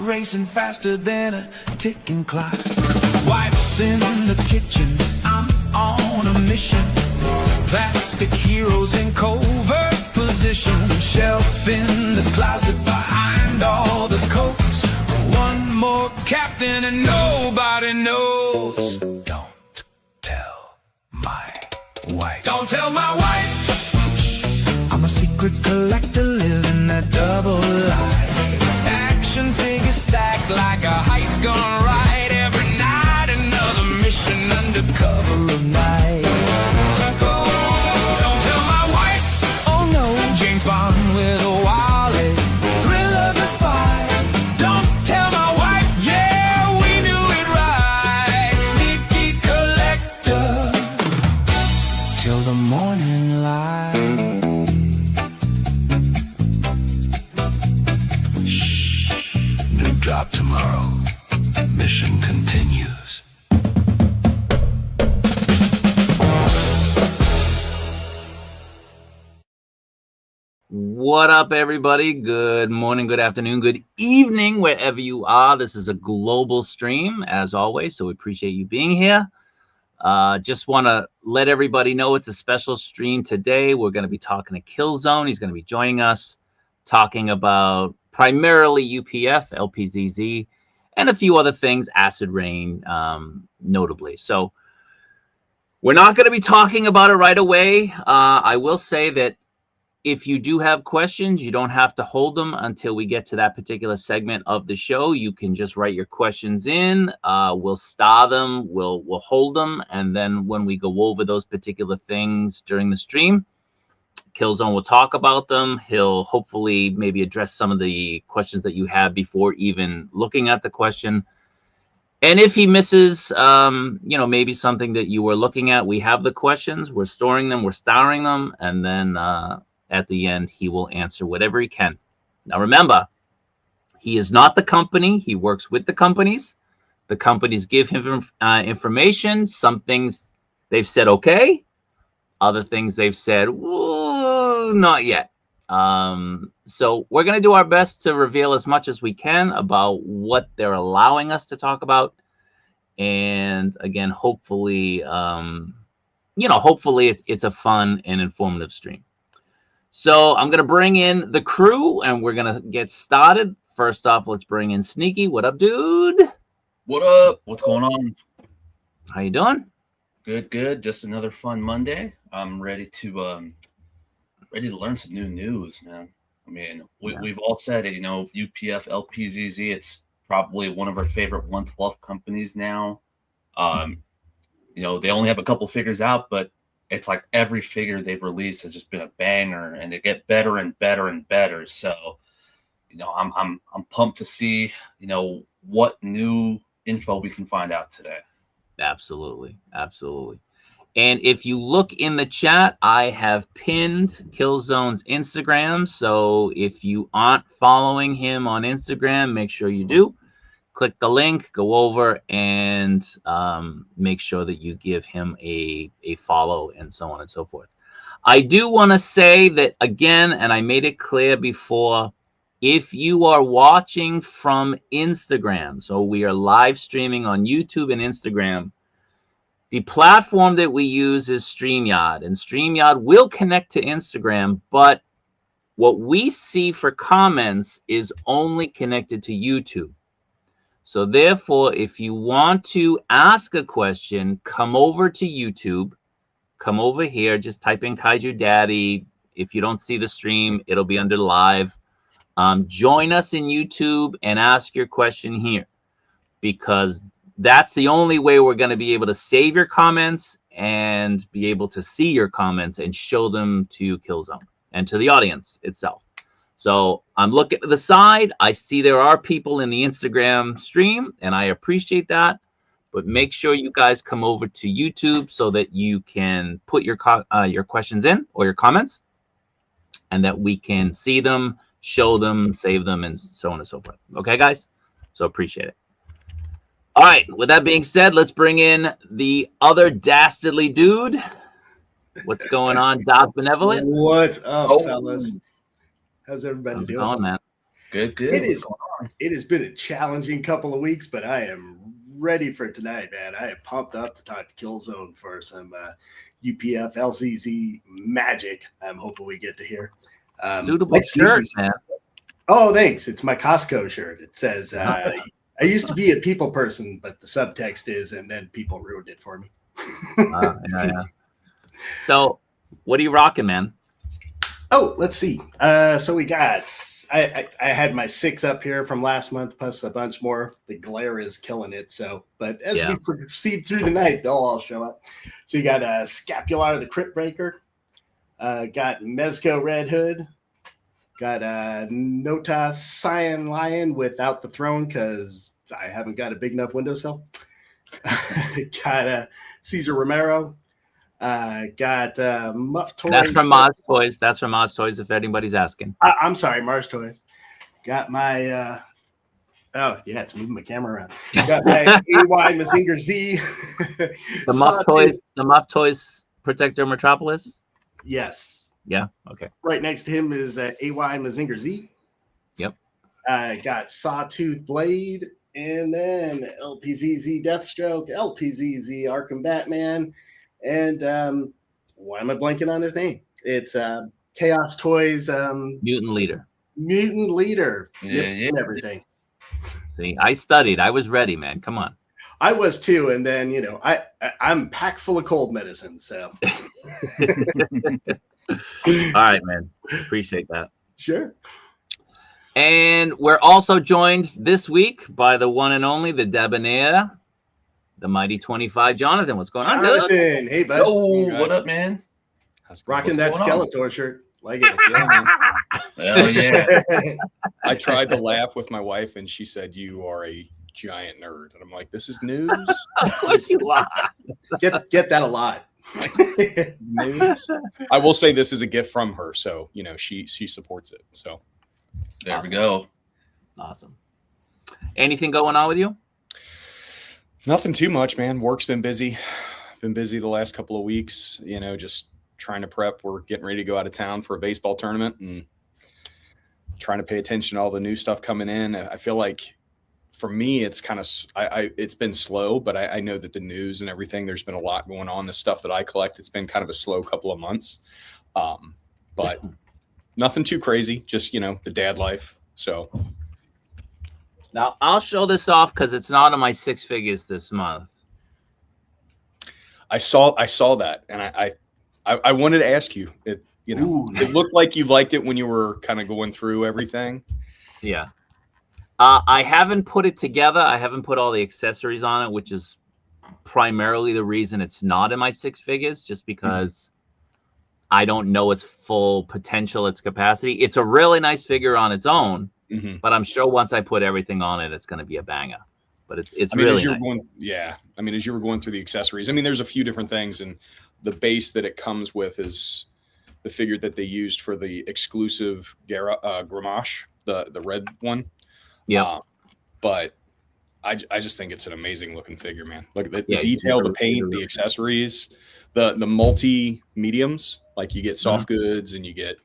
racing faster than a ticking clock. Wife's in the kitchen, I'm on a mission. Plastic heroes in covert position. Shelf in the closet behind all the coats. One more captain and nobody knows. Don't tell my wife. Don't tell my wife. I'm a secret collector living that double life. Action figures stacked like a heist gone right. Every night another mission under cover of night. Don't tell my wife. Oh no, James Bond with a wallet. Thriller defy. Don't tell my wife. Yeah, we do it right. Sneaky collector till the morning light. Drop tomorrow. Mission continues. What up, everybody? Good morning, good afternoon, good evening, wherever you are. This is a global stream, as always, so we appreciate you being here. Just want to let everybody know it's a special stream today. We're going to be talking to Kilzone. He's going to be joining us, talking about primarily UPF, LPZZ, and a few other things, acid rain, notably. So we're not going to be talking about it right away. I will say that if you do have questions, you don't have to hold them until we get to that particular segment of the show. You can just write your questions in. We'll star them, we'll hold them, and then when we go over those particular things during the stream, Kilzone will talk about them. He'll hopefully maybe address some of the questions that you have before even looking at the question. And if he misses, maybe something that you were looking at, we have the questions, we're storing them, we're starring them, and then at the end, he will answer whatever he can. Now, remember, he is not the company. He works with the companies. The companies give him information. Some things they've said, okay. Other things they've said, not yet. So we're going to do our best to reveal as much as we can about what they're allowing us to talk about. And again, hopefully, hopefully it's a fun and informative stream. So I'm going to bring in the crew and we're going to get started. First off, let's bring in Sneaky. What up, dude? What up? What's going on? How you doing? Good. Just another fun Monday. I'm ready to learn some new news, man. I mean, we've all said it, UPF, LPZZ, it's probably one of our favorite 112 companies now. They only have a couple figures out, but it's like every figure they've released has just been a banger, and they get better and better and better. So, I'm pumped to see, what new info we can find out today. Absolutely. And if you look in the chat, I have pinned Kilzone's Instagram. So if you aren't following him on Instagram, make sure you do. Click the link, go over, and make sure that you give him a follow, and so on and so forth. I do want to say that again, and I made it clear before, if you are watching from Instagram, so we are live streaming on YouTube and Instagram, the platform that we use is StreamYard, and StreamYard will connect to Instagram, but what we see for comments is only connected to YouTube. So therefore, if you want to ask a question, come over to YouTube, come over here, just type in Kaiju Daddy. If you don't see the stream, it'll be under live. Join us in YouTube and ask your question here, because that's the only way we're going to be able to save your comments and be able to see your comments and show them to Kilzone and to the audience itself. So I'm looking to the side. I see there are people in the Instagram stream, and I appreciate that. But make sure you guys come over to YouTube so that you can put your questions in, or your comments, and that we can see them, show them, save them, and so on and so forth. Okay, guys? So appreciate it. All right. With that being said, let's bring in the other dastardly dude. What's going on, Doc Benevolent? What's up, fellas? How's everybody doing? Going, man? Good. It has been a challenging couple of weeks, but I am ready for tonight, man. I am pumped up to talk to Kilzone for some UPF LZZ magic. I'm hoping we get to hear. Suitable shirt, man. Oh, thanks. It's my Costco shirt. It says, I used to be a people person, but the subtext is, and then people ruined it for me. Yeah. So what are you rocking, man? Oh, let's see. So we got, I had my 6 up here from last month, plus a bunch more. The glare is killing it. So, but as we proceed through the night, they'll all show up. So you got Scapular, the Crypt Breaker. Got Mezco Red Hood. Got Nota Cyan Lion without the throne because I haven't got a big enough windowsill. Got Cesar Romero. Got Muff Toys. That's from Moz Toys. That's from Moz Toys, if anybody's asking. I'm sorry, Mars Toys. Got my oh yeah, it's moving my camera around. Got my AY Mazinger Z. The Muff Toys Protector Metropolis? Yes. Yeah, okay. Right next to him is AY Mazinger Z. Yep. Got Sawtooth Blade, and then LPZZ Deathstroke, LPZZ Arkham Batman, and why am I blanking on his name? It's Chaos Toys Mutant Leader. Mutant Leader. Yeah. And everything. See, I studied. I was ready, man. Come on. I was too, and then I'm packed full of cold medicine, so. All right, man. Appreciate that. Sure. And we're also joined this week by the one and only, the debonair, the mighty 25, Jonathan. What's going on, dude? Jonathan, hey, bud. Oh, what up, man? Rocking that Skeletor shirt. Like it. Oh, yeah. I tried to laugh with my wife, and she said, "You are a giant nerd." And I'm like, "This is news." Of course you are. Get that a lot. News. I will say this is a gift from her, so she supports it. So there awesome. We go. Awesome. Anything going on with you? Nothing too much, man. Work's been busy. Been busy the last couple of weeks. Just trying to prep. We're getting ready to go out of town for a baseball tournament and trying to pay attention to all the new stuff coming in. I feel like for me, it's kind of it's been slow, but I know that the news and everything, there's been a lot going on. The stuff that I collect, it's been kind of a slow couple of months, but nothing too crazy. Just the dad life. So now I'll show this off because it's not on my 6 figures this month. I saw that, and I wanted to ask you. It looked like you liked it when you were kind of going through everything. Yeah. I haven't put it together. I haven't put all the accessories on it, which is primarily the reason it's not in my 6 figures, just because I don't know its full potential, its capacity. It's a really nice figure on its own, but I'm sure once I put everything on it, it's going to be a banger. But it's really nice. As you were going through the accessories, there's a few different things, and the base that it comes with is the figure that they used for the exclusive Gramash, the red one. Yeah, but I just think it's an amazing looking figure, man. Look at the detail, the paint, the accessories, the multi mediums. Like you get soft goods and you get,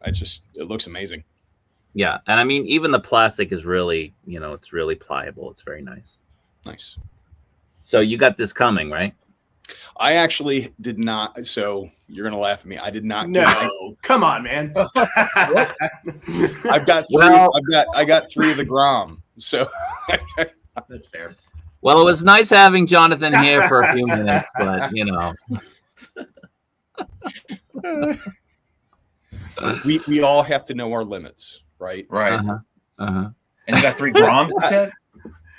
it looks amazing. Yeah, and even the plastic is really, it's really pliable. It's very nice. Nice. So you got this coming, right? I actually did not. So you're gonna laugh at me. I did not. No, come on, man. I've got 3. I got 3 of the Grom. So that's fair. Well, it was nice having Jonathan here for a few minutes, but we all have to know our limits, right? Right. Uh-huh. And you got 3 Groms, you said?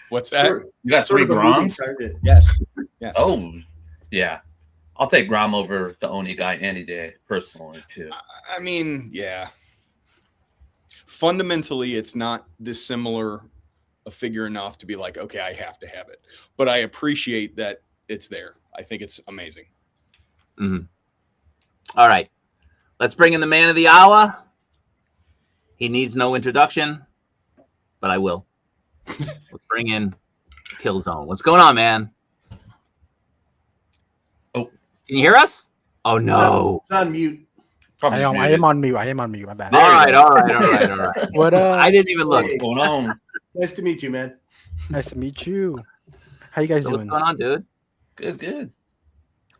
What's that? Sure. You got 3 Groms? Yes. Oh, yeah. I'll take Grom over the Oni guy any day, personally, too. Yeah. Fundamentally, it's not dissimilar a figure enough to be like, okay, I have to have it. But I appreciate that it's there. I think it's amazing. All right. Let's bring in the man of the hour. He needs no introduction, but I will. Let's bring in Kilzone. What's going on, man? Oh. Can you hear us? Oh, no. It's on mute. Probably just I am on mute. I am on mute. My bad. There All you right, go. all right, all right, all right. What I didn't even look. What's going on? Nice to meet you, man. Nice to meet you. How you guys So what's doing? going on, dude? Good.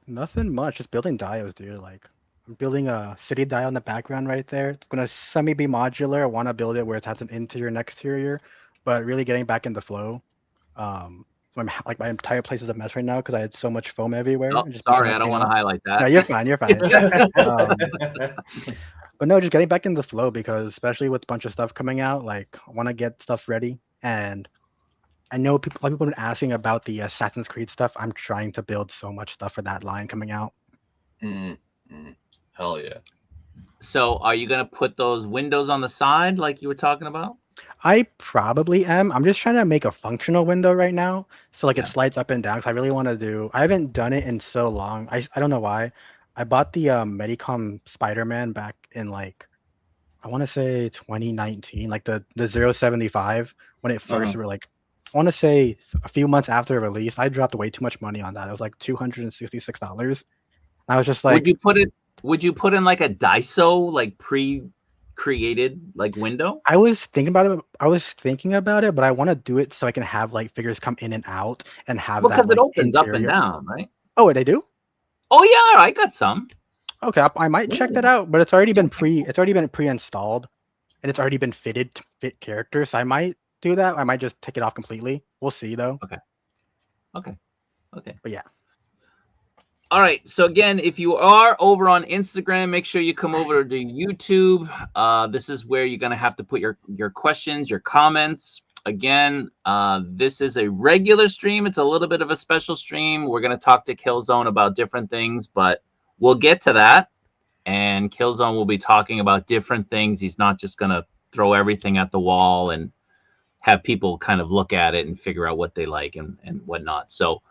Nothing much. Just building diodes, dude. Like I'm building a city dial in the background right there. It's gonna semi be modular. I want to build it where it has an interior and exterior, but really getting back into flow. So my entire place is a mess right now because I had so much foam everywhere. Oh, and just sorry, trying I don't clean want to up. highlight that. No, you're fine. You're fine. But no, just getting back into flow because especially with a bunch of stuff coming out, like I want to get stuff ready. And I know a lot of people have been asking about the Assassin's Creed stuff. I'm trying to build so much stuff for that line coming out. Hell yeah. So are you gonna put those windows on the side like you were talking about? I probably am. I'm just trying to make a functional window right now. So like Yeah. it slides up and down. Cause I really want to do, I haven't done it in so long. I don't know why. I bought the Medicom Spider-Man back in like, I want to say 2019, like the 075 when it first were like, I want to say a few months after release, I dropped way too much money on that. It was like $266. I was just like, would you put in like a Daiso like pre-created like window? I was thinking about it, but I want to do it so I can have like figures come in and out and have Because that it like opens up and interior. down, right? Oh, they do? Oh yeah, I got some. Okay, I might check that out, but it's already been pre-installed and it's already been fitted to fit characters. So I might do that. I might just take it off completely. We'll see though. Okay. But yeah. All right. So again, if you are over on Instagram, make sure you come over to YouTube. This is where you're gonna have to put your questions, your comments. Again, this is a regular stream. It's a little bit of a special stream. We're gonna talk to Kilzone about different things, but we'll get to that. And Kilzone will be talking about different things. He's not just gonna throw everything at the wall and have people kind of look at it and figure out what they like and whatnot. So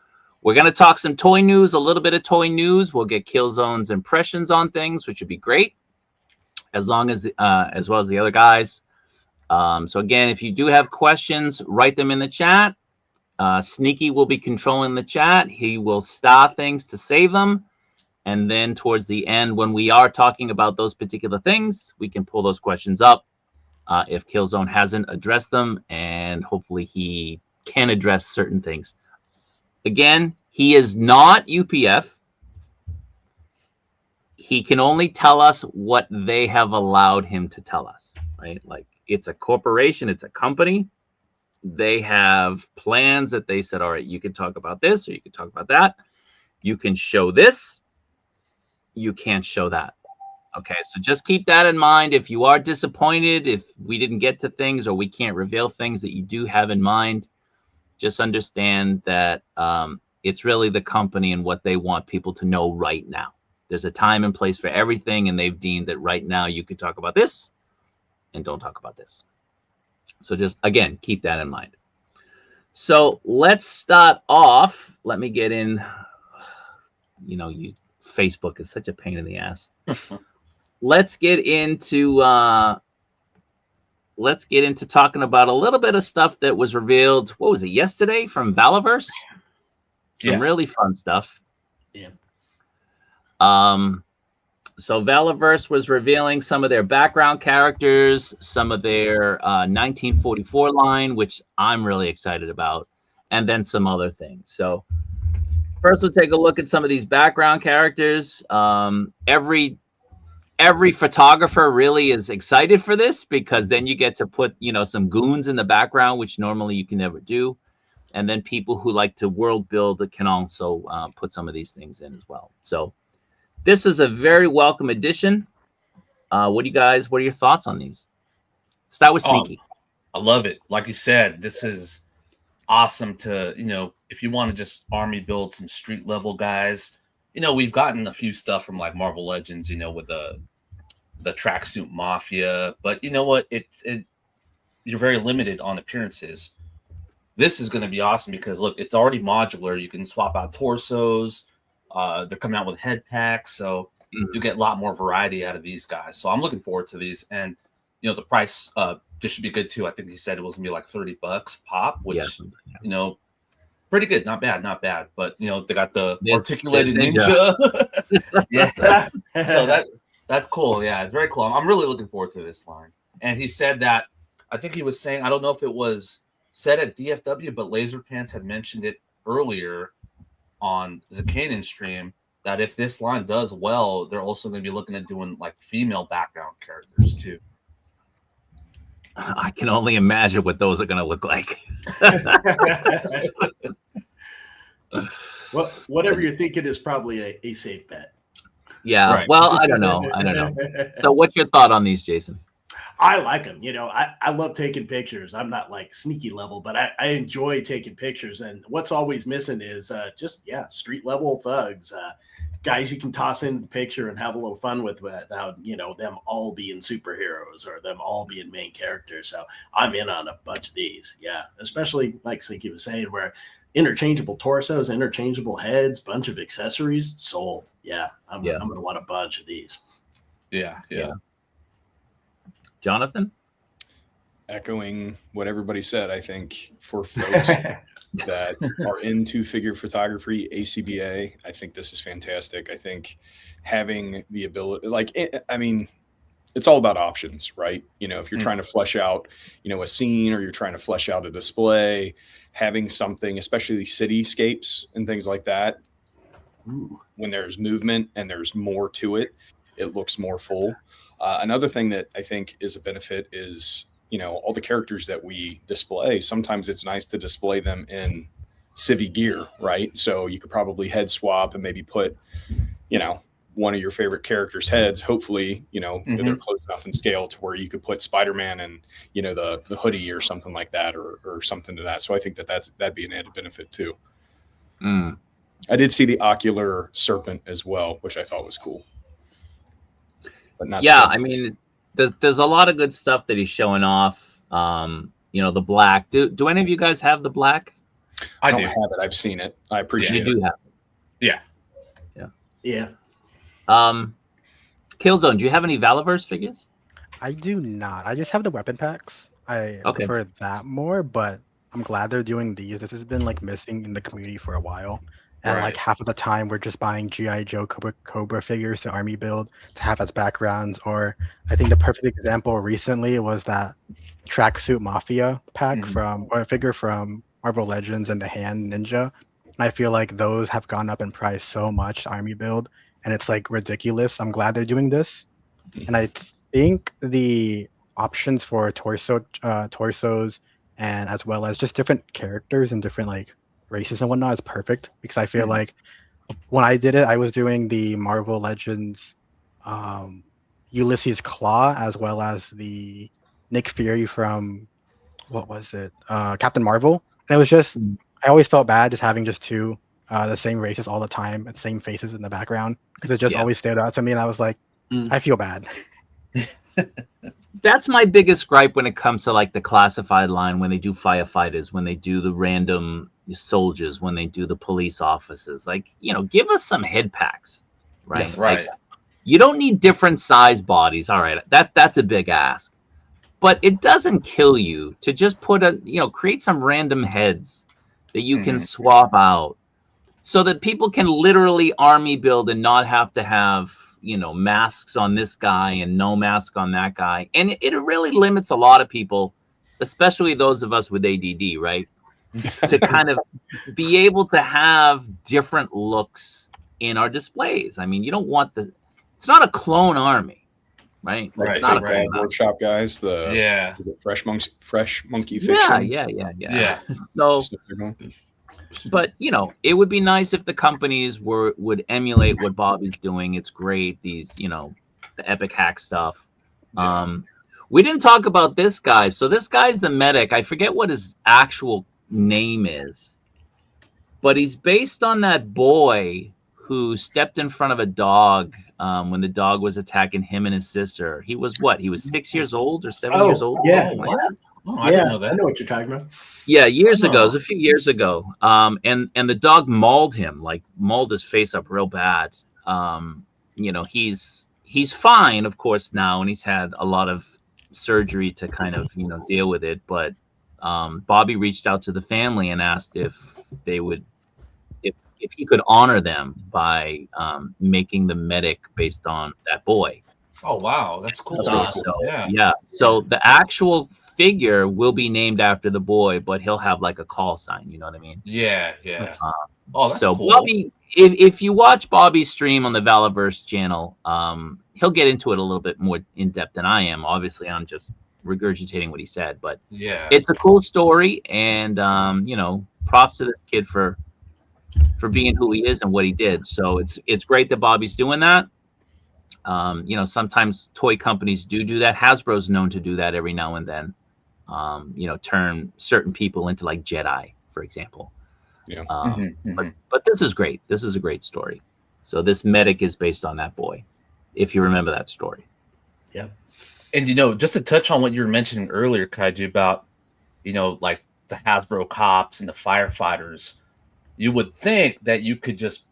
we're going to talk some toy news, a little bit of toy news. We'll get Kilzone's impressions on things, which would be great, as well as the other guys. So again, if you do have questions, write them in the chat. Sneaky will be controlling the chat. He will star things to save them. And then towards the end, when we are talking about those particular things, we can pull those questions up if Kilzone hasn't addressed them, and hopefully he can address certain things. Again, he is not UPF. He can only tell us what they have allowed him to tell us, right? Like, it's a corporation, it's a company. They have plans that they said, all right, you can talk about this or you can talk about that. You can show this. You can't show that. Okay, so just keep that in mind. If you are disappointed, if we didn't get to things or we can't reveal things that you do have in mind, just understand that it's really the company and what they want people to know right now. There's a time and place for everything, and they've deemed that right now you can talk about this and don't talk about this. So just, again, keep that in mind. So let's start off. Let me get in. Facebook is such a pain in the ass. Let's get into talking about a little bit of stuff that was revealed. What was it, yesterday from Valaverse? Some really fun stuff. Yeah. So Valaverse was revealing some of their background characters, some of their 1944 line, which I'm really excited about, and then some other things. So first, we'll take a look at some of these background characters. Every photographer really is excited for this because then you get to put, some goons in the background, which normally you can never do. And then people who like to world build can also put some of these things in as well. So this is a very welcome addition. What are your thoughts on these? Start with Sneaky. I love it. Like you said, this is awesome to, if you want to just army build some street level guys. We've gotten a few stuff from like Marvel Legends, with the tracksuit mafia, but you know what? You're very limited on appearances. This is going to be awesome because look, it's already modular. You can swap out torsos. They're coming out with head packs, so you get a lot more variety out of these guys. So I'm looking forward to these, and the price this should be good too. I think he said it was gonna be like $30 pop, which pretty good, not bad. But they got the articulated ninja. Yeah. So That's cool. Yeah, it's very cool. I'm really looking forward to this line. And he said that, I think he was saying, I don't know if it was said at DFW, but Laser Pants had mentioned it earlier on Zakanin's stream, that if this line does well, they're also going to be looking at doing like female background characters too. I can only imagine what those are going to look like. Well, whatever you're thinking is probably a safe bet. Yeah. Right. Well, I don't know. So what's your thought on these, Jason? I like them. I love taking pictures. I'm not like sneaky level, but I enjoy taking pictures. And what's always missing is street level thugs, guys you can toss in the picture and have a little fun with without, them all being superheroes or them all being main characters. So I'm in on a bunch of these. Yeah. Especially like Slinky was saying, where interchangeable torsos, interchangeable heads, bunch of accessories sold. Yeah. I'm going to want a bunch of these. Yeah. Jonathan? Echoing what everybody said, I think for folks that are into figure photography, ACBA, I think this is fantastic. I think having the ability, it's all about options, right? If you're trying to flesh out, a scene, or you're trying to flesh out a display, having something, especially cityscapes and things like that, when there's movement and there's more to it, it looks more full. Another thing that I think is a benefit is, all the characters that we display, sometimes it's nice to display them in civvy gear, right? So you could probably head swap and maybe put, one of your favorite characters' heads, hopefully, they're close enough in scale to where you could put Spider-Man and, the hoodie or something like that, or something to that. So I think that'd be an added benefit too. I did see the ocular serpent as well, which I thought was cool. But not there's a lot of good stuff that he's showing off. The black. Do any of you guys have the black? I don't have it. I've seen it. I appreciate it. You do have it. Yeah. Kilzone, do you have any Valaverse figures? I do not. I just have the weapon packs. I prefer that more, but I'm glad they're doing these. This has been like missing in the community for a while. And like half of the time we're just buying G.I. Joe Cobra figures to army build to have as backgrounds. Or I think the perfect example recently was that Tracksuit Mafia pack or a figure from Marvel Legends and the Hand Ninja. I feel like those have gone up in price so much, army build, and it's like ridiculous. I'm glad they're doing this. And I think the options for torsos and as well as just different characters and different like races and whatnot is perfect, because I feel like when I did it, I was doing the Marvel Legends Ulysses Claw as well as the Nick Fury from what was it, Captain Marvel. And it was just I always felt bad just having just two the same races all the time and same faces in the background, because it just always stood out to me, and I was like, I feel bad. That's my biggest gripe when it comes to like the classified line, when they do firefighters, when they do the random soldiers, when they do the police officers. Like, give us some head packs, right? Yes, right. Like, you don't need different size bodies. All right, that's a big ask, but it doesn't kill you to just put create some random heads that you can swap out, so that people can literally army build and not have to have masks on this guy and no mask on that guy. And it really limits a lot of people, especially those of us with ADD, right? To kind of be able to have different looks in our displays. I mean, you don't want it's not a clone army, right? It's not a clone workshop guys, the fresh monkey fiction. Yeah. So, but it would be nice if the companies would emulate what Bobby's doing. It's great. These, the epic hack stuff. We didn't talk about this guy. So this guy's the medic. I forget what his actual name is, but he's based on that boy who stepped in front of a dog when the dog was attacking him and his sister. He was 6 years old or 7 years old? Yeah. I didn't know that. I know what you're talking about. Yeah, years ago. It was a few years ago. And the dog mauled him, mauled his face up real bad. He's fine, of course, now, and he's had a lot of surgery to kind of, deal with it. But Bobby reached out to the family and asked if they would, if he could honor them by making the medic based on that boy. Oh wow, that's cool. That's Okay, really cool. so Yeah. so the actual figure will be named after the boy, but he'll have like a call sign. You know what I mean? Yeah. Nice. Oh, that's So cool. Bobby, if you watch Bobby's stream on the Valaverse channel, he'll get into it a little bit more in depth than I am. Obviously, I'm just regurgitating what he said, but Yeah. it's a cool story, and props to this kid for being who he is and what he did. So it's great that Bobby's doing that. Sometimes toy companies do that. Hasbro's known to do that every now and then. Turn certain people into like Jedi, for example. Yeah. But this is great. This is a great story. So this medic is based on that boy, if you remember that story. Yeah. And just to touch on what you were mentioning earlier, Kaiju, about like the Hasbro cops and the firefighters, you would think that you could just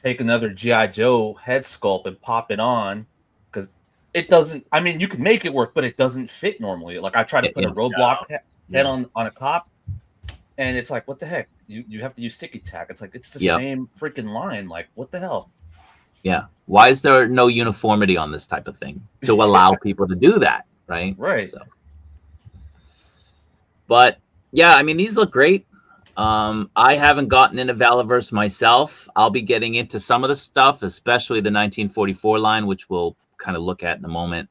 take another G.I. Joe head sculpt and pop it on, because it doesn't. I mean, you can make it work, but it doesn't fit normally. Like I tried to put a roadblock head on a cop, and it's like, what the heck? You have to use sticky tack. It's like it's the same freaking line. Like, what the hell? Yeah. Why is there no uniformity on this type of thing to allow people to do that? Right. Right. So. But yeah, I mean, these look great. I haven't gotten into Valaverse myself. I'll be getting into some of the stuff, especially the 1944 line, which we'll kind of look at in a moment.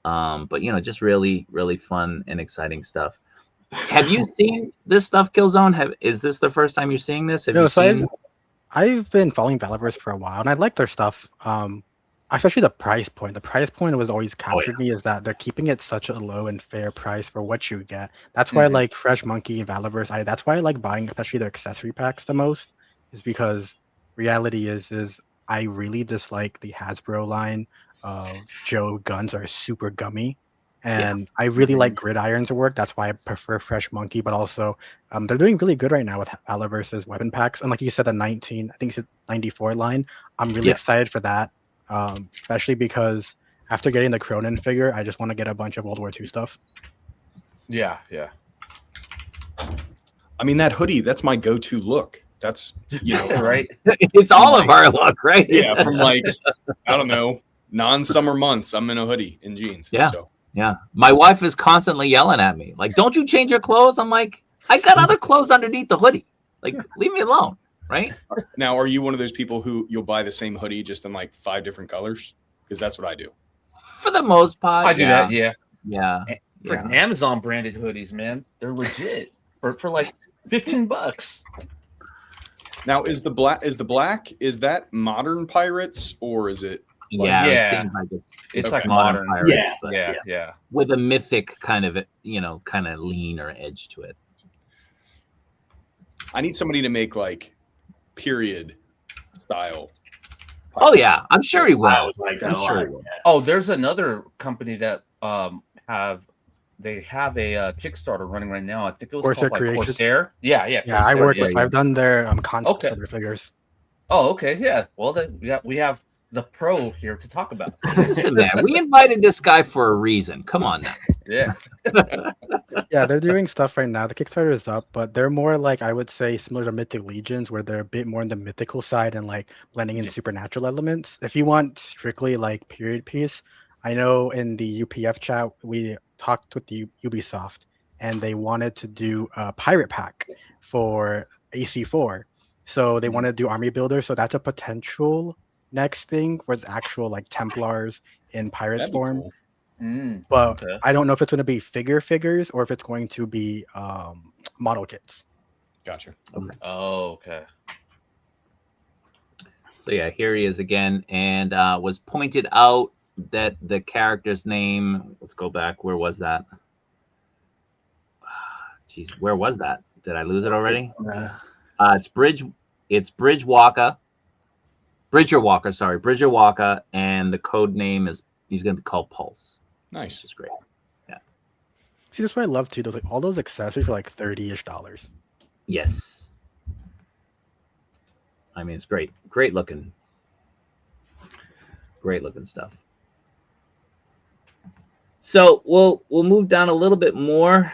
But just really, really fun and exciting stuff. Have you seen this stuff, Killzone? Is this the first time you're seeing this? Have you seen? I've been following Valaverse for a while, and I like their stuff. Especially the price point. The price point was always captured me, is that they're keeping it such a low and fair price for what you get. That's why I like Fresh Monkey and Valaverse. That's why I like buying, especially their accessory packs the most, is because reality is I really dislike the Hasbro line of Joe guns are super gummy. And I really like Gridiron's work. That's why I prefer Fresh Monkey, but also they're doing really good right now with Valaverse's weapon packs. And like you said, the 19, I think it's 94 line. I'm really excited for that. Especially because after getting the Cronin figure, I just want to get a bunch of World War II stuff. Yeah. I mean, that hoodie, that's my go-to look. That's, right. It's all of our look, right? Yeah, from like, I don't know, non-summer months, I'm in a hoodie and jeans. Yeah. So. Yeah. My wife is constantly yelling at me, like, don't you change your clothes? I'm like, I got other clothes underneath the hoodie. Like, leave me alone. Right. Now, are you one of those people who you'll buy the same hoodie just in like 5 different colors? Because that's what I do. For the most part, I do that. Yeah. Freaking Amazon branded hoodies, man. They're legit for like $15. Now, is the black is that modern pirates, or is it? It seems like it's like modern pirates, yeah. With a mythic kind of lean or edge to it. I need somebody to make like period style. Oh yeah, I'm sure he will. Oh, there's another company that have a Kickstarter running right now. I think it was called like Corsair. Yeah. Corsair, I work with. I've done their concepts for their figures. Oh, okay, yeah. Well, then we have the pro here to talk about. Listen, man, we invited this guy for a reason. Come on now. Yeah. Yeah, they're doing stuff right now. The Kickstarter is up, but they're more like, I would say, similar to Mythic Legions, where they're a bit more in the mythical side and like blending in supernatural elements. If you want strictly like period piece, I know in the UPF chat we talked with the Ubisoft, and they wanted to do a pirate pack for AC4. So they want to do army builder. So that's a potential next thing was actual like Templars in pirates form. Cool. But I don't know if it's going to be figures or if it's going to be model kits. Gotcha. Okay. Oh, okay. So yeah, here he is again, and was pointed out that the character's name. Let's go back. Where was that? Jeez, where was that? Did I lose it already? It's Bridger Walker. Sorry, Bridger Walker, and the code name is he's going to be called Pulse. Nice. Which is great. Yeah. See, that's what I love too. Those like all those accessories for like $30-ish. Yes. I mean, it's great. Great looking stuff. So we'll move down a little bit more.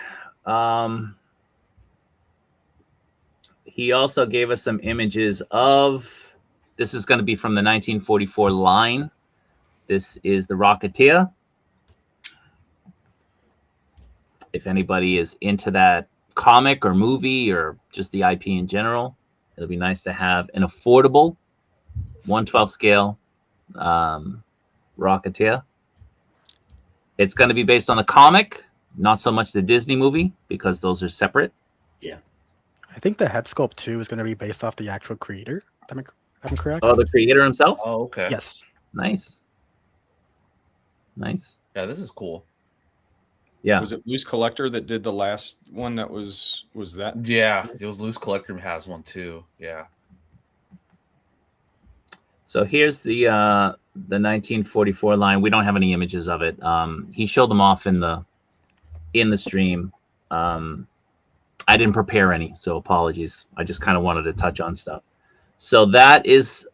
He also gave us some images of. This is going to be from the 1944 line. This is the Rocketeer. If anybody is into that comic or movie or just the IP in general, it'll be nice to have an affordable 1/12 scale Rocketeer. It's going to be based on the comic, not so much the Disney movie, because those are separate. Yeah. I think the head sculpt too is going to be based off the actual creator. Am I correct? Oh, the creator himself? Oh, okay. Yes. Nice. Nice. Yeah, this is cool. Yeah. Was it Loose Collector that did the last one? That was that? Yeah, it was Loose Collector has one too. Yeah. So here's the 1944 line. We don't have any images of it. He showed them off in the stream. I didn't prepare any, so apologies. I just kind of wanted to touch on stuff. So that is.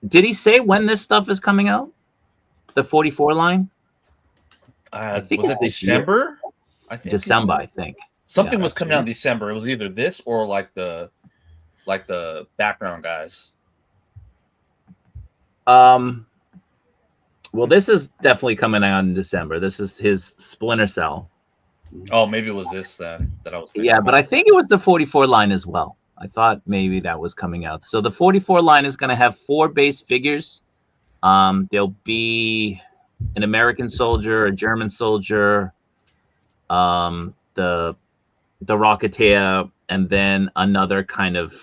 Did he say when this stuff is coming out? The 44 line? I think was it's it this year. December? I think December, I think. something Yeah, was that's coming out in right. December. It was either this or like the background guys. Well, this is definitely coming out in December. This is his Splinter Cell. Oh, maybe it was this then that I was thinking. Yeah, but I think it was the 44 line as well. I thought maybe that was coming out. So the 44 line is going to have 4 base figures. There'll be an American soldier, a German soldier, the Rocketeer, and then another kind of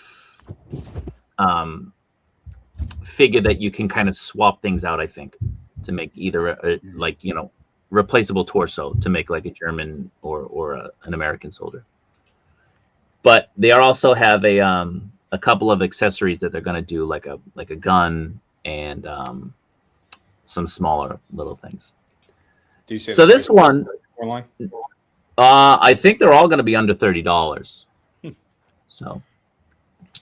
figure that you can kind of swap things out, I think, to make either a replaceable torso to make like a German or an American soldier. But they also have a couple of accessories that they're going to do, like a gun and some smaller little things. Did you say So this one, line? I think they're all going to be under $30.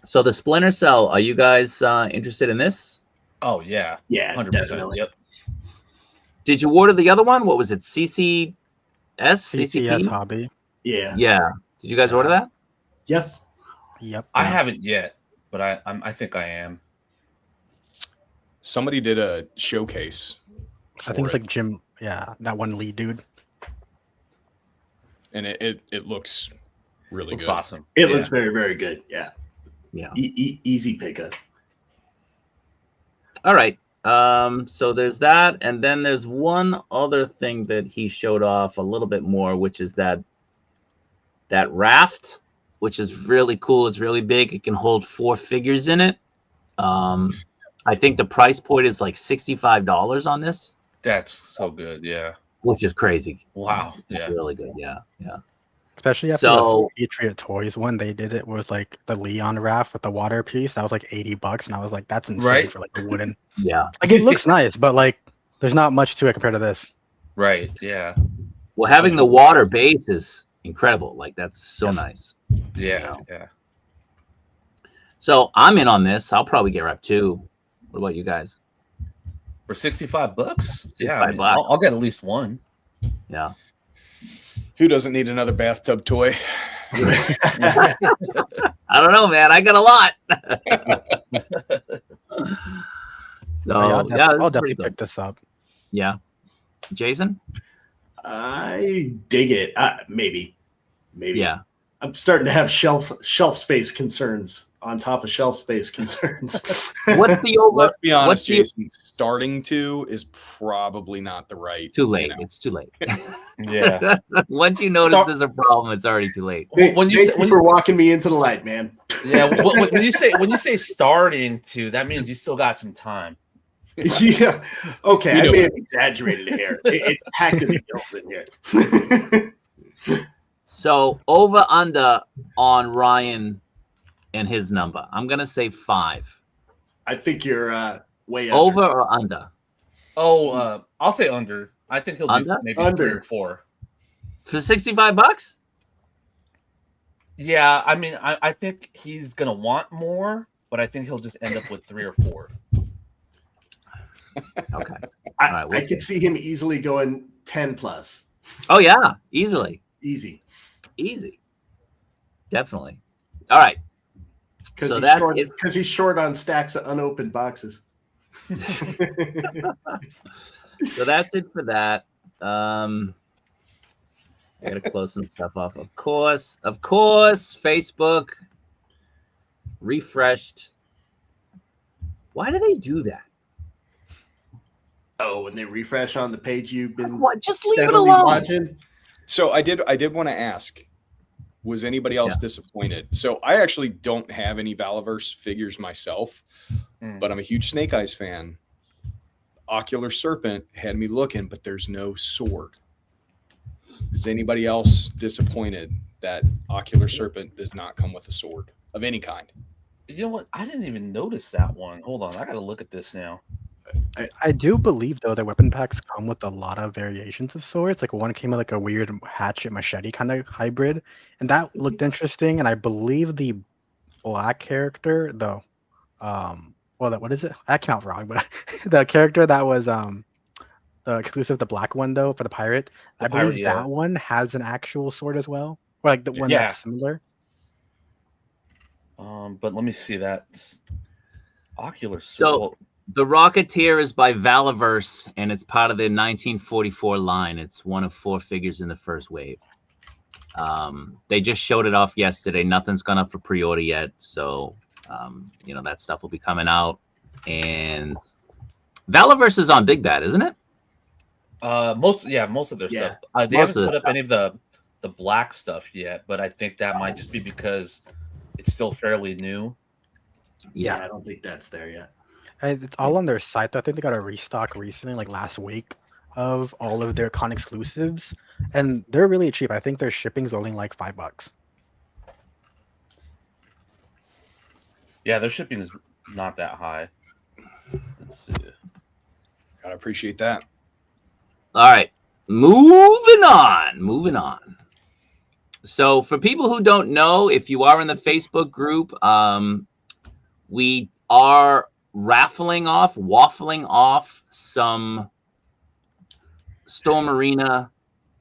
So the Splinter Cell, are you guys interested in this? Oh yeah. Yeah, 100%. definitely. Yep. Did you order the other one? What was it? CCS? CCS hobby. Yeah. Yeah. Did you guys order that? Yes. Yep. I haven't yet, but I think I am. Somebody did a showcase. I think it's for it, like Jim. Yeah, that one lead dude. and it looks really Looks good. awesome. It Yeah. looks very, very good. Yeah. Yeah. Easy pickup. All right. So there's that, and then there's one other thing that he showed off a little bit more, which is that raft, which is really cool. It's really big. It can hold 4 figures in it. I think the price point is like $65 on this, That's so good. Yeah. which is crazy. Wow. It's Yeah. really good. Yeah. Yeah. Especially after So- the Patriot Toys one, they did it with like the Leon raft with the water piece. That was like $80, and I was like, that's insane Right. for like a wooden. Yeah. Like it looks nice, but like there's not much to it compared to this. Right. Yeah. Well, having the water base is incredible. Like that's so Yes. nice. Yeah. Yeah. So I'm in on this. I'll probably get wrapped too. What about you guys? For $65? Yeah. $65. I'll get at least one. Yeah. Who doesn't need another bathtub toy? I don't know, man. I got a lot. So I'll yeah, I'll it's pretty definitely good. pick this up. Yeah. Jason? I dig it. Maybe. Yeah. I'm starting to have shelf space concerns on top of shelf space concerns. What's the over? Let's be honest, what's the- Jason. Starting to is probably not the right. Too late. you know. It's too late. Yeah. Once you notice Start- there's a problem, it's already too late. When you Thank you for walking me into the light, man. yeah, when you say starting to, that means you still got some time. Yeah. Okay. You I know may it. have exaggerated it here. It's packed in the gills in here. So over under on Ryan and his number. I'm gonna say 5. I think you're way Over under. or under? Oh, I'll say under. I think he'll do Under? maybe Under. 3 or 4. For $65? Yeah, I mean, I think he's gonna want more, but I think he'll just end up with 3 or 4. Okay. I, All right, we'll I could see him easily going 10 plus. Oh yeah, easily. Easy. Easy. Definitely. All right. Because So he's, that's short, it. 'cause he's short on stacks of unopened boxes. So that's it for that. I gotta close some stuff off. Of course, Facebook refreshed. Why do they do that? Oh, when they refresh on the page you've been What? Just leave it steadily alone. watching. So I did want to ask, was anybody else disappointed? So I actually don't have any Valaverse figures myself, but I'm a huge Snake Eyes fan. Ocular Serpent had me looking, but there's no sword. Is anybody else disappointed that Ocular Serpent does not come with a sword of any kind? You know what? I didn't even notice that one. Hold on, I gotta look at this now. I do believe though that weapon packs come with a lot of variations of swords. Like one came with like a weird hatchet machete kind of hybrid, and that looked interesting. And I believe the black character, though, what is it? That came out wrong, but the character that was the exclusive, the black one though for the pirate, I believe that one has an actual sword as well, or like the one that's similar. But let me see that Ocular. So the Rocketeer is by Valaverse, and it's part of the 1944 line. It's one of 4 figures in the first wave. They just showed it off yesterday. Nothing's gone up for pre-order yet, so that stuff will be coming out. And Valaverse is on Big Bad, isn't it? Most of their stuff. They haven't put up any of the black stuff yet, but I think that might just be because it's still fairly new. Yeah, I don't think that's there yet. It's all on their site. I think they got a restock recently, like last week, of all of their con exclusives, and they're really cheap. I think their shipping's only like $5. Yeah, their shipping is not that high. Let's see. Gotta appreciate that. All right, moving on. So for people who don't know, if you are in the Facebook group, we are waffling off some Storm Arena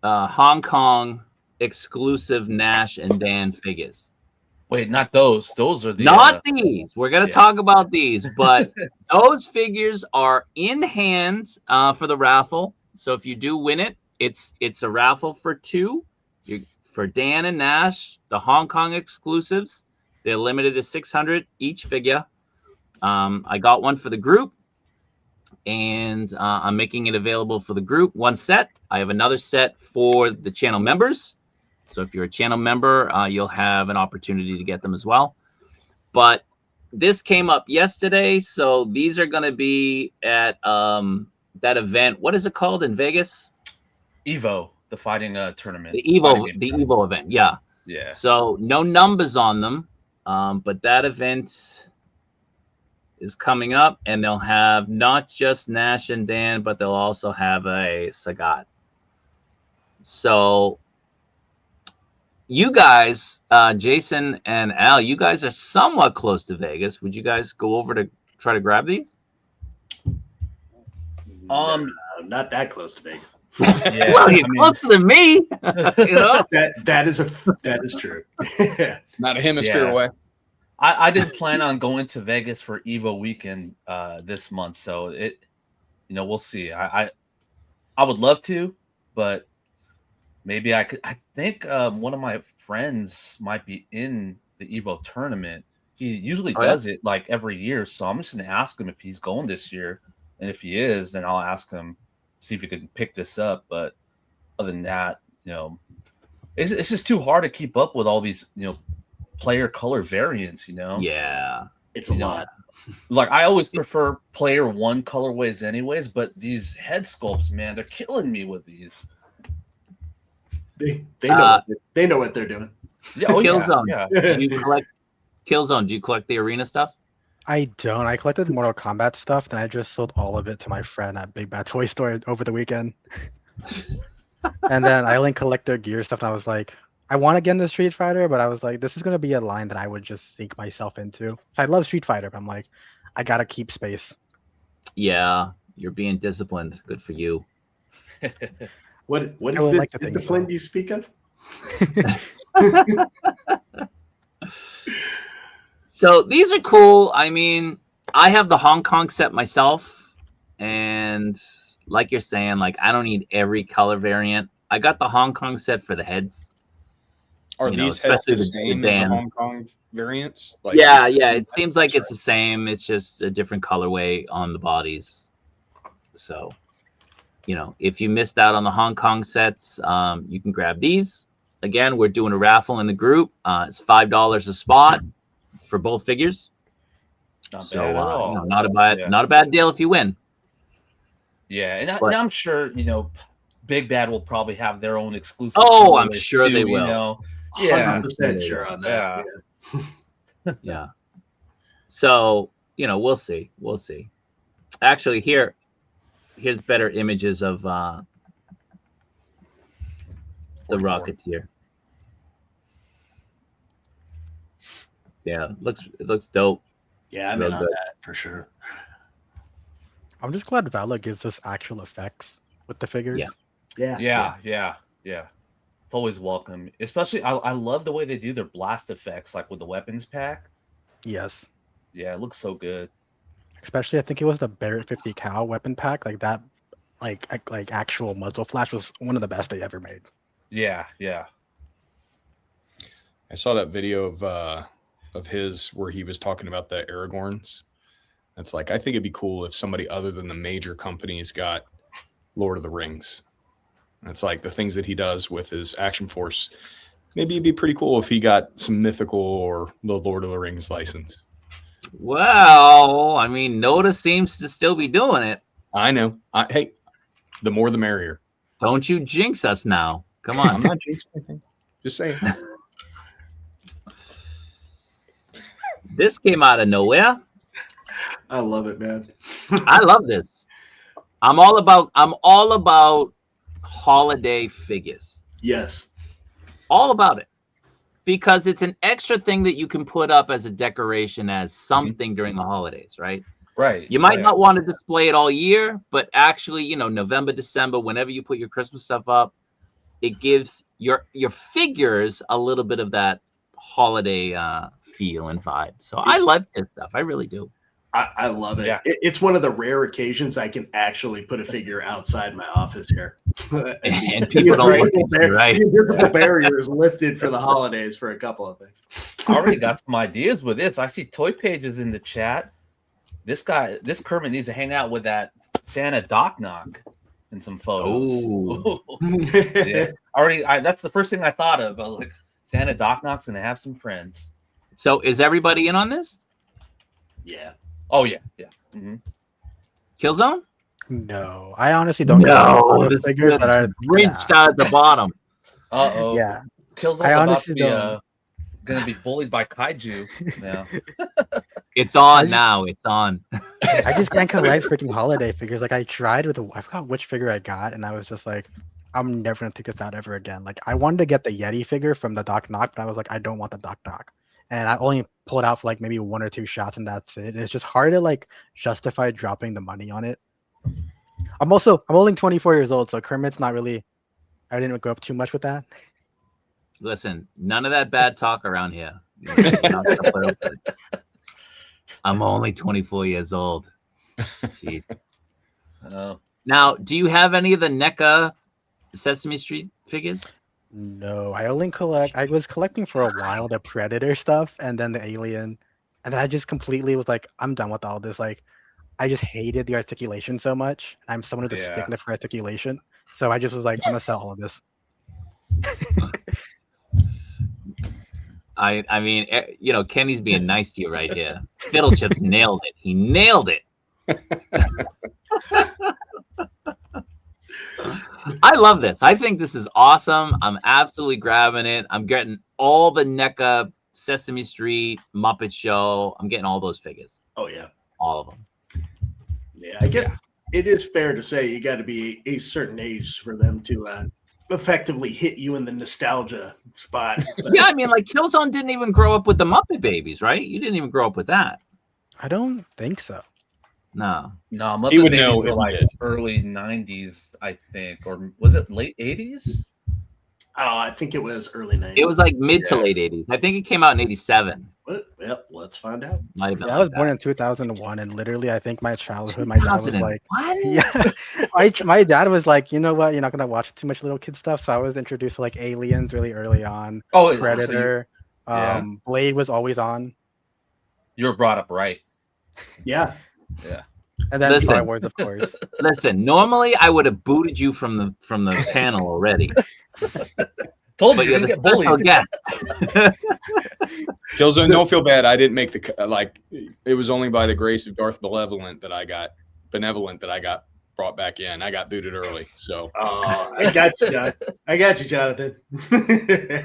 Hong Kong exclusive Nash and Dan figures. Wait, not those. Those are the not these. We're gonna talk about these, but those figures are in hand for the raffle. So if you do win it, it's a raffle for 2. For Dan and Nash, the Hong Kong exclusives. They're limited to 600 each figure. I got one for the group, and I'm making it available for the group. 1 set. I have another set for the channel members. So if you're a channel member, you'll have an opportunity to get them as well. But this came up yesterday, so these are going to be at that event. What is it called in Vegas? Evo, the fighting tournament. The Evo event, yeah. Yeah. So no numbers on them, but that event is coming up, and they'll have not just Nash and Dan, but they'll also have a Sagat. So you guys, Jason and Al, you guys are somewhat close to Vegas. Would you guys go over to try to grab these? Not that close to Vegas. Yeah, well, you're closer than me. You know? that is true. Not a hemisphere away. I didn't plan on going to Vegas for Evo weekend this month, so we'll see. I would love to, but maybe I could. I think one of my friends might be in the Evo tournament. He usually does it like every year, so I'm just going to ask him if he's going this year, and if he is, then I'll ask him, see if he can pick this up. But other than that, it's just too hard to keep up with all these, player color variants. Yeah, it's a lot. Like I always prefer player 1 colorways, anyways. But these head sculpts, man, they're killing me with these. They know what they're doing. Yeah, Kilzone. Yeah. Do you collect Kilzone? Do you collect the arena stuff? I don't. I collected Mortal Kombat stuff, and I just sold all of it to my friend at Big Bad Toy Store over the weekend. And then I only collect their gear stuff, and I was like, I want to get into Street Fighter, but I was like, this is going to be a line that I would just sink myself into. I love Street Fighter, but I'm like, I got to keep space. Yeah, you're being disciplined. Good for you. What is the discipline you speak of? So these are cool. I mean, I have the Hong Kong set myself, and like you're saying, like I don't need every color variant. I got the Hong Kong set for the heads. Are You know, these heads especially the the same as the band. Hong Kong variants? Like, Yeah, it's the yeah. same It seems like heads, it's the same. It's just a different colorway on the bodies. So, you know, if you missed out on the Hong Kong sets, you can grab these. Again, we're doing a raffle in the group. It's $5 a spot for both figures. Not So, bad at all. you know, not a bad deal if you win. Yeah, and But- I'm sure, you know, Big Bad will probably have their own exclusive. Oh, I'm colorways sure they too, will. You know? Yeah, 100% sure on that. Yeah. Yeah. So, you know, we'll see. We'll see. Actually, here's better images of the 44. Rocketeer. Yeah, it looks dope. Yeah, I'm Real in on good. that for sure. I'm just glad Vala gives us actual effects with the figures. Yeah. Yeah. Yeah. It's always welcome. Especially, I love the way they do their blast effects, like with the weapons pack. Yes. Yeah, it looks so good. Especially, I think it was the Barrett 50 cal weapon pack. Like that, like actual muzzle flash was one of the best they ever made. Yeah. I saw that video of his where he was talking about the Aragorns. It's like, I think it'd be cool if somebody other than the major companies got Lord of the Rings. And it's like the things that he does with his Action Force. Maybe it'd be pretty cool if he got some mythical or the Lord of the Rings license. Well, I mean, Noda seems to still be doing it. I know. Hey, the more the merrier. Don't you jinx us now. Come I'm on. not jinxing anything. Just saying. This came out of nowhere. I love it, man. I love this. I'm all about holiday figures. Yes. All about it. Because it's an extra thing that you can put up as a decoration as something during the holidays, right? Right. You might yeah. not want to display it all year, but actually, you know, November, December, whenever you put your Christmas stuff up, it gives your figures a little bit of that holiday feel and vibe. So I like this stuff. I really do. I love it. Yeah. It's one of the rare occasions I can actually put a figure outside my office here. And people don't look at you, right? The invisible barrier is lifted for the holidays for a couple of things. I already got some ideas with this. I see Toy Pages in the chat. This Kermit needs to hang out with that Santa Doc Knock in some photos. Ooh. Yeah. That's the first thing I thought of. I was like, Santa Doc Knock's gonna have some friends. So is everybody in on this? Yeah. Oh yeah. Mm-hmm. Killzone? No, I honestly don't get a lot of this figures that are rinsed out at the bottom. Uh-oh. Yeah. Killzone's I about to honestly be don't. gonna be bullied by kaiju now. It's on now. It's on. I just can't collect freaking holiday figures. Like I tried with I forgot which figure I got, and I was just like, I'm never gonna take this out ever again. Like I wanted to get the Yeti figure from the Doc Knock, but I was like, I don't want the Doc Knock. And I only pulled out for like maybe 1 or 2 shots, and that's it. It's just hard to like justify dropping the money on it. I'm only 24 years old, so Kermit's not really. I didn't grow up too much with that. Listen, none of that bad talk around here. I'm only 24 years old. Jeez. Oh. Now, do you have any of the NECA Sesame Street figures? No, I was collecting for a while the Predator stuff and then the Alien, and I just completely was like, I'm done with all this. Like, I just hated the articulation so much. I'm someone with a stickler for articulation, so I just was like, I'm gonna sell all of this. I mean, you know, Kenny's being nice to you right here. Fiddlechips nailed it. He nailed it. I love this. I think this is awesome. I'm absolutely grabbing it. I'm getting all the NECA, Sesame Street, Muppet Show. I'm getting all those figures. Oh yeah. All of them. Yeah, I guess it is fair to say you got to be a certain age for them to effectively hit you in the nostalgia spot. Yeah, I mean, like Killzone didn't even grow up with the Muppet Babies, right? You didn't even grow up with that. I don't think so. No. No, Muppet He would Babies know were if he like did. early 90s, I think. Or was it late 80s? Oh, I think it was early 90s. It was like mid to late 80s. I think it came out in 87. Well, Let's find out. Might have been Yeah, I like was born that. in 2001, and literally, I think my childhood, my dad was 2001? like, yeah, my dad was like, you know what, you're not gonna watch too much little kid stuff. So I was introduced to like Aliens really early on, Oh, so Predator, yeah. Blade was always on, you were brought up right. Yeah. Yeah. and then Listen. Star Wars, of course. Listen, normally I would have booted you from the panel already, Told but you you're didn't the get special bullied. guest. Kilzone, don't feel bad. I didn't make the like. It was only by the grace of Darth Benevolent that I got brought back in. I got booted early, so Oh, I got you, Jonathan.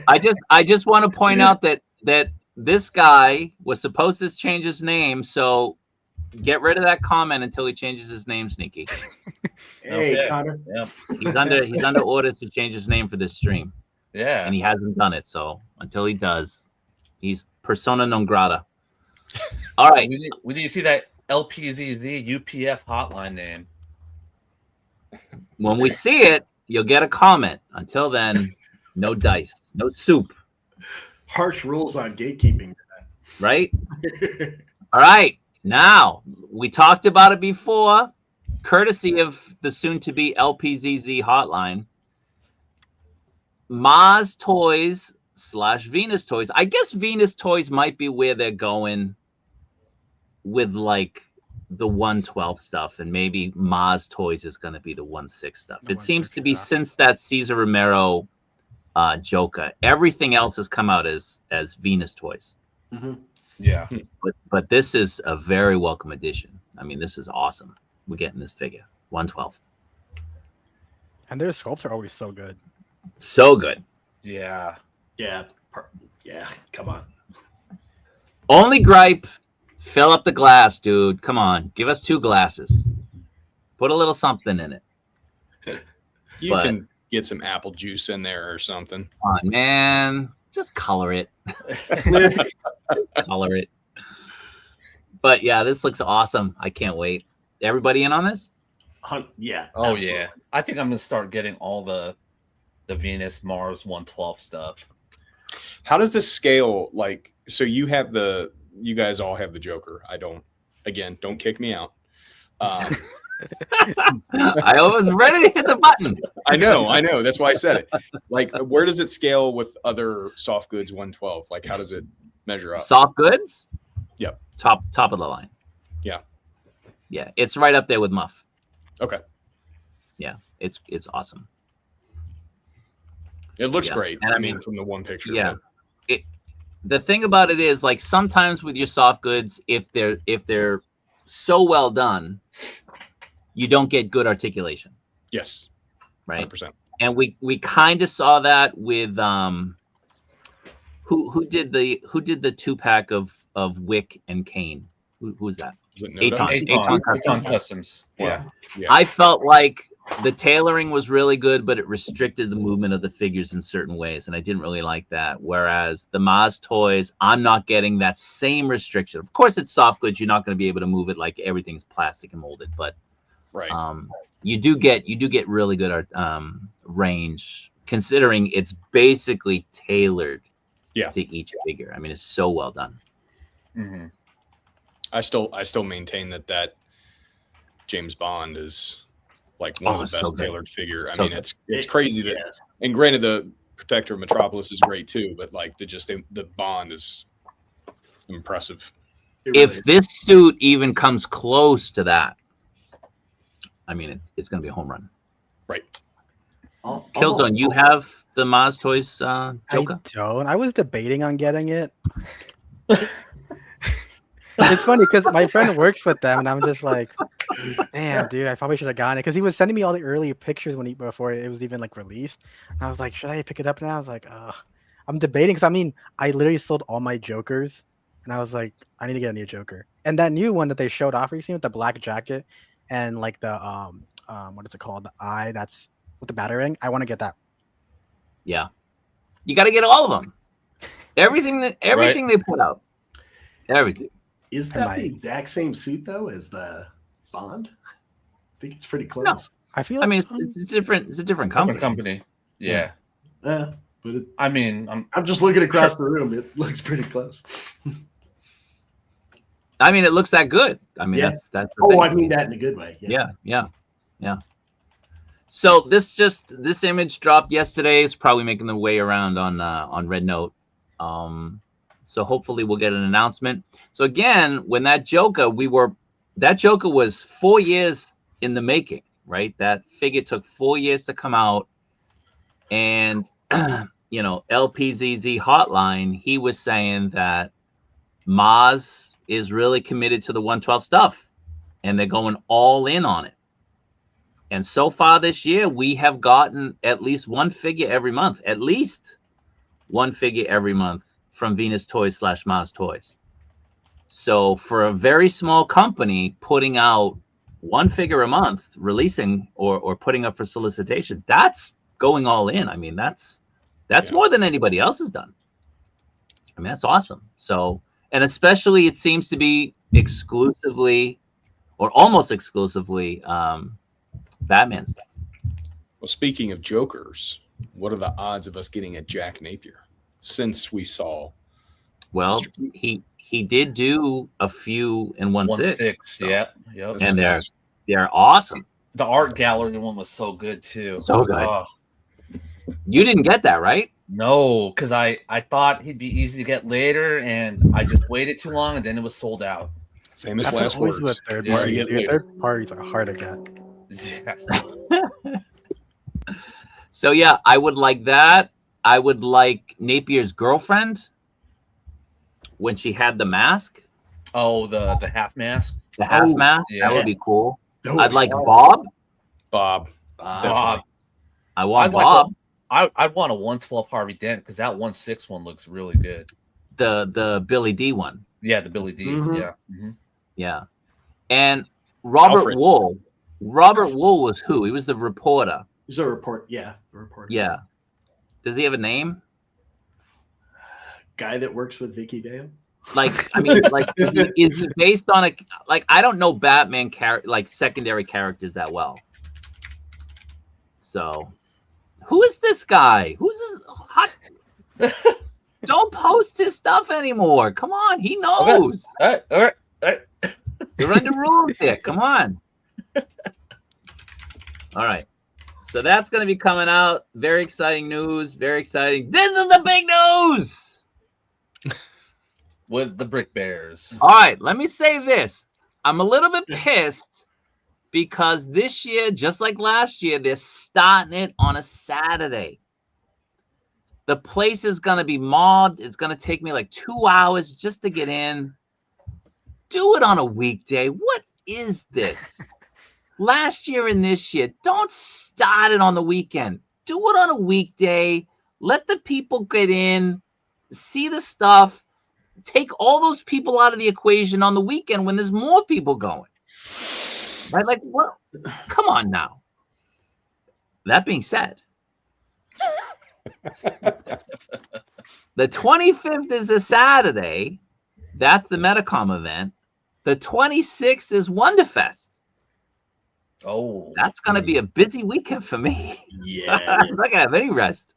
I just want to point out that this guy was supposed to change his name, so get rid of that comment until he changes his name, Sneaky. Hey, Okay. Connor. Yeah. He's under orders to change his name for this stream, Yeah. and he hasn't done it. So until he does, he's persona non grata. All right. We need to see that LPZZ UPF hotline name. When we see it, you'll get a comment. Until then, no dice, no soup, Harsh rules on gatekeeping. right? All right. Now, we talked about it before, courtesy of the soon-to-be LPZZ hotline. Maz Toys / Venus Toys. I guess Venus Toys might be where they're going with, like, the 112 stuff, and maybe Maz Toys is going to be the 16 stuff. The It seems 116, to be yeah. since that Cesar Romero Joker. Everything else has come out as Venus Toys. Mm-hmm. Yeah. But this is a very welcome addition. I mean, this is awesome. We're getting this figure, 112. And their sculpts are always so good. So good. Yeah. Yeah. Come on. Only gripe, fill up the glass, dude. Come on, give us 2 glasses. Put a little something in it. you But- can get some apple juice in there or something. Come on, man. Just color it. Color it. But yeah, this looks awesome. I can't wait. Everybody in on this? Yeah. Oh absolutely. yeah. I think I'm gonna start getting all the Venus Mars 112 stuff. How does this scale? Like, so you guys all have the Joker. I don't. Again, don't kick me out. I was ready to hit the button. I know. That's why I said it. Like, where does it scale with other soft goods 112? Like, how does it measure up? Soft goods? Yep. Top of the line. Yeah. Yeah, it's right up there with Muff. Okay. Yeah, it's awesome. It looks Yeah. great. And I mean, from the one picture. Yeah. but- The thing about it is, like, sometimes with your soft goods, if they're so well done, you don't get good articulation, Yes. right? 100%. And we kind of saw that with who did the 2-pack of Wick and Kane? Who was that? Was it Noda? Aton. Aton Customs. Yeah. Yeah. I felt like the tailoring was really good, but it restricted the movement of the figures in certain ways, and I didn't really like that. Whereas the Maz toys, I'm not getting that same restriction. Of course, it's soft goods; you're not going to be able to move it like everything's plastic and molded, but Right. you do get really good range, considering it's basically tailored to each figure. I mean, it's so well done. Mm-hmm. I still maintain that James Bond is like one of the so best good. tailored figure. I So mean, good. it's crazy that, and granted, the Protector of Metropolis is great too, but like the Bond is impressive. If this suit even comes close to that, I mean, it's going to be a home run. Right. Kilzone, you have the Maz Toys Joker? I don't. I was debating on getting it. It's funny because my friend works with them, and I'm just like, damn, dude, I probably should have gotten it because he was sending me all the early pictures before it was even like released. And I was like, should I pick it up now? I was like, I'm debating because I mean, I literally sold all my Jokers, and I was like, I need to get a new Joker. And that new one that they showed off recently with the black jacket and like the what is it called? The eye that's with the batarang. I want to get that. Yeah. You got to get all of them. Everything they put out. Everything. Is that the exact same suit though as the Bond? I think it's pretty close. No. I feel. I Like, mean, it's different. It's a different company. Different company. Yeah. But I mean, I'm just looking across the room. It looks pretty close. I mean, it looks that good. I mean, Yeah. that's the Oh, thing. I mean that in a good way. Yeah. So this image dropped yesterday. It's probably making the way around on Red Note. So hopefully we'll get an announcement. So again, when that Joker was 4 years in the making, right? That figure took 4 years to come out, and LPZZ Hotline, he was saying that Maz is really committed to the 112 stuff, and they're going all in on it. And so far this year, we have gotten at least one figure every month, from Venus Toys / Maz Toys. So for a very small company putting out one figure a month, releasing or putting up for solicitation, that's going all in. I mean, that's more than anybody else has done. I mean, that's awesome. So, and especially it seems to be exclusively or almost exclusively Batman stuff. Well, speaking of Jokers, what are the odds of us getting a Jack Napier since we saw? Well, he did do a few in 1/6. So. Yep. And they're awesome. The art gallery one was so good too. So good. Oh. You didn't get that, right? No, because I thought he'd be easy to get later, and I just waited too long, and then it was sold out. Famous last words. The third party. The third parties are hard to get. Yeah. So yeah, I would like that. I would like Napier's girlfriend when she had the mask. Oh, the half mask. The half mask. Yeah. That would be cool. I'd like Bob. Bob. I want Bob. I'd want a 112 Harvey Dent because that 1/6 one looks really good. The Billy D one. Yeah, the Billy D. Mm-hmm. Yeah. Mm-hmm. Yeah. And Robert Wool. Robert Wool was who? He was the reporter. He's a report. Yeah, the reporter. Yeah. Does he have a name? Guy that works with Vicky Vale. Like, I mean, like, is he based on a like? I don't know Batman secondary characters that well. So, who is this guy? Who's this hot? Don't post his stuff anymore. Come on, he knows. All right. You're under rules here. Come on. All right. So that's going to be coming out. Very exciting news. Very exciting. This is the big news. With the Brick Bears. All right. Let me say this. I'm a little bit pissed because this year, just like last year, they're starting it on a Saturday. The place is going to be mobbed. It's going to take me like 2 hours just to get in. Do it on a weekday. What is this? Last year and this year, don't start it on the weekend. Do it on a weekday. Let the people get in, see the stuff. Take all those people out of the equation on the weekend when there's more people going. Right? Like, what? Come on now. That being said, the 25th is a Saturday. That's the Metacom event. The 26th is Wonderfest. Oh, that's going to be a busy weekend for me. Yeah. I'm not going to have any rest.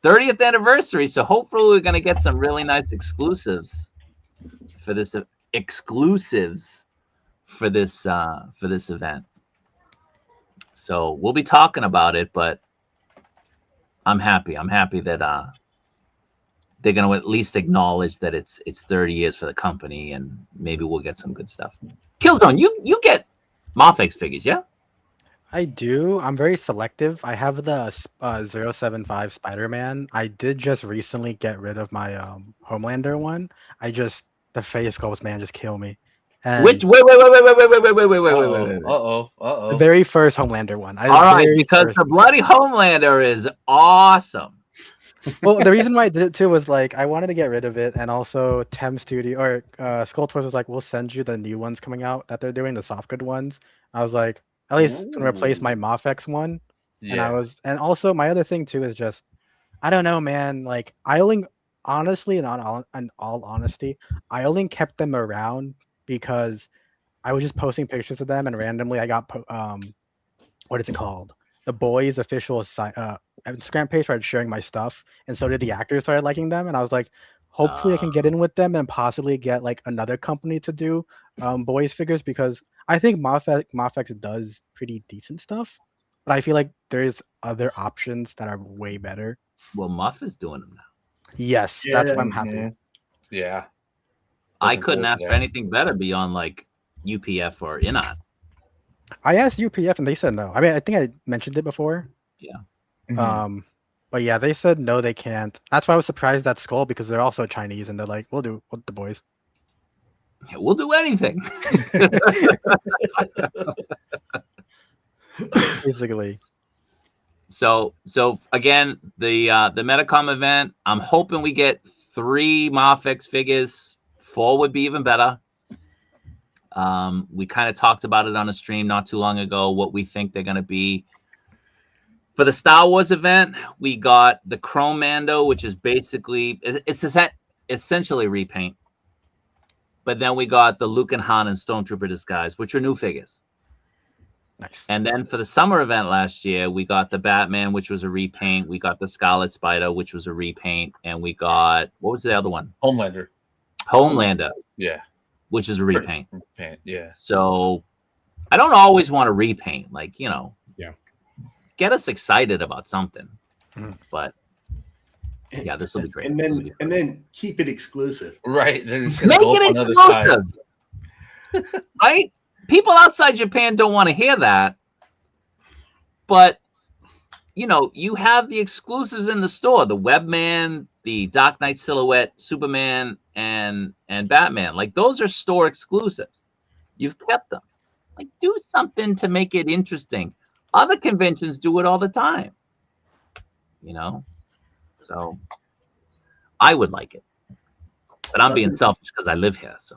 30th anniversary. So hopefully we're going to get some really nice exclusives for this event. So we'll be talking about it, but I'm happy. I'm happy that they're going to at least acknowledge that it's 30 years for the company, and maybe we'll get some good stuff. Kilzone, you get Mafex figures, yeah? I do. I'm very selective. I have the 075 Spider-Man. I did just recently get rid of my Homelander one. The face goes, man, just kill me. And wait. Uh-oh. the very first Homelander one. All right, because the bloody Homelander is awesome. Well, the reason why I did it too was like I wanted to get rid of it, and also Tem Studio or Skull Toys was like, we'll send you the new ones coming out that they're doing, the soft good ones. I was like, at least to replace my Mafex one. Yeah. And also my other thing too is just, I don't know, man. Like I only, honestly, in all honesty, I only kept them around because I was just posting pictures of them, and randomly I got what is it called? The Boys official Instagram page started sharing my stuff, and so did the actors started liking them, and I was like, Hopefully, I can get in with them and possibly get like another company to do boys figures because I think Mafex does pretty decent stuff, but I feel like there's other options that are way better. Well, Muff is doing them now. Yes, that's why I'm happy. Mhm. Yeah. I Looking couldn't forward to ask for that. anything better beyond like UPF or Inot. I asked UPF and they said no. I mean, I think I mentioned it before. Mhm. But yeah, they said no, they can't. That's why I was surprised at Skull because they're also Chinese and they're like, we'll do with the boys. Yeah, we'll do anything. Basically. So again, the Metacom event, I'm hoping we get 3 Mafex figures. 4 would be even better. We kind of talked about it on a stream not too long ago, what we think they're going to be. For the Star Wars event, we got the Chrome Mando, which is basically, it's essentially repaint. But then we got the Luke and Han and Stormtrooper disguise, which are new figures. Nice. And then for the summer event last year, we got the Batman, which was a repaint. We got the Scarlet Spider, which was a repaint. And we got, what was the other one? Homelander. Homelander, Yeah. which is a repaint. Repaint. Yeah. So I don't always want to repaint. Like, you know, Yeah. Get us excited about something. Mhm. But yeah, this will be great. And This will be then great. keep it exclusive. Right. Then it's Make gonna go up it on the other side. exclusive. Right? People outside Japan don't want to hear that. But you know, you have the exclusives in the store, the Webman, the Dark Knight Silhouette, Superman, and Batman. Like those are store exclusives. You've kept them. Like do something to make it interesting. Other conventions do it all the time. You know? So I would like it. But I'm being selfish because I live here. So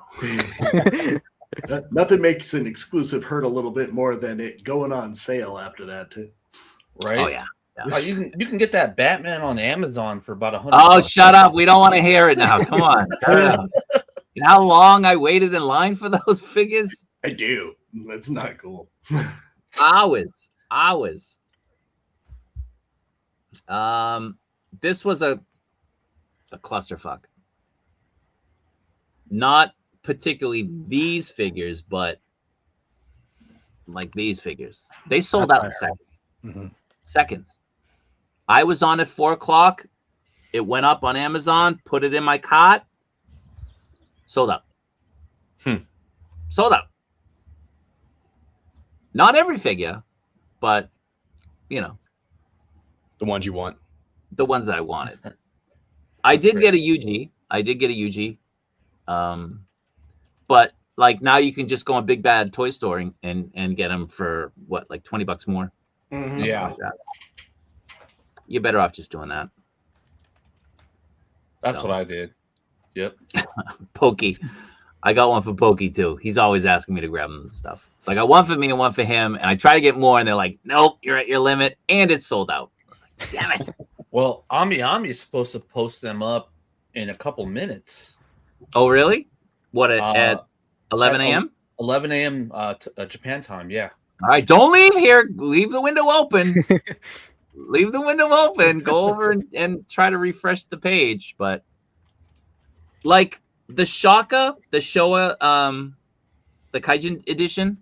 Nothing makes an exclusive hurt a little bit more than it going on sale after that too. Right. oh yeah. You can get that Batman on Amazon for about $100. Oh, shut up. We don't want to hear it now. Come on. Shut up. You know how long I waited in line for those figures? I do. That's not cool. Hours. This was a clusterfuck. Not particularly these figures, but like these figures. They sold That's out in what I heard. seconds. Mhm. Seconds. I was on at 4 o'clock. It went up on Amazon, put it in my cart. Sold out. Sold out. Not every figure, but you know, The ones you want. the ones that I wanted. I did great. get a UG. But like now you can just go on Big Bad Toy Store and get them for what, like $20 more. Mhm. Yeah. Like that. You're better off just doing that. That's So, what I did. Yep. Pokey. I got one for Pokey too. He's always asking me to grab him and stuff. So I got one for me and one for him, and I try to get more, and they're like, "Nope, you're at your limit," and it's sold out. I was like, damn it! Well, Ami is supposed to post them up in a couple minutes. Oh, really? What at 11 a.m.? 11 a.m. Japan time. Yeah. All right, don't leave here. Leave the window open. Leave the window open. Go over and try to refresh the page. But like the Shaka, the Showa, the Kaijin edition,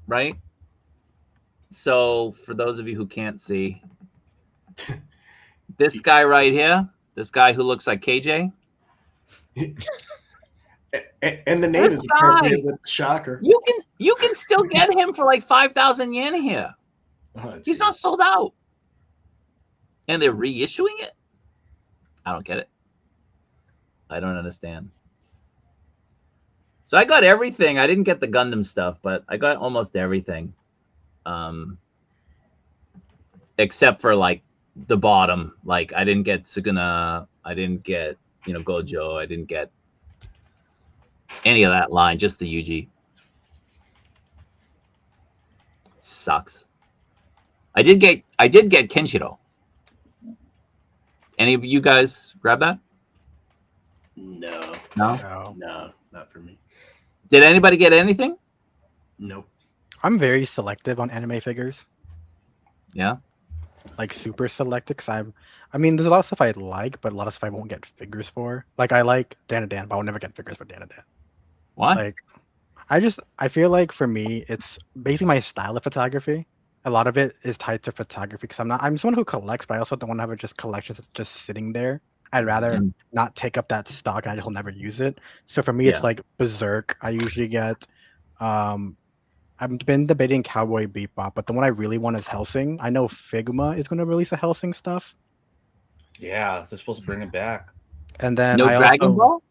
right? So for those of you who can't see, this guy right here, this guy who looks like KJ, And the name This is appropriate guy. with the shocker. you can still get him for like 5,000 yen here. Oh, He's not sold out. And they're reissuing it? I don't get it. I don't understand. So I got everything. I didn't get the Gundam stuff, but I got almost everything. Except for like the bottom. Like I didn't get Suguna. I didn't get, Gojo. I didn't get any of that line, just the UG. Sucks. I did get Kenshiro. Any of you guys grab that? No, No. no, not for me. Did anybody get anything? Nope. I'm very selective on anime figures. Yeah. like super selected. Cause I mean, there's a lot of stuff I like, but a lot of stuff I won't get figures for. Like I like Dan, but I'll never get figures for Dan. Why? Like I feel like for me, it's basically my style of photography. A lot of it is tied to photography because I'm someone who collects, but I also don't want to have it just collections that's just sitting there. I'd rather Mm. not take up that stock and I just will never use it. So for me, Yeah. it's like Berserk. I usually get, um, I've been debating Cowboy Bebop, but the one I really want is Helsing. I know Figma is going to release a Helsing stuff, Yeah, they're supposed to bring it back. and then No I Dragon also Ball?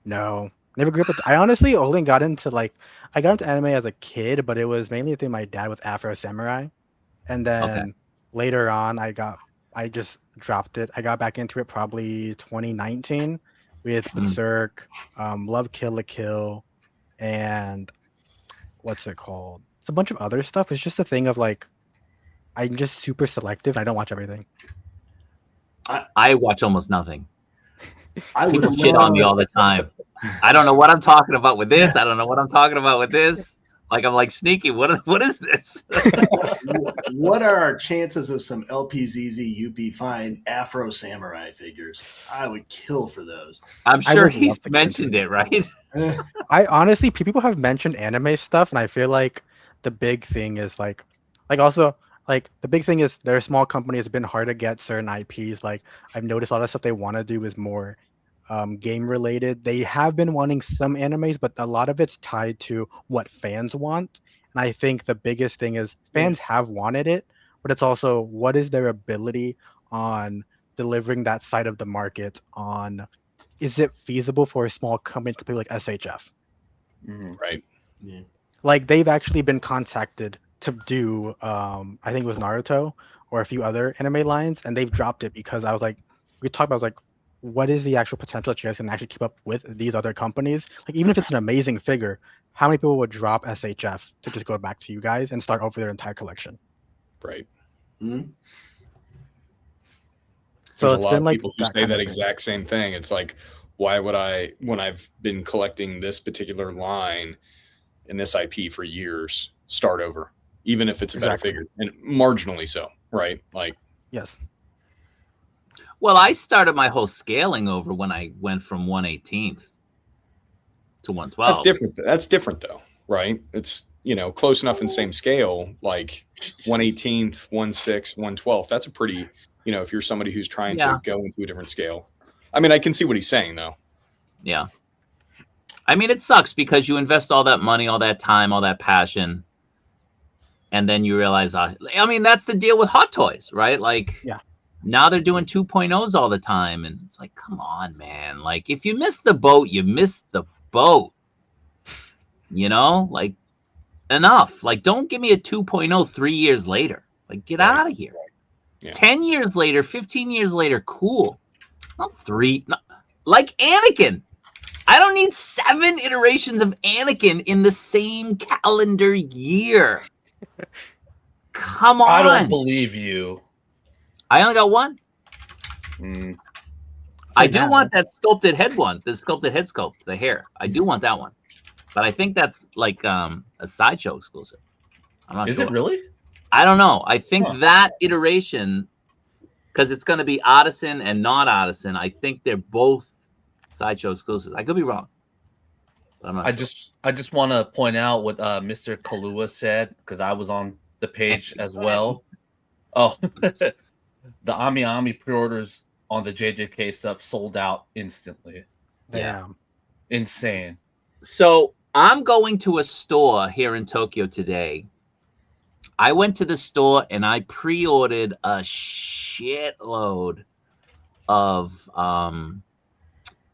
no. Never grew up with. I honestly only got into I got into anime as a kid, but it was mainly through my dad with Afro Samurai, and Okay. then later on I just dropped it. I got back into it probably 2019 with Mm. Berserk, Love Kill la Kill, and what's it called? It's a bunch of other stuff. It's just a thing of like I'm just super selective. I don't watch everything. I watch almost nothing. I would People shit on me all the time. I don't know what I'm talking about with this. I don't know what I'm talking about with this. Like I'm like sneaky. What is this? What are our chances of some LPZZ UP fine Afro Samurai figures? I would kill for those. I'm I sure would he's love to get mentioned into it, right? I honestly, people have mentioned anime stuff, and I feel like the big thing is also the big thing is they're a small company. It's been hard to get certain IPs. Like I've noticed a lot of stuff they want to do is more game related. They have been wanting some animes, but a lot of it's tied to what fans want. And I think the biggest thing is fans have wanted it, but it's also what is their ability on delivering that side of the market on is it feasible for a small company to compete like SHF? Right. Yeah. Like they've actually been contacted to do I think it was Naruto or a few other anime lines, and they've dropped it because we talked about I was like, what is the actual potential that you guys can actually keep up with these other companies? Like even if it's an amazing figure, how many people would drop SHF to just go back to you guys and start over their entire collection? Right. Mhm. So There's a it's lot been of like people who that say kind that of thing. exact same thing. It's like, why would I, when I've been collecting this particular line and this IP for years, start over, even if it's a better Exactly. figure and marginally so, right? Like, Yes. Well, I started my whole scaling over when I went from 1/18th to 112. that's different. That's different though, right? It's, close enough in same scale, like 1/18th, 1/6, 1/12. That's a pretty, if you're somebody who's trying to go into a different scale. I mean, I can see what he's saying though. Yeah. I mean, it sucks because you invest all that money, all that time, all that passion, and then you realize, I mean, that's the deal with Hot Toys, right? Like, Yeah. now they're doing 2.0s all the time, and it's like, come on, man. Like, if you miss the boat, you missed the boat. Like, enough. Like, don't give me a 2.0 3 years later. Like, get Right. out of here. Yeah. 10 years later, 15 years later, cool. Not 3. Like Anakin. I don't need 7 iterations of Anakin in the same calendar year. Come on. I don't believe you. I only got one. I do now. want that sculpted head one, the sculpted head sculpt, the hair. I do want that one. But I think that's like a Sideshow exclusive. I'm not Is sure. it really? I don't know. I think that iteration, because it's going to be Odison and not Odison, I think they're both Sideshow exclusives. I could be wrong. But I'm not sure. I just want to point out what Mr. Kalua said, because I was on the page as well. Oh, the Ami Ami pre-orders on the JJK stuff sold out instantly. Damn. Insane. So I'm going to a store here in Tokyo today. I went to the store and I pre-ordered a shitload of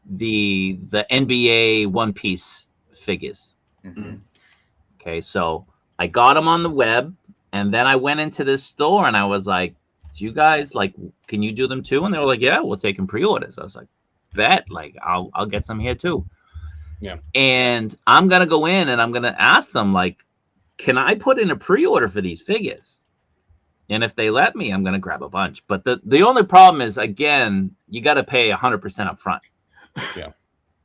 the NBA One Piece figures. Mm-hmm. Okay, so I got them on the web, and then I went into this store and I was like, "Do you guys can you do them too?" And they were like, "Yeah, we'll take them pre-orders." I was like, "Bet, I'll get some here too." Yeah. And I'm gonna go in and I'm gonna ask them can I put in a pre-order for these figures? And if they let me, I'm gonna grab a bunch. But the only problem is, again, you got to pay 100% up front. Yeah.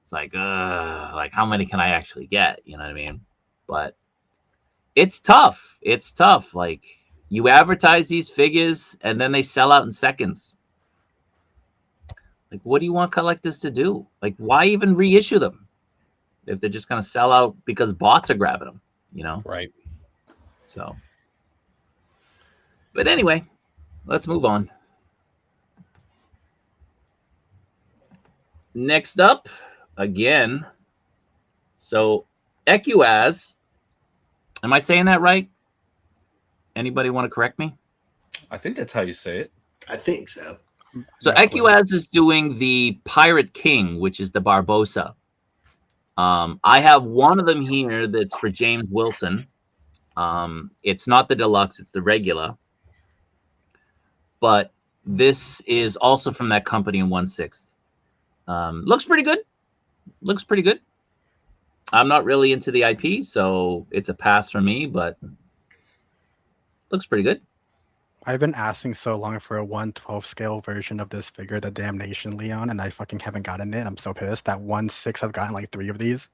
It's like how many can I actually get? You know what I mean? But it's tough. It's tough. Like, You advertise these figures, and then they sell out in seconds. Like, what do you want collectors to do? Like, why even reissue them if they're just going to sell out because bots are grabbing them, you know? Right. So, but anyway, let's move on. Next up, again, so EQAZ, am I saying that right? Anybody want to correct me? I think that's how you say it. I think so. So EQAZ is doing the Pirate King, which is the Barbosa. I have one of them here that's for James Wilson. It's not the deluxe, it's the regular. But this is also from that company in 1/6. Looks pretty good. Looks pretty good. I'm not really into the IP, so it's a pass for me, but looks pretty good. I've been asking so long for a 1/12 scale version of this figure, the Damnation Leon, and I fucking haven't gotten it. I'm so pissed. That 1/6, I've gotten like 3 of these.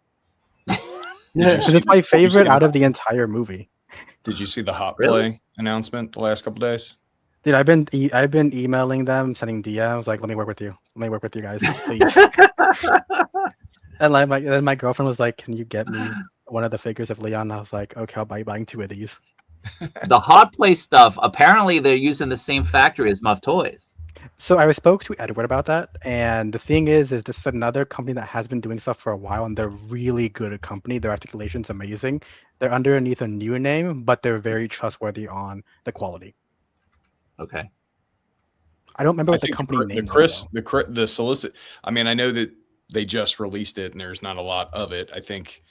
Because it's my favorite out of the entire movie. Did you see the Hot Really? Play announcement the last couple days? Dude, I've been emailing them, sending DMs, like, let me work with you. Let me work with you guys, please. And like my girlfriend was like, can you get me one of the figures of Leon? And I was like, okay, I'll buy buying 2 of these. The Hot Play stuff, apparently they're using the same factory as Muff Toys. So I spoke to Edward about that, and the thing is this is another company that has been doing stuff for a while, and they're really good at company. Their articulation's amazing. They're underneath a new name, but they're very trustworthy on the quality. Okay. I don't remember I what the think company name the solicit. I mean, I know that they just released it and there's not a lot of it. I think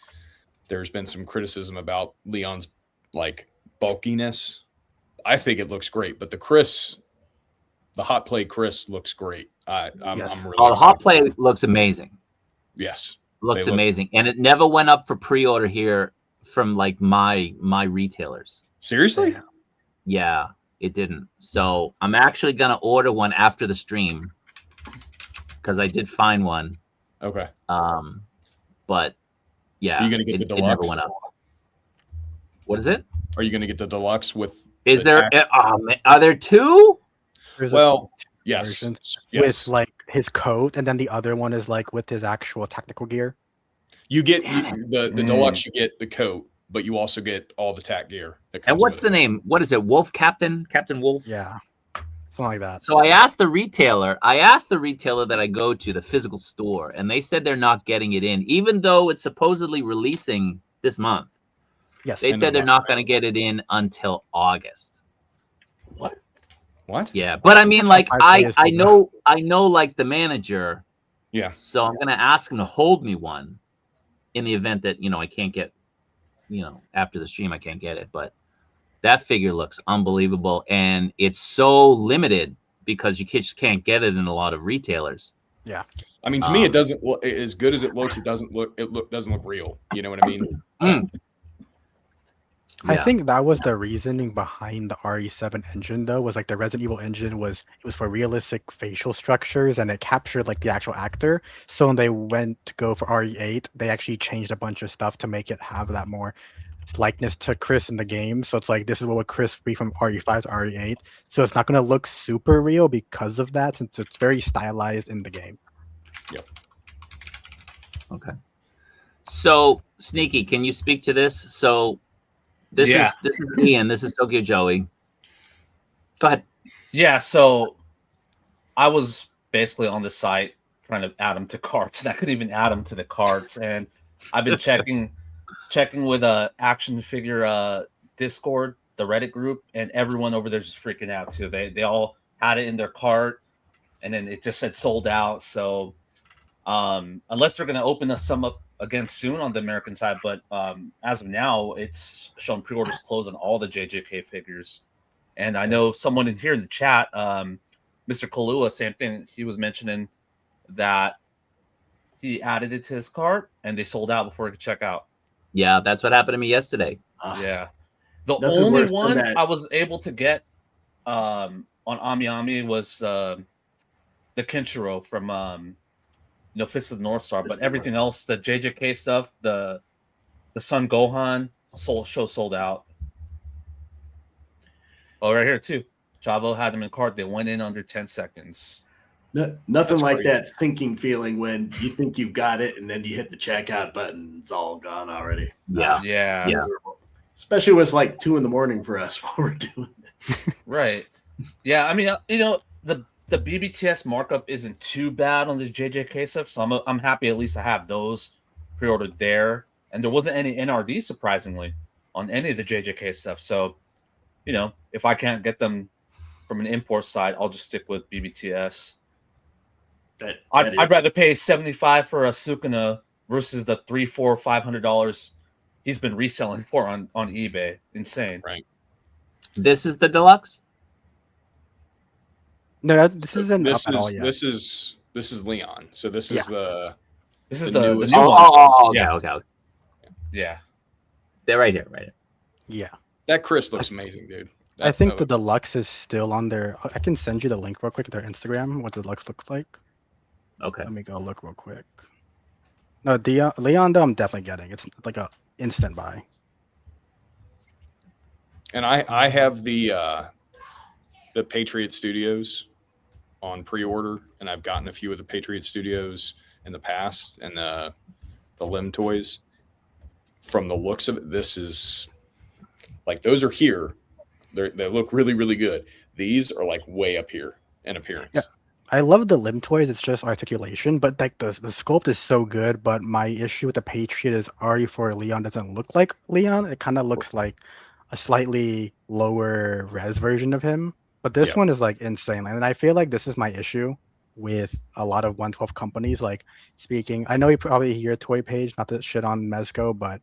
there's been some criticism about Leon's like bulkiness. I think it looks great, but the Hot Play Chris looks great. I'm really Oh, the Hot excited. Play looks amazing. Yes. Looks They look- amazing. And it never went up for pre-order here from like my retailers. Seriously? Yeah, it didn't. So I'm actually gonna order one after the stream because I did find one. Okay. But yeah, Are you gonna get the it never deluxe? went up. What is it? Are you going to get the deluxe with? Is the there? tax? Are there 2? There's Well, two yes. versions Yes. with like his coat, and then the other one is like with his actual technical gear. You get Damn the deluxe. You get the coat, but you also get all the tack gear. That comes And what's with the it. name? What is it? Wolf Captain Wolf? Yeah, something like that. So I asked the retailer that I go to, the physical store, and they said they're not getting it in, even though it's supposedly releasing this month. Yes, They And said they're they're not going to get it in until August. What? Yeah, but I mean, like, I know like the manager, Yeah. so I'm going to ask him to hold me one in the event that, I can't get, after the stream, I can't get it. But that figure looks unbelievable, and it's so limited because you just can't get it in a lot of retailers. Yeah. I mean, to me, it doesn't look as good as it looks. It doesn't look real. You know what I mean? I think that was the reasoning behind the RE7 engine, though, was like the Resident Evil engine was for realistic facial structures, and it captured like the actual actor. So when they went to go for RE8, they actually changed a bunch of stuff to make it have that more likeness to Chris in the game. So it's like this is what would Chris be from RE5 to RE8. So it's not going to look super real because of that, since it's very stylized in the game. Yep. Okay. So, Sneaky, can you speak to this? So, this is Ian. This is Tokyo Joey. Go ahead. Yeah, so I was basically on the site trying to add them to carts, and I couldn't even add them to the carts. And I've been checking with action figure Discord, the Reddit group, and everyone over there's just freaking out too. They all had it in their cart, and then it just said sold out. So unless they're going to open some up again soon on the American side, but as of now, it's showing pre-orders closed on all the JJK figures. And I know someone in here in the chat, Mr. Kalua, same thing. He was mentioning that he added it to his cart and they sold out before he could check out. Yeah, that's what happened to me yesterday. Yeah. The Nothing only worse than one that. I was able to get on Ami was the Kenshiro from Fist of the North Star, but everything else, the JJK stuff, the Son Gohan sold out. Oh, right here too. Chavo had them in cart. They went in under 10 seconds. Nothing That's like crazy. that sinking feeling when you think you've got it and then you hit the checkout button. It's all gone already. Yeah. Yeah. Yeah. Especially when it's like 2 a.m. for us while we're doing it. Right. Yeah. I mean, the BBTS markup isn't too bad on the JJK stuff, so I'm happy at least to have those pre-ordered there. And there wasn't any NRD surprisingly on any of the JJK stuff. So, if I can't get them from an import side, I'll just stick with BBTS. I'd rather pay $75 for a Sukuna versus the $300, $400, $500 he's been reselling for on eBay. Insane. Right. This is the deluxe. No, this isn't up at all yet. This is Leon. So this is the the new newest one. Oh, okay, Yeah. okay. Yeah. They're right here, right? Yeah. That Chris looks amazing, dude. I think the looks- deluxe is still on their. I can send you the link real quick to their Instagram, what the deluxe looks like. Okay. Let me go look real quick. No, Leon, though, I'm definitely getting. It's like a instant buy. And I have the Patriot Studios on pre-order, and I've gotten a few of the Patriot Studios in the past, and the Limb toys. From the looks of it, this is like those are here. They look really, really good. These are like way up here in appearance. Yeah. I love the limb toys. It's just articulation, but like the sculpt is so good. But my issue with the Patriot is RE4 Leon doesn't look like Leon. It kind of looks like a slightly lower res version of him. But this one is like insane, and I feel like this is my issue with a lot of 112 companies. Like speaking, I know you probably hear Toy Page, not to shit on Mezco, but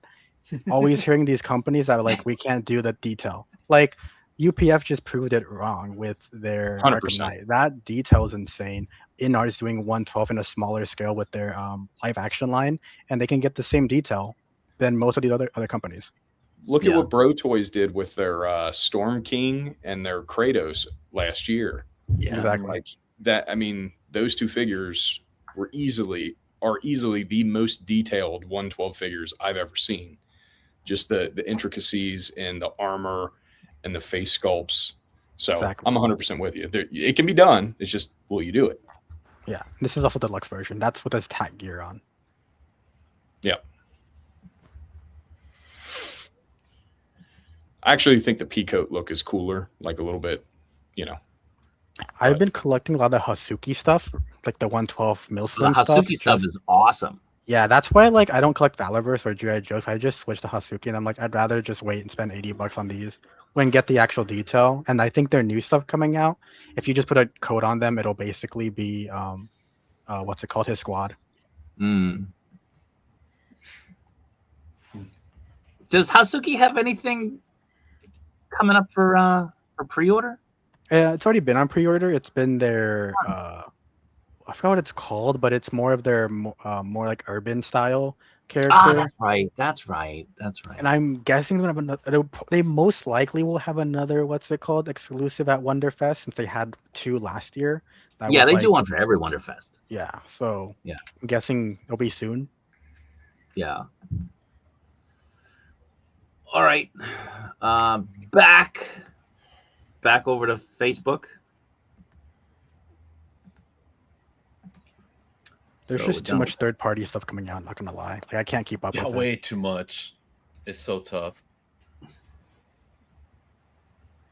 always hearing these companies that are like, we can't do the detail. Like UPF just proved it wrong with their 100%. Arkham Knight. That detail is insane. Inart is doing 112 in a smaller scale with their live action line, and they can get the same detail than most of these other companies. Look at what Bro Toys did with their Storm King and their Kratos last year. Yeah, exactly. Like that. I mean, those two figures are easily the most detailed 112 figures I've ever seen. Just the intricacies in the armor and the face sculpts. So Exactly. I'm 100% with you. It can be done. It's just, will you do it? Yeah, this is also the deluxe version. That's with his tack gear on. Yep. I actually think the Peacoat look is cooler, like a little bit, I've been collecting a lot of the Hasuki stuff, like the 112 The Milslim Hasuki stuff is awesome. Yeah, that's why like I don't collect Valorverse or G.I. Joes. I just switch to Hasuki, and I'm like, I'd rather just wait and spend $80 on these when get the actual detail. And I think their new stuff coming out, if you just put a code on them, it'll basically be what's it called, his squad. Mm. Does Hasuki have anything coming up for pre-order? It's already been on pre-order. It's been their I forgot what it's called, but it's more of their more like urban style character. Ah, that's right. And I'm guessing they're gonna have another. They most likely will have another what's it called exclusive at Wonderfest, since they had 2 last year. Yeah, they do one for every Wonderfest. Yeah, so yeah, I'm guessing it'll be soon. Yeah. All right, back over to Facebook. There's just too much third-party stuff coming out. Not gonna lie, like I can't keep up. Yeah, with way it. too much. It's so tough.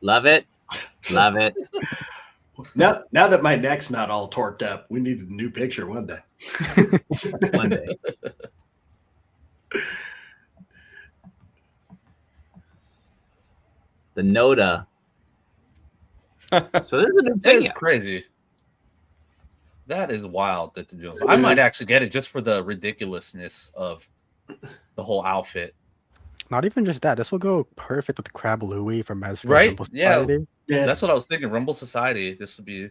Love it. Now that my neck's not all torqued up, we need a new picture one day. One day. The Noda. So this is a new That thing. is crazy. That is wild that they're doing. So I might actually get it just for the ridiculousness of the whole outfit. Not even just that. This will go perfect with the Crab Louie from Mezco. Right? Yeah. Society. That's what I was thinking. Rumble Society. This would be a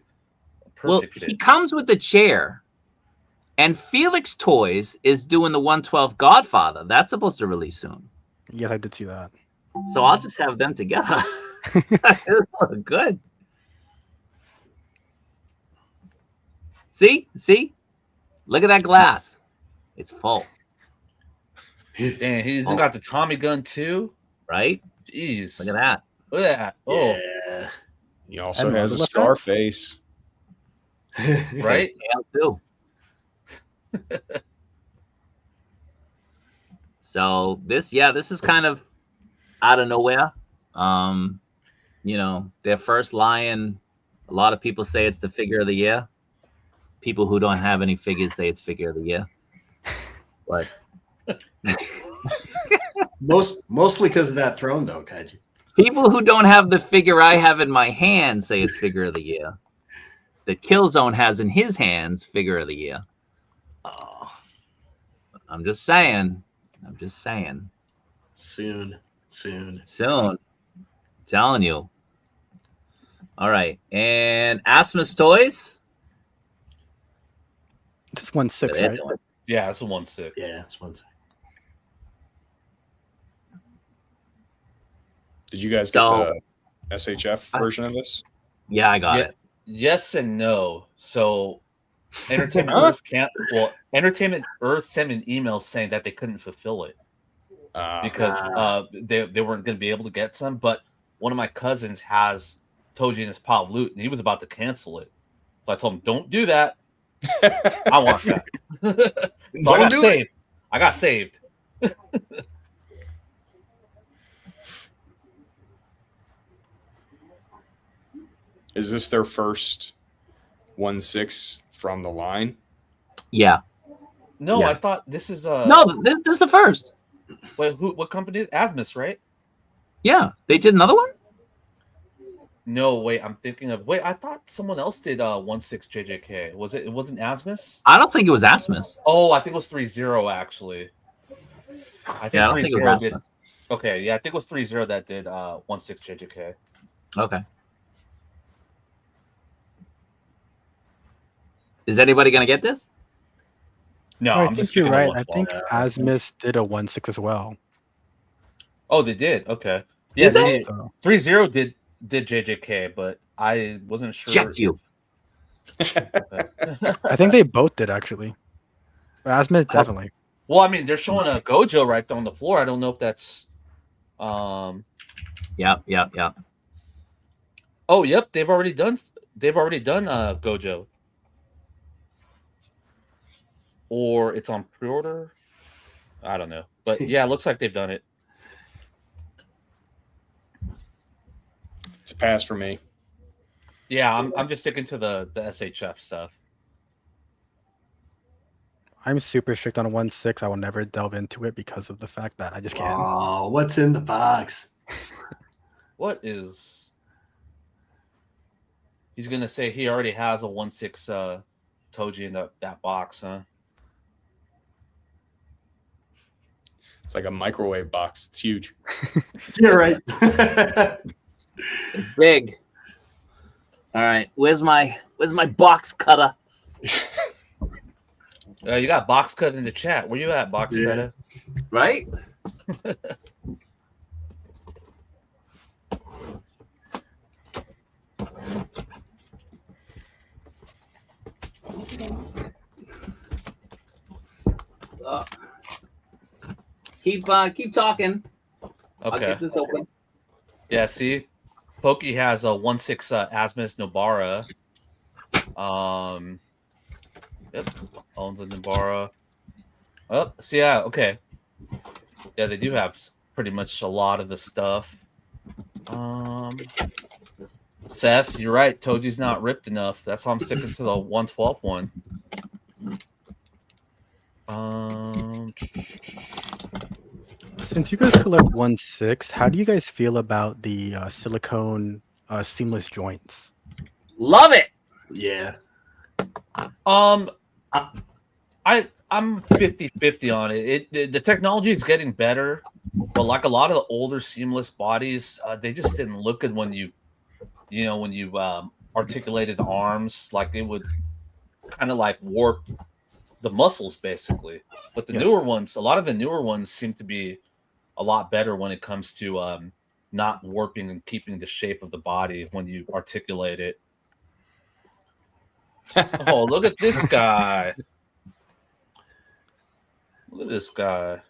Well, perfect he fit. comes with the chair, and Felix Toys is doing the 112 Godfather. That's supposed to release soon. Yes, I did see that. So I'll just have them together. It'll look good. See? Look at that glass. It's full. Damn, he's got the Tommy gun too. Right? Jeez. Look at that. Look at that. Oh, Yeah. He also And has a model scar effects? face. Right? Yeah, too. So this is kind of out of nowhere. Their first lion, a lot of people say it's the figure of the year. People who don't have any figures say it's figure of the year. But Mostly because of that throne, though, Kaiji. people who don't have the figure I have in my hand say it's figure of the year. The Kilzone has in his hands figure of the year. Oh, I'm just saying. soon. Soon. Telling you. All right. And Asmus Toys. Just 1/6, They're right? doing. Yeah, that's a 1/6. Yeah, it's 1 second. Did you guys get the SHF version of this? Yeah, I got it. Yes and no. So Entertainment Earth can't. Well, Entertainment Earth sent an email saying that they couldn't fulfill it because they weren't going to be able to get some. But one of my cousins has Toji in his pile of loot, and he was about to cancel it. So I told him, "Don't do that. I want that." So I got saved. Is this their first 1/6 from the line? Yeah. No, Yeah. I thought this is No, this is the first. Wait, what company? Asmus, right? Yeah, they did another one. No, wait, I'm thinking of. Wait, I thought someone else did 1/6 JJK. Was it? It wasn't Asmus. I don't think it was Asmus. Oh, I think it was 3-0 actually. I Yeah, I don't think it was 3-0 did. Asmus. Okay, yeah, I think it was 3-0 that did 1/6 JJK. Okay. Is anybody gonna get this? No, I I'm think just you're sticking to right. I 1/12. think Asmus did a 1/6 as well. Oh, they did. Okay. Yeah, Did they? see, 3-0 did JJK, but I wasn't sure. Checked you. I think they both did actually. But Asmus definitely. Well, I mean, they're showing a Gojo right there on the floor. I don't know if that's. Yep. Oh, yep. They've already done Gojo. Or it's on pre-order. I don't know, but yeah, it looks like they've done it. It's a pass for me. Yeah, I'm just sticking to the SHF stuff. I'm super strict on 1/6. I will never delve into it because of the fact that I just can't. Oh, what's in the box? What is? He's gonna say he already has a 1/6 Toji in that box, huh? It's like a microwave box. It's huge. You're right. It's big. All right. Where's my box cutter? You got box cut in the chat. Where you at, box cutter? Right? Keep talking. I'll Okay. get this open. Yeah. See, Pokey has a 1/6 Asmus Nobara. Yep. Owns a Nobara. Oh, so yeah. Okay. Yeah, they do have pretty much a lot of the stuff. Seth, you're right. Toji's not ripped enough. That's why I'm sticking to the 1/12 one. Since you guys collect 1/6, how do you guys feel about the silicone seamless joints? Love it. Yeah. I'm 50-50 on it. The technology is getting better, but like a lot of the older seamless bodies, they just didn't look good when you articulated the arms. Like it would kind of like warp the muscles basically. But the newer ones, a lot of the newer ones seem to be a lot better when it comes to not warping and keeping the shape of the body when you articulate it. Oh, look at this guy. Look at this guy.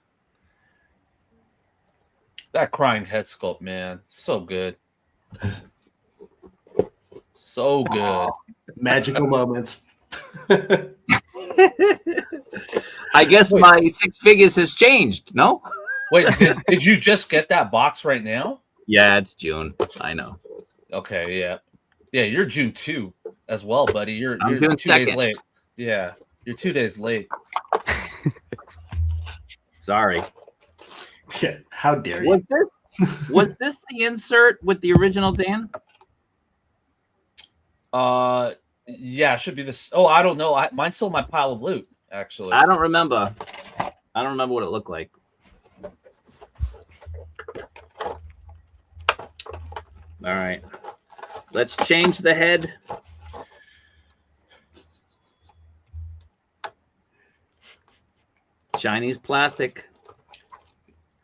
That crying head sculpt, man. So good. So good. Magical moments. I guess Wait. my 6 figures has changed. No. Wait, did you just get that box right now? Yeah, it's June. I know. Okay, yeah. Yeah, you're June 2 as well, buddy. You're I'm June June 2 days 2nd. late. Yeah, you're 2 days late. Sorry. Yeah, how dare you? Was this the insert with the original Dan? Yeah, it should be this. Oh, I don't know. Mine's still in my pile of loot, actually. I don't remember. I don't remember what it looked like. All right. Let's change the head. Chinese plastic.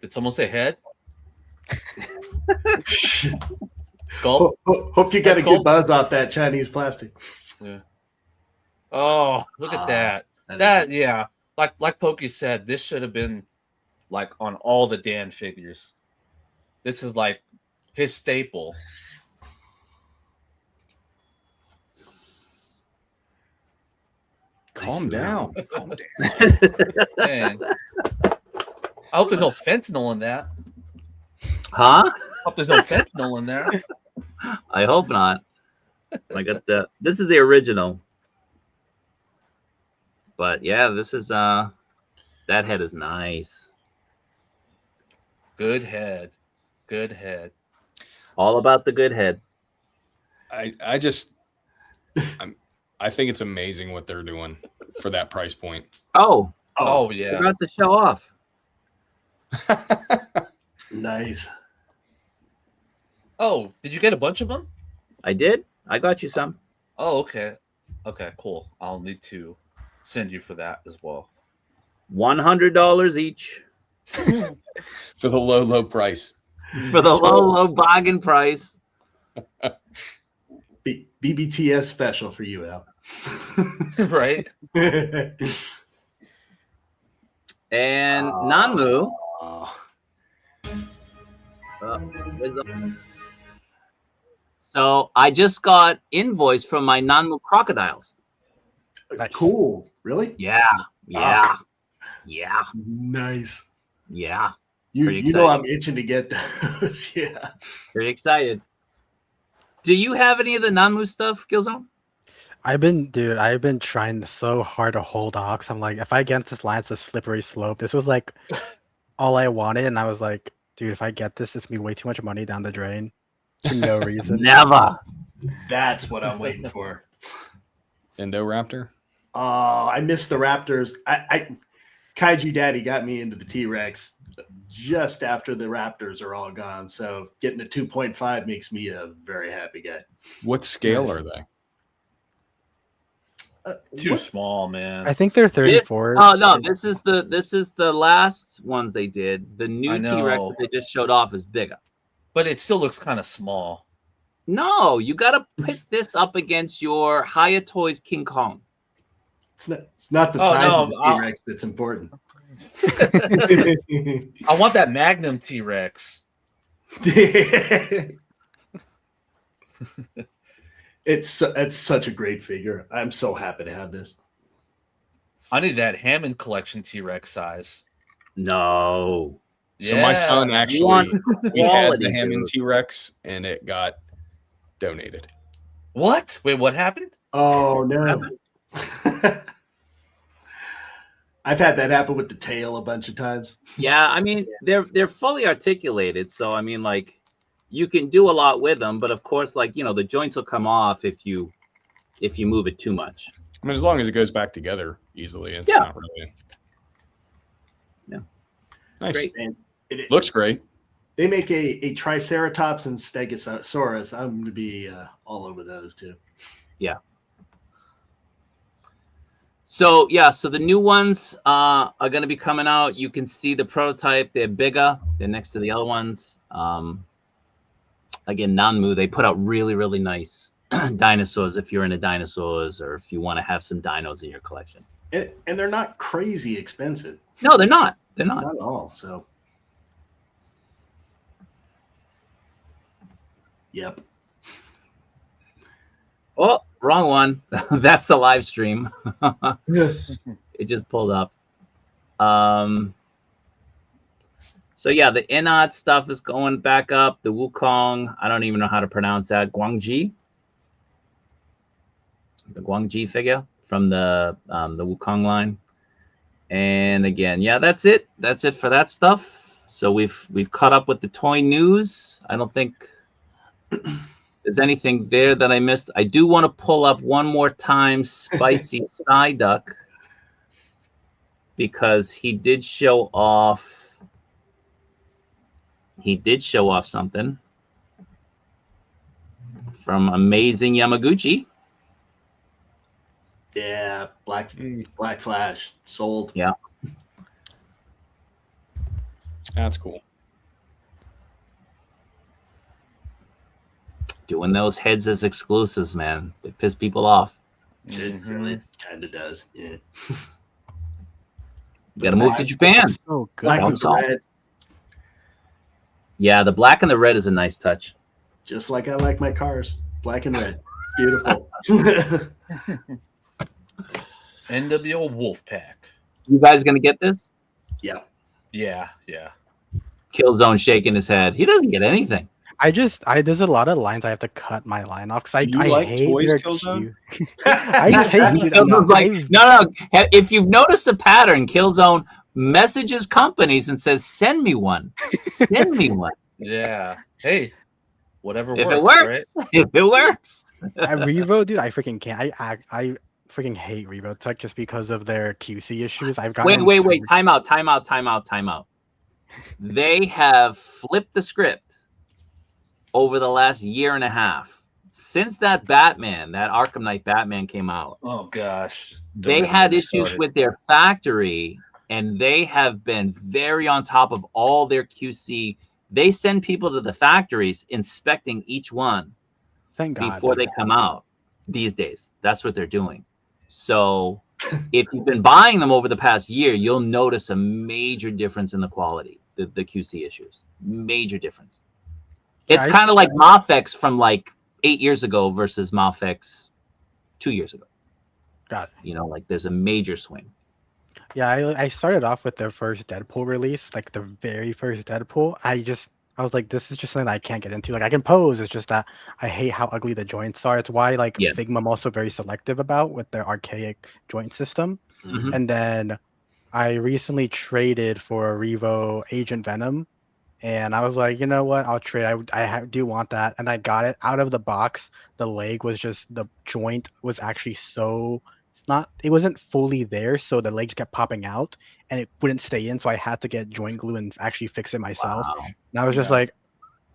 Did someone say head? Skull? Hope you got a good buzz off that Chinese plastic. Yeah. Oh, look at that. That Yeah. Like Pokey said, this should have been like on all the Dan figures. This is like his staple. Calm down. Calm down. Man. I hope there's no fentanyl in that. Huh? I hope there's no fentanyl in there. I hope not. I got this is the original. But yeah, this is that head is nice. Good head. Good head. All about the good head. I think it's amazing what they're doing for that price point. Oh, Oh yeah. forgot to show off. nice. Oh, did you get a bunch of them? I did. I got you some. Oh, okay. Okay, cool. I'll need to send you for that as well. $100 each For the low price. for the low bargain price. BBTS special for you, Al. Right? And Nanmu. So I just got invoice from my Nanmu crocodiles. Cool. Really? Yeah. Yeah. Yeah. Nice. Yeah. You Pretty know excited. I'm itching to get those. Yeah. Pretty excited. Do you have any of the Nanmu stuff, Kilzone? I've been trying so hard to hold off. 'Cause I'm like, if I get this line, it's a slippery slope. This was like all I wanted, and I was like, dude, if I get this, it's gonna be way too much money down the drain for no reason. Never. That's what I'm waiting for. Indoraptor? Oh, I missed the Raptors. I Kaiju Daddy got me into the T-Rex just after the Raptors are all gone. So getting a 2.5 makes me a very happy guy. What scale are they? Too small, man. I think they're 34. Oh no, this is the last ones they did. The new I know. T-Rex that they just showed off is bigger. But it still looks kind of small. No, you gotta put this up against your Haya Toys King Kong. It's not the Oh, size no, of the T-Rex that's important. I want that Magnum T-Rex. It's such a great figure. I'm so happy to have this. I need that Hammond collection T-Rex size. No. So my son actually Want we had quality, the Hammond dude. T-Rex and it got donated. What? Wait, what happened? Oh no. I've had that happen with the tail a bunch of times. Yeah, I mean they're fully articulated, so I mean like you can do a lot with them, but of course, like the joints will come off if you move it too much. I mean, as long as it goes back together easily, it's Yeah. not really. Yeah. Nice. Great. And Looks great. they make a Triceratops and Stegosaurus. I'm going to be all over those too. Yeah. So the new ones are going to be coming out. You can see the prototype. They're bigger. They're next to the other ones. Again, Nanmu, they put out really, really nice dinosaurs if you're into dinosaurs or if you want to have some dinos in your collection. And they're not crazy expensive. No, they're not. They're not. Not at all. So, yep. Oh, wrong one. That's the live stream. It just pulled up. So yeah, the Inot stuff is going back up. The Wukong, I don't even know how to pronounce that. Guangji, the Guangji figure from the Wukong line. And again, yeah, that's it. That's it for that stuff. So we've caught up with the toy news. I don't think there's anything there that I missed. I do want to pull up one more time Spicy Psyduck because he did show off. He did show off something from Amazing Yamaguchi. Yeah, Black Flash sold. Yeah. That's cool. Doing those heads as exclusives, man. They piss people off. It really kind of does. Yeah. You gotta move to Japan. So good. Black with the red, Yeah, the black and the red is a nice touch. just like I like my cars. Black and red. Beautiful. NWO Wolfpack. You guys gonna get this? Yeah. Yeah. Kilzone shaking his head. He doesn't get anything. There's a lot of lines I have to cut my line off because Do you I like hate toys, their Killzone? cute- I hate Killzone's like, no. If you've noticed a pattern, Killzone messages companies and says, "Send me one. Send me one." Yeah. Hey, whatever If works. it works, Right? if it works. Revo, dude, I freaking can't. I freaking hate Revo Tech just because of their QC issues. I've got Wait. Time out. They have flipped the script over the last year and a half. Since that Arkham Knight Batman came out, Oh gosh. they had issues with their factory, and they have been very on top of all their QC. They send people to the factories inspecting each one Thank God. before they come out these days. That's what they're doing. So if you've been buying them over the past year, you'll notice a major difference in the quality, the QC issues. Major difference. It's kind of like Mafex from like 8 years ago versus Mafex 2 years ago. Got it. You know, like there's a major swing. Yeah, I started off with their first Deadpool release, like the very first Deadpool. I was like, this is just something I can't get into. Like I can pose, it's just that I hate how ugly the joints are. It's why like Figma I'm also very selective about with their archaic joint system. Mhm. And then I recently traded for a Revo Agent Venom, and I was like, you know what? I'll trade. I do want that, and I got it out of the box. The joint was actually it wasn't fully there, so the legs kept popping out, and it wouldn't stay in. So I had to get joint glue and actually fix it myself. Wow. And I was just like,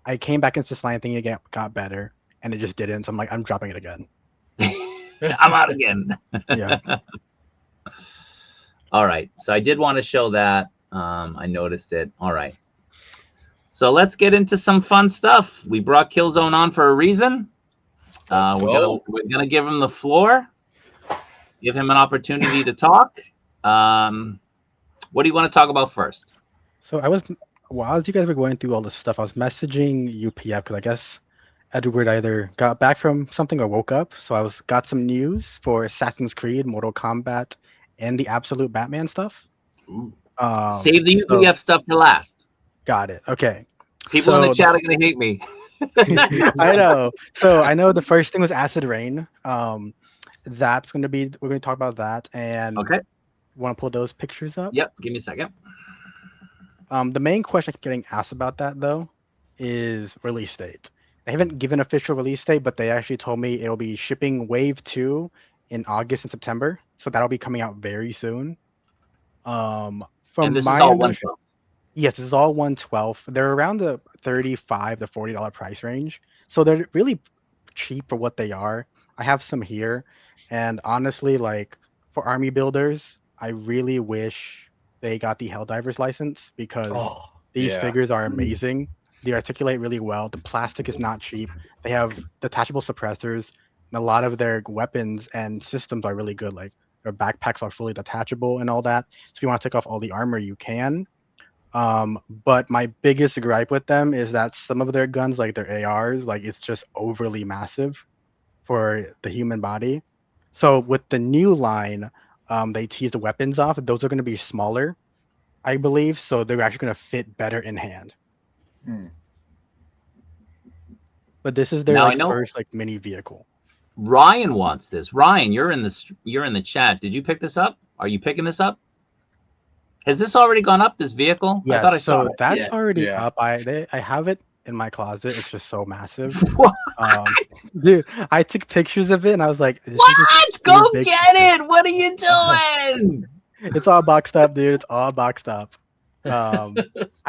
I came back into this line thinking it got better, and it just didn't. So I'm like, I'm dropping it again. I'm out again. Yeah. All right. So I did want to show that. I noticed it. All right. So let's get into some fun stuff. We brought Kilzone on for a reason. We're gonna give him the floor. Give him an opportunity to talk. What do you want to talk about first? So while you guys were going through all this stuff, I was messaging UPF because I guess Edward either got back from something or woke up. So I got some news for Assassin's Creed, Mortal Kombat, and the Absolute Batman stuff. Save the UPF stuff for last. Got it. Okay. People in the chat are gonna hate me. I know. So I know the first thing was Acid Rain. That's going to be, we're going to talk about that. And okay, want to pull those pictures up? Yep. Give me a second. The main question I keep getting asked about that though is release date. They haven't given official release date, but they actually told me it'll be shipping Wave 2 in August and September. So that'll be coming out very soon. And this is all 112. Yes, this is all 112. They're around the $35 to $40 price range. So they're really cheap for what they are. I have some here. And honestly, like for army builders, I really wish they got the Helldivers license because these figures are amazing. They articulate really well. The plastic is not cheap. They have detachable suppressors, and a lot of their weapons and systems are really good. Like their backpacks are fully detachable and all that. So if you want to take off all the armor, you can. But my biggest gripe with them is that some of their guns, like their ARs, like it's just overly massive for the human body. So with the new line, they tease the weapons off. Those are going to be smaller, I believe. So they're actually going to fit better in hand. Hmm. But this is their Now I like know first like mini vehicle. Ryan wants this. Ryan, you're in the chat. Did you pick this up? Are you picking this up? Has this already gone up? This vehicle? I Yes, thought I saw so it. that's Yeah. already Yeah. up. I have it in my closet. It's just so massive. What? Dude, I took pictures of it and I was like, this is just What? too Go big to get fit. it! What are you doing? It's all boxed up, dude. It's all boxed up. I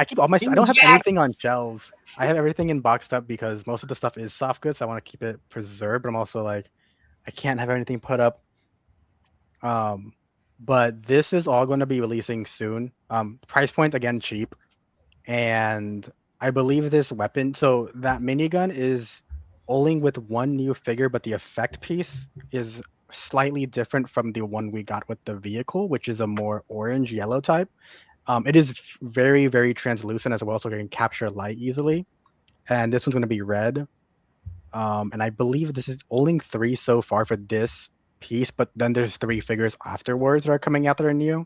keep all my. I don't have Jack. anything on shelves. I have everything in boxed up because most of the stuff is soft goods. So I want to keep it preserved, but I'm also like, I can't have anything put up. But this is all going to be releasing soon. Price point again cheap, and I believe this weapon. So that minigun is only with one new figure, but the effect piece is slightly different from the one we got with the vehicle, which is a more orange yellow type. It is very, very translucent as well, so it can capture light easily. And this one's going to be red. And I believe this is only 3 so far for this piece, but then there's 3 figures afterwards that are coming out that are new.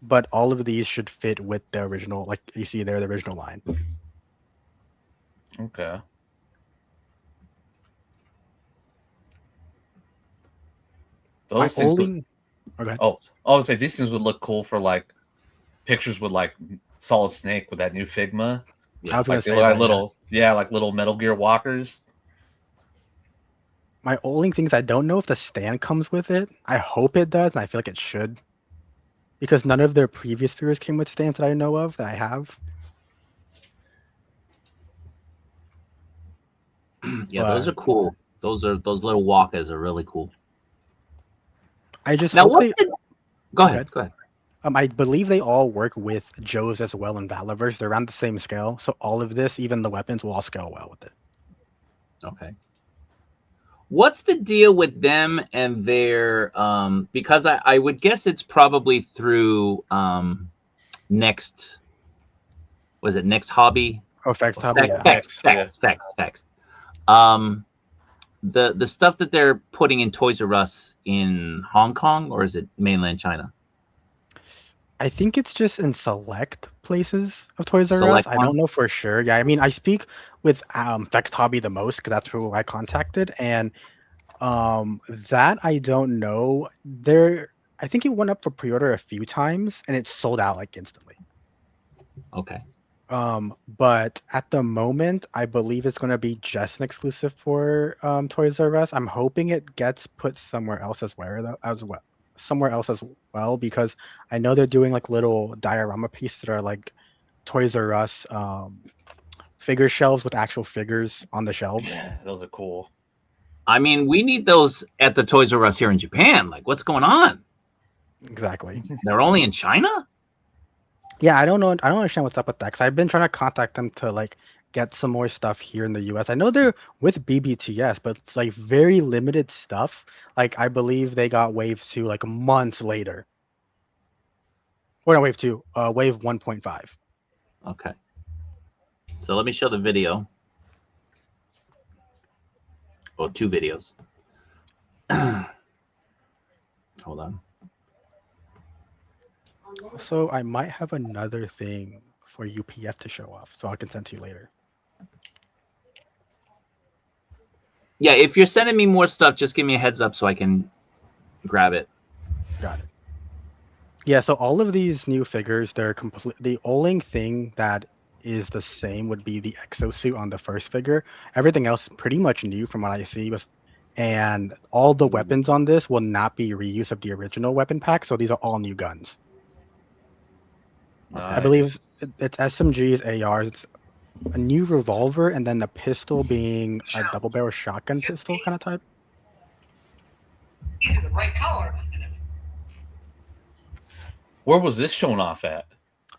But all of these should fit with the original, like you see there, the original line. Okay. My Those things would, only... Okay. oh, I would say these things would look cool for like pictures with like Solid Snake with that new Figma. I was going Like to they say look like that, little, yeah, like little Metal Gear walkers. My only thing is I don't know if the stand comes with it. I hope it does, and I feel like it should. Because none of their previous figures came with stands that I know of that I have. Yeah, those are But cool. Those little walkers are really cool. I just Now hope what's they... the Go ahead. Go ahead. I believe they all work with Joe's as well in Valiverse. They're around the same scale, so all of this, even the weapons, will all scale well with it. Okay. What's the deal with them and their because I would guess it's probably through next was it next hobby? Oh, Fex Hobby, yeah. Fex. The stuff that they're putting in Toys R Us in Hong Kong, or is it mainland China? I think it's just in select places of Toys R Us. Select I one? don't know for sure. Yeah, I mean, I speak with Fex Hobby the most because that's who I contacted, and that I don't know. I think it went up for pre-order a few times, and it sold out like instantly. Okay. But at the moment, I believe it's going to be just an exclusive for Toys R Us. I'm hoping it gets put somewhere else as well, because I know they're doing like little diorama pieces that are like Toys R Us figure shelves with actual figures on the shelves. Yeah, those are cool. I mean, we need those at the Toys R Us here in Japan. Like, what's going on? Exactly. They're only in China? Yeah, I don't know. I don't understand what's up with that, because I've been trying to contact them to like get some more stuff here in the US. I know they're with BBTS, but it's like very limited stuff. Like I believe they got Wave 2 like months later. Or not Wave 2, Wave 1.5. Okay. So let me show the video. Oh, 2 videos. Hold on. So I might have another thing for UPF to show off, so I can send to you later. Yeah, if you're sending me more stuff, just give me a heads up so I can grab it. Got it. Yeah, so all of these new figures, they're complete. The only thing that is the same would be the exosuit on the first figure. Everything else is pretty much new from what I see. And all the weapons on this will not be reuse of the original weapon pack, so these are all new guns. Nice. I believe it's SMGs, ARs, it's a new revolver, and then the pistol being a double barrel shotgun pistol kind of type. He's in the right color. Where was this shown off at?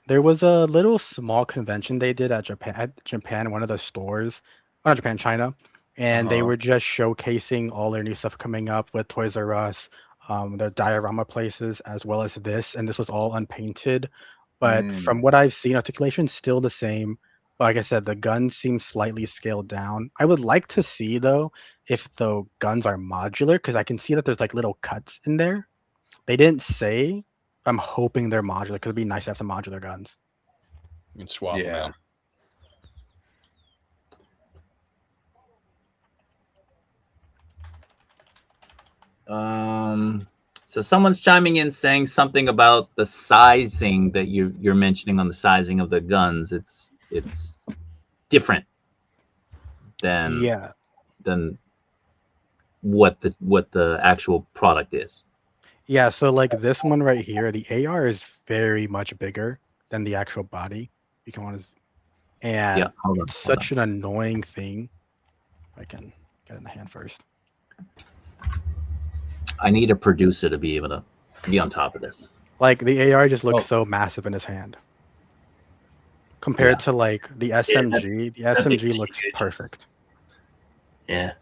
There was a little small convention they did at Japan, one of the stores, not Japan, China, and they were just showcasing all their new stuff coming up with Toys R Us, their diorama places, as well as this, and this was all unpainted. But from what I've seen, articulation's still the same, like I said, the guns seem slightly scaled down. I would like to see though if the guns are modular because I can see that there's like little cuts in there. They didn't say. I'm hoping they're modular because it'd be nice to have some modular guns. You can swap them Yeah. out. So someone's chiming in saying something about the sizing that you're mentioning on the sizing of the guns. It's different than Yeah. than what the actual product is. Yeah, so like this one right here, the AR is very much bigger than the actual body. You can want to, and Yeah, hold on, it's hold such an annoying thing. I can get it in the hand first. I need a producer to be able to be on top of this. Like the AR just looks Oh. so massive in his hand. Compared to like the SMG, the SMG looks huge. perfect. Yeah.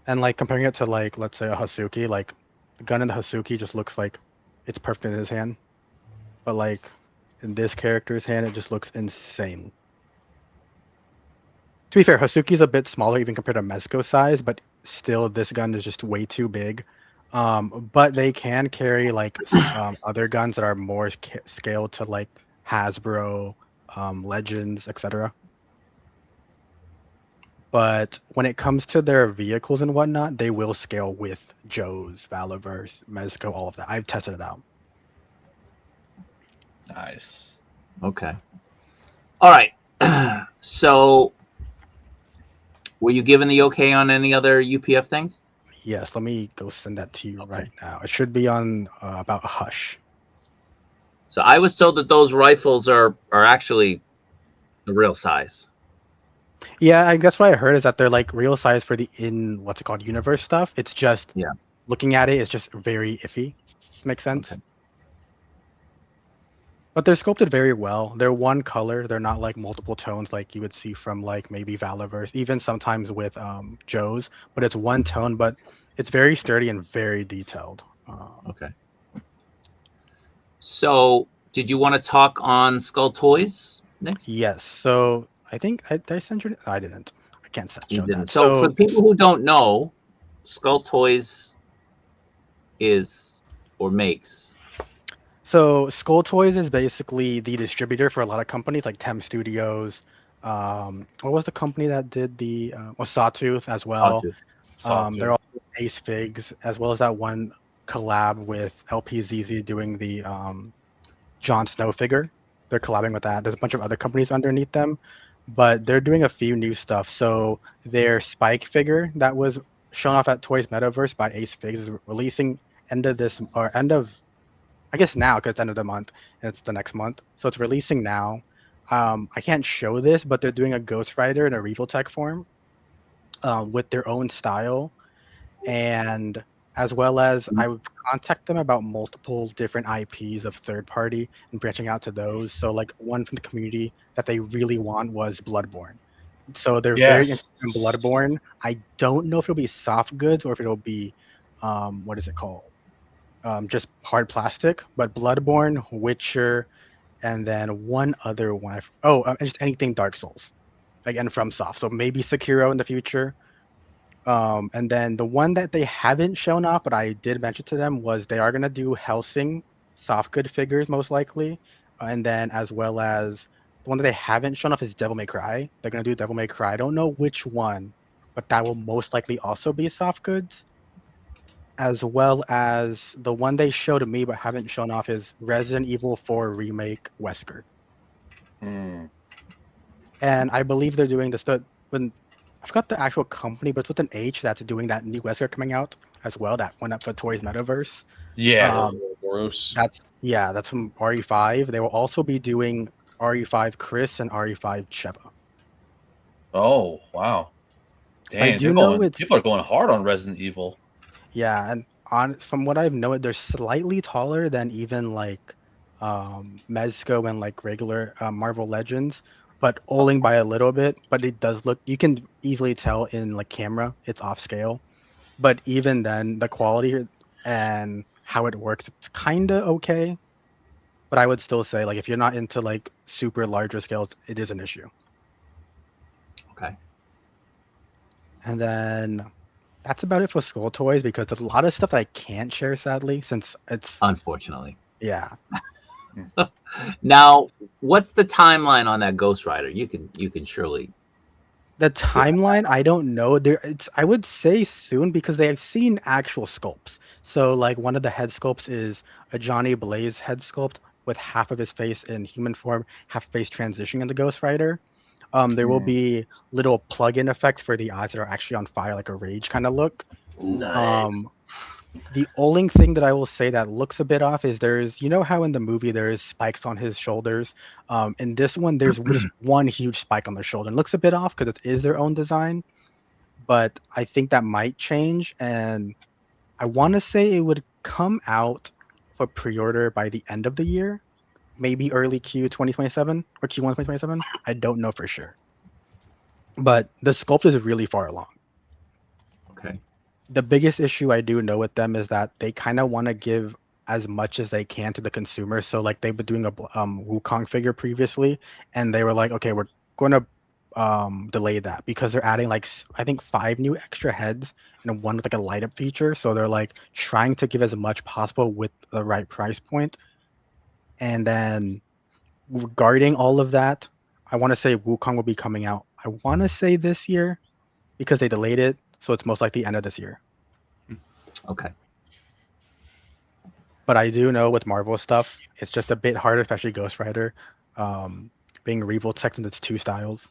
And like comparing it to like let's say a Hasuki, like the gun in the Hasuki just looks like it's perfect in his hand. But like in this character's hand, it just looks insane. To be fair, Hasuki's a bit smaller even compared to Mezco size, but still this gun is just way too big. But they can carry like other guns that are more scaled to like Hasbro, Legends, etc. But when it comes to their vehicles and whatnot, they will scale with Joe's, Valiverse, Mezco, all of that. I've tested it out. Nice. Okay. All right. So, were you given the okay on any other UPF things? Yes, let me go send that to you Okay. right now. It should be on about Hush. So I was told that those rifles are actually the real size. Yeah, I guess what I heard is that they're like real size for the what's it called universe stuff. It's just looking at it, it's just very iffy. Makes sense. Okay. But they're sculpted very well. They're one color. They're not like multiple tones like you would see from like maybe Valiverse, even sometimes with Joe's. But it's one tone, but it's very sturdy and very detailed. Okay. So, did you want to talk on Skull Toys next? Yes. So I think did I send you. I didn't. I can't show that. So for people who don't know, Skull Toys is or makes. So Skull Toys is basically the distributor for a lot of companies like Tem Studios. What was the company that did the Sawtooth as well? Sawtooth. They're also Ace Figs as well as that one collab with LPZZ doing the Jon Snow figure. They're collabing with that. There's a bunch of other companies underneath them, but they're doing a few new stuff. So their Spike figure that was shown off at Toys Metaverse by Ace Figs is releasing end of I guess now because it's end of the month and it's the next month. So it's releasing now. I can't show this, but they're doing a Ghost Rider in a Revoltech form with their own style. And as well as I would contact them about multiple different IPs of third party and branching out to those. So like one from the community that they really want was Bloodborne. So they're very interested in Bloodborne. I don't know if it'll be soft goods or if it'll be what is it called? Just hard plastic, but Bloodborne, Witcher, and then one other one. Just anything Dark Souls, again from soft. So maybe Sekiro in the future. And then the one that they haven't shown off, but I did mention to them was they are gonna do Helsing soft good figures most likely, and then as well as the one that they haven't shown off is Devil May Cry. They're gonna do Devil May Cry. I don't know which one, but that will most likely also be soft goods as well as the one they showed me but haven't shown off is Resident Evil 4 Remake Wesker. And I believe they're doing this. When I forgot the actual company, but it's with an H that's doing that new Wesker coming out as well. That went up for Toys Metaverse. Yeah. Boros. That's from RE5. They will also be doing RE5 Chris and RE5 Sheva. Oh wow! Dang, I do know people are going hard on Resident Evil. Yeah, and from what I've known, they're slightly taller than even like Mezco and like regular Marvel Legends, but only by a little bit. But it does look, you can easily tell in like camera, it's off scale. But even then, the quality and how it works, it's kind of okay. But I would still say, like, if you're not into like super larger scales, it is an issue. Okay. And then that's about it for Skull Toys because there's a lot of stuff that I can't share, sadly, since it's Unfortunately. yeah. Now, what's the timeline on that Ghost Rider? You can surely. The timeline, I don't know. I would say soon because they have seen actual sculpts. So like one of the head sculpts is a Johnny Blaze head sculpt with half of his face in human form, half face transitioning into Ghost Rider. There will be little plug-in effects for the eyes that are actually on fire, like a rage kind of look. Nice. The only thing that I will say that looks a bit off is you know how in the movie there is spikes on his shoulders. In this one, there's just one huge spike on their shoulder. It looks a bit off because it is their own design, but I think that might change. And I want to say it would come out for pre-order by the end of the year, maybe early Q 2027 or Q1 2027. I don't know for sure, but the sculpt is really far along. Okay. The biggest issue I do know with them is that they kind of want to give as much as they can to the consumer. So like they've been doing a Wukong figure previously, and they were like, okay, we're going to delay that because they're adding like I think 5 new extra heads and one with like a light up feature. So they're like trying to give as much possible with the right price point. And then regarding all of that, I want to say Wukong will be coming out. I want to say this year because they delayed it, so it's most likely the end of this year. Okay. But I do know with Marvel stuff, it's just a bit harder, especially Ghost Rider, being Revoltech and it's two styles.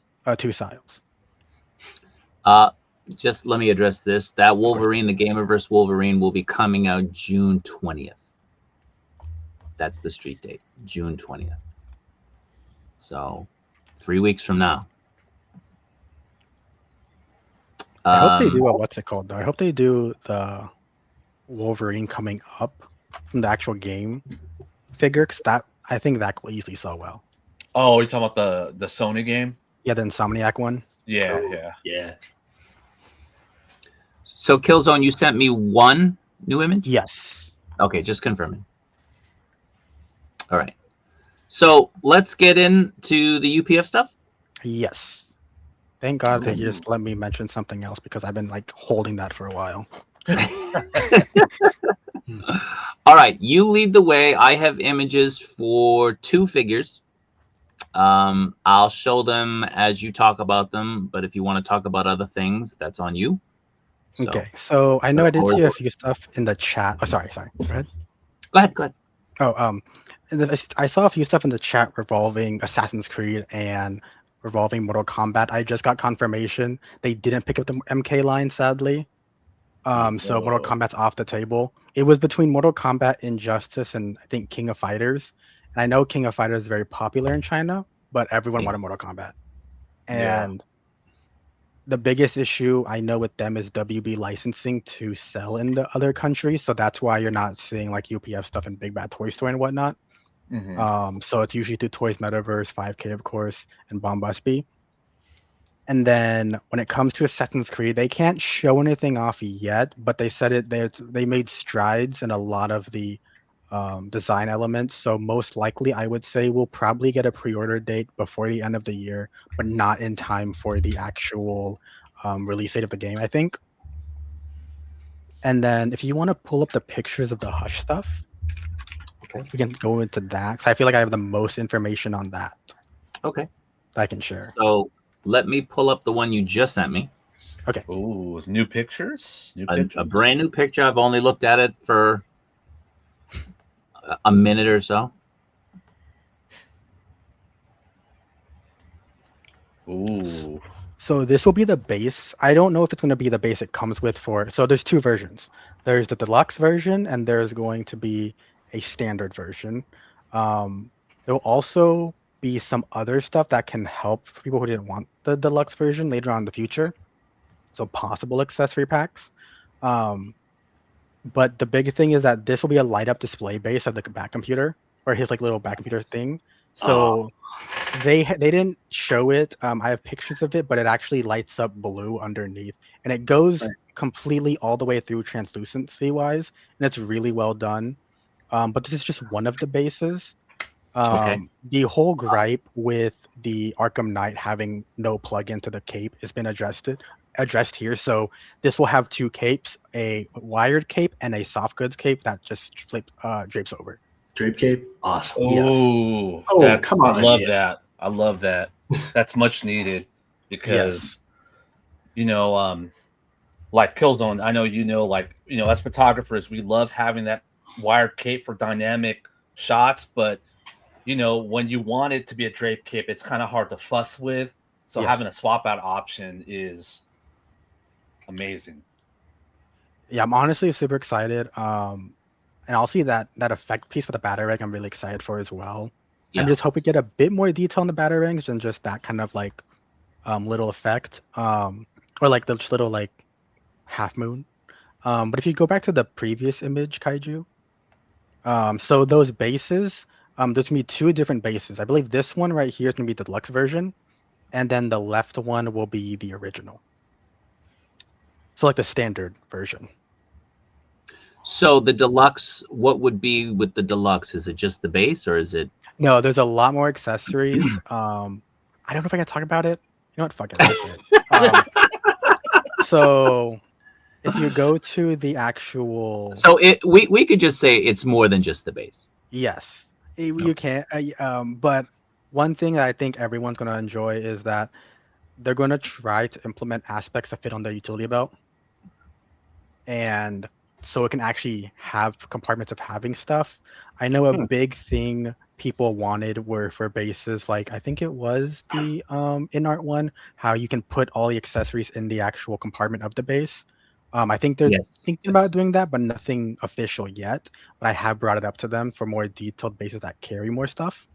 Just let me address this. That Wolverine, the Gamerverse Wolverine, will be coming out June 20th. That's the street date, June 20th. So 3 weeks from now. I hope they do what's it called though? I hope they do the Wolverine coming up from the actual game figure, because I think that will easily sell well. Oh, you're talking about the Sony game? Yeah, the Insomniac one. Yeah, Yeah. So Killzone, you sent me one new image? Yes. Okay, just confirming. All right. So let's get into the UPF stuff. Yes. Thank God they just let me mention something else because I've been like holding that for a while. All right, you lead the way. I have images for 2 figures. I'll show them as you talk about them, but if you want to talk about other things, that's on you. So, okay, so I know I did see a few stuff in the chat. Oh, sorry. Go ahead. Go ahead. Oh, I saw a few stuff in the chat revolving Assassin's Creed and revolving Mortal Kombat. I just got confirmation they didn't pick up the MK line, sadly. So Mortal Kombat's off the table. It was between Mortal Kombat, Injustice, and I think King of Fighters. And I know King of Fighters is very popular in China, but everyone wanted Mortal Kombat. And the biggest issue I know with them is WB licensing to sell in the other countries. So that's why you're not seeing like UPF stuff in Big Bad Toy Store and whatnot. So it's usually through Toys Metaverse, 5K, of course, and Bombusby. And then when it comes to Assassin's Creed, they can't show anything off yet, but they said they made strides in a lot of the design elements. So most likely, I would say we'll probably get a pre-order date before the end of the year, but not in time for the actual release date of the game, I think. And then if you want to pull up the pictures of the Hush stuff, we can go into that. So I feel like I have the most information on that. Okay. That I can share. So let me pull up the one you just sent me. Okay. Ooh, new pictures? A brand new picture. I've only looked at it for a minute or so. Ooh. So this will be the base. I don't know if it's going to be the base it comes with so there's 2 versions. There's the deluxe version and there's going to be a standard version. There will also be some other stuff that can help for people who didn't want the deluxe version later on in the future. So possible accessory packs. But the big thing is that this will be a light up display base of the back computer or his like little back computer thing. So they didn't show it. I have pictures of it, but it actually lights up blue underneath and it goes completely all the way through translucency wise. And it's really well done. But this is just one of the bases. Okay. The whole gripe with the Arkham Knight having no plug-in to the cape has been addressed here. So this will have two capes, a wired cape and a soft goods cape that just drapes over. Drape cape, awesome. Oh, Come on, I love yeah. that. I love that. That's much needed because like Kilzone, I know as photographers, we love having that wired cape for dynamic shots, but when you want it to be a drape cape, it's kind of hard to fuss with. So having a swap out option is amazing. Yeah, I'm honestly super excited. And I'll see that effect piece for the Batarang I'm really excited for as well. Yeah. I'm just hoping we get a bit more detail on the Batarangs than just that kind of like little effect. Or like the just little like half moon. But if you go back to the previous image, Kaiju, so those bases, there's gonna be two different bases. I believe this one right here is gonna be the deluxe version, and then the left one will be the original. So like the standard version. So the deluxe, what would be with the deluxe? Is it just the base, or is it? No, there's a lot more accessories. I don't know if I can talk about it. You know what? Fuck it. So if you go to the actual, So we could just say it's more than just the base. yes, you can. But one thing that I think everyone's going to enjoy is that they're going to try to implement aspects that fit on the utility belt, and so it can actually have compartments of having stuff. I know a big thing people wanted were for bases, like I think it was the in-art one, how you can put all the accessories in the actual compartment of the base. I think they're thinking about doing that, but nothing official yet. But I have brought it up to them for more detailed bases that carry more stuff.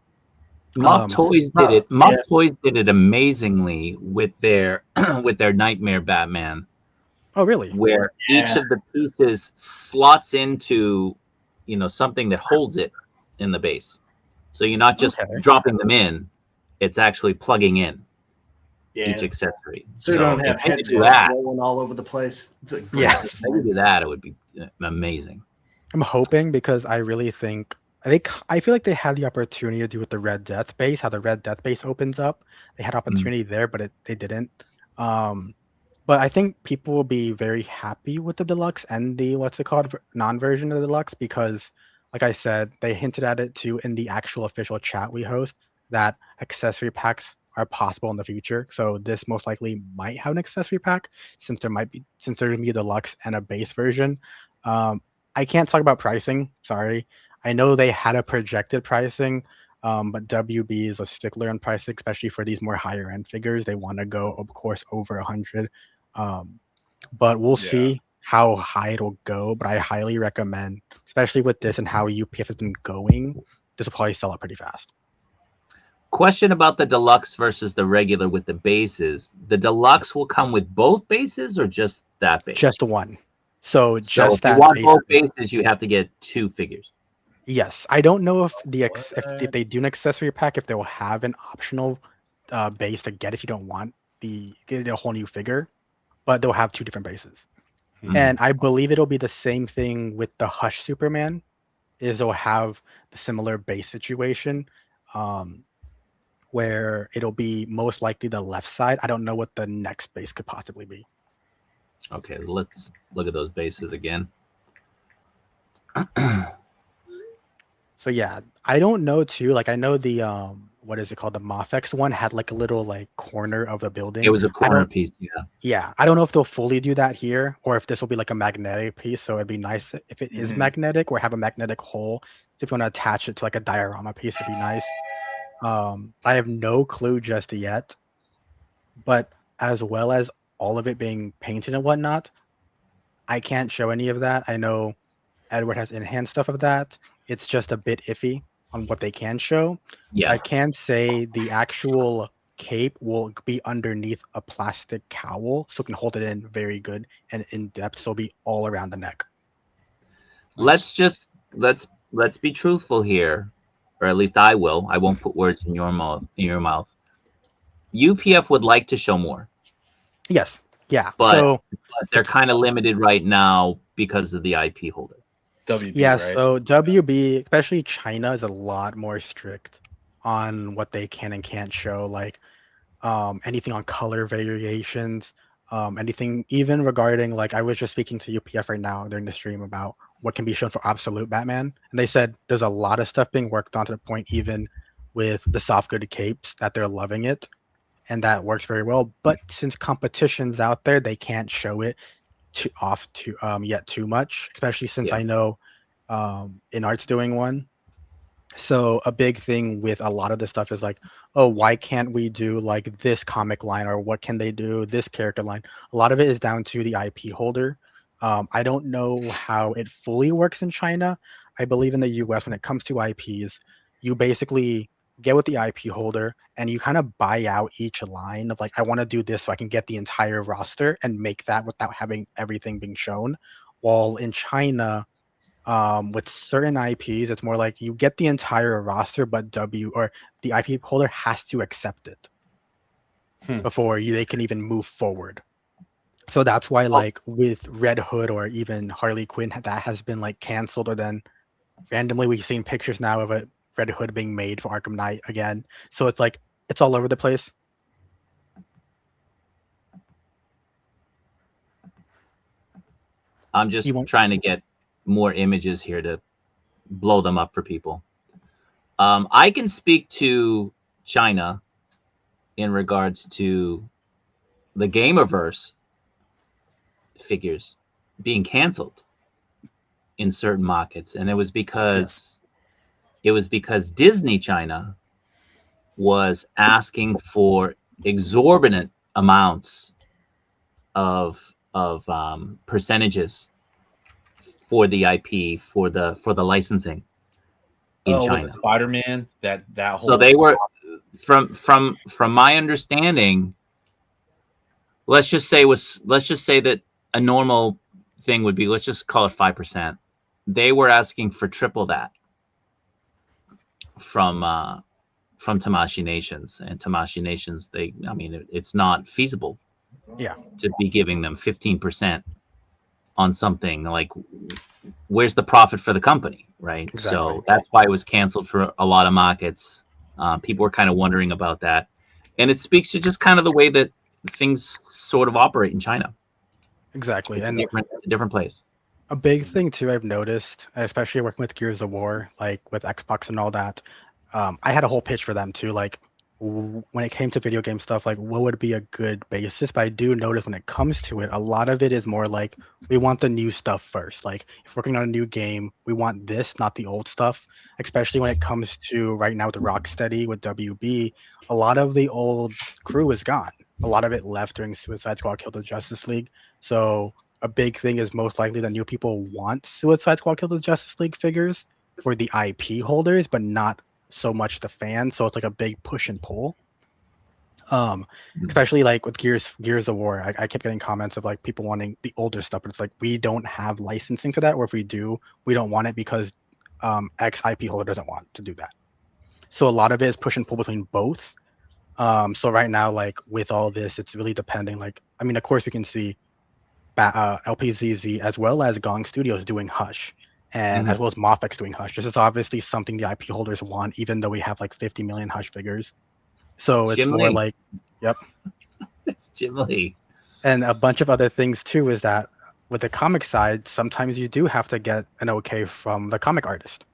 Muff Toys did it. Muff Toys did it amazingly with their with their Nightmare Batman. Oh, really? Where each of the pieces slots into, something that holds it in the base. So you're not just dropping them in; it's actually plugging in each accessory. So you don't have heads rolling all over the place. It's if they do that, it would be amazing. I'm hoping, because I really think I feel like they had the opportunity to do with the Red Death base, how the Red Death base opens up. They had opportunity there, but they didn't. But I think people will be very happy with the deluxe and the non-version of the deluxe, because, like I said, they hinted at it too in the actual official chat we host, that accessory packs are possible in the future. So this most likely might have an accessory pack, since there's gonna be a deluxe and a base version. I can't talk about pricing. Sorry. I know they had a projected pricing, but WB is a stickler on pricing, especially for these more higher end figures. They want to go, of course, over 100. But we'll see how high it'll go. But I highly recommend, especially with this and how UPF has been going, this will probably sell out pretty fast. Question about the deluxe versus the regular with the bases. The deluxe will come with both bases or just that base? Just one. So just if that. You want both bases, you have to get two figures. Yes, I don't know if if they do an accessory pack, if they will have an optional base to get if you don't want get a whole new figure, but they'll have two different bases. And I believe it'll be the same thing with the Hush Superman, is they'll have the similar base situation, where it'll be most likely the left side. I don't know what the next base could possibly be. Okay, let's look at those bases again. So yeah, I don't know too. Like I know the what is it called? The Mofex one had like a little like corner of the building. It was a corner piece, yeah. Yeah, I don't know if they'll fully do that here, or if this will be like a magnetic piece. So it'd be nice if it is magnetic, or have a magnetic hole. If you want to attach it to like a diorama piece, it'd be nice. I have no clue just yet, but as well as all of it being painted and whatnot, I can't show any of that. I know Edward has in-hand stuff of that. It's just a bit iffy on what they can show. Yeah. I can say the actual cape will be underneath a plastic cowl, so it can hold it in very good and in depth, so it'll be all around the neck. Let's be truthful here, or at least I will. I won't put words in your mouth. UPF would like to show more. Yes. Yeah. But they're kind of limited right now because of the IP holder. WB, Yeah, right? so WB, especially China, is a lot more strict on what they can and can't show. Like anything on color variations, anything even regarding like I was just speaking to UPF right now during the stream about what can be shown for Absolute Batman, and they said there's a lot of stuff being worked on to the point even with the soft good capes that they're loving it, and that works very well. But since competition's out there, they can't show it too yet too much, especially since Yeah. I know InArt's doing one. So a big thing with a lot of this stuff is like, oh, why can't we do like this comic line, or what can they do this character line? A lot of it is down to the IP holder. I don't know how it fully works in China. I believe in the US when it comes to IPs, you basically get with the IP holder and you kind of buy out each line of like, I want to do this so I can get the entire roster and make that without having everything being shown. While in China, with certain IPs, it's more like you get the entire roster, but the IP holder has to accept it before they can even move forward. So that's why, like with Red Hood or even Harley Quinn, that has been like canceled, or then randomly we've seen pictures now of a Red Hood being made for Arkham Knight again. So it's like it's all over the place. I'm just trying to get more images here to blow them up for people. I can speak to China in regards to the Gamerverse figures being canceled in certain markets, and it was because Disney China was asking for exorbitant amounts of percentages for the IP for the licensing in China. With Spider-Man, that whole. So they were from my understanding. Let's just say that a normal thing would be, let's just call it 5%. They were asking for triple that from Tamashii Nations, and Tamashii Nations, it's not feasible. Yeah. To be giving them 15% on something like, where's the profit for the company, right? Exactly. So that's why it was canceled for a lot of markets. People were kind of wondering about that, and it speaks to just kind of the way that things sort of operate in China. Exactly. It's a different place. A big thing too I've noticed, especially working with Gears of War, like with Xbox and all that, I had a whole pitch for them too. Like when it came to video game stuff, like what would be a good basis? But I do notice when it comes to it, a lot of it is more like we want the new stuff first. Like if we're working on a new game, we want this, not the old stuff. Especially when it comes to right now with the Rocksteady with WB, a lot of the old crew is gone. A lot of it left during Suicide Squad Kill the Justice League. So a big thing is most likely that new people want Suicide Squad Kill the Justice League figures for the IP holders, but not so much the fans. So it's like a big push and pull. Especially like with Gears of War, I kept getting comments of like people wanting the older stuff, but it's like we don't have licensing for that, or if we do, we don't want it because X IP holder doesn't want to do that. So a lot of it is push and pull between both. So right now, like with all this, it's really depending. Like, I mean, of course, we can see LPZZ as well as Gong Studios doing Hush, and as well as Mofex doing Hush. This is obviously something the IP holders want, even though we have like 50 million Hush figures. So it's more like, yep. It's Jim Lee. And a bunch of other things too is that with the comic side, sometimes you do have to get an okay from the comic artist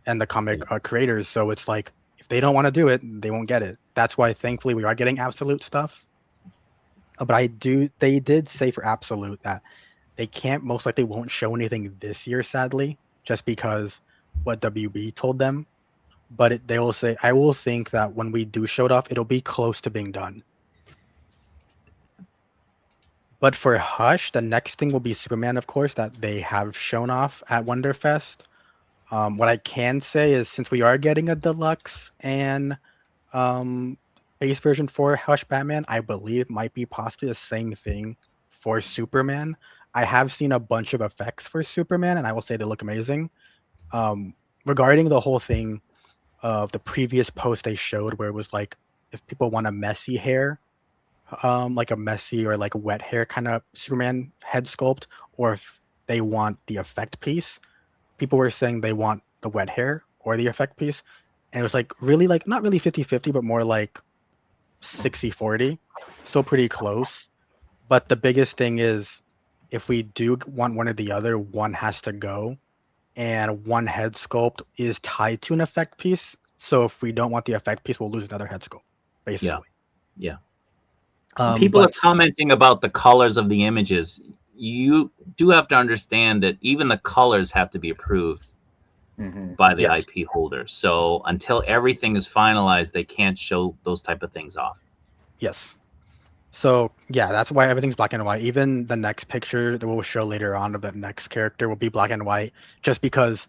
and the comic creators. So it's like, if they don't want to do it, they won't get it. That's why thankfully we are getting Absolute stuff. But they did say for Absolute that they most likely won't show anything this year, sadly, just because what WB told them. But they will say, I will think that when we do show it off, it'll be close to being done. But for Hush, the next thing will be Superman, of course, that they have shown off at Wonderfest. What I can say is, since we are getting a deluxe and base version for Hush Batman, I believe might be possibly the same thing for Superman. I have seen a bunch of effects for Superman, and I will say they look amazing. Regarding the whole thing of the previous post they showed, where it was like, if people want a messy hair, like a messy or like a wet hair kind of Superman head sculpt, or if they want the effect piece, people were saying they want the wet hair or the effect piece, and it was like really like not really 50-50, but more like 60-40, still pretty close. But the biggest thing is if we do want one or the other, one has to go, and one head sculpt is tied to an effect piece. So if we don't want the effect piece, we'll lose another head sculpt, basically. Yeah. Um, People are but commenting about the colors of the images. You do have to understand that even the colors have to be approved by the yes, IP holder. So until everything is finalized, they can't show those type of things off. yes. So yeah, that's why everything's black and white. Even the next picture that we'll show later on of the next character will be black and white, just because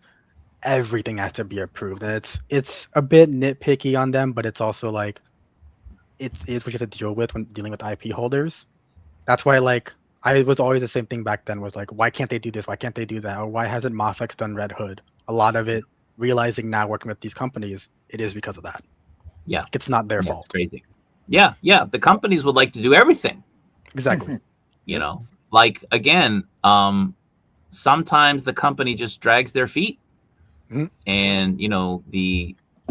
everything has to be approved. And it's a bit nitpicky on them, but it's also like it's what you have to deal with when dealing with IP holders. That's why like I was always the same thing back then was like, why can't they do this? Why can't they do that? Or why hasn't Mofex done Red Hood? A lot of it, realizing now working with these companies, it is because of that. Yeah. It's not their It's fault. crazy. Yeah. The companies would like to do everything. Exactly. You know, like again, sometimes the company just drags their feet, and you know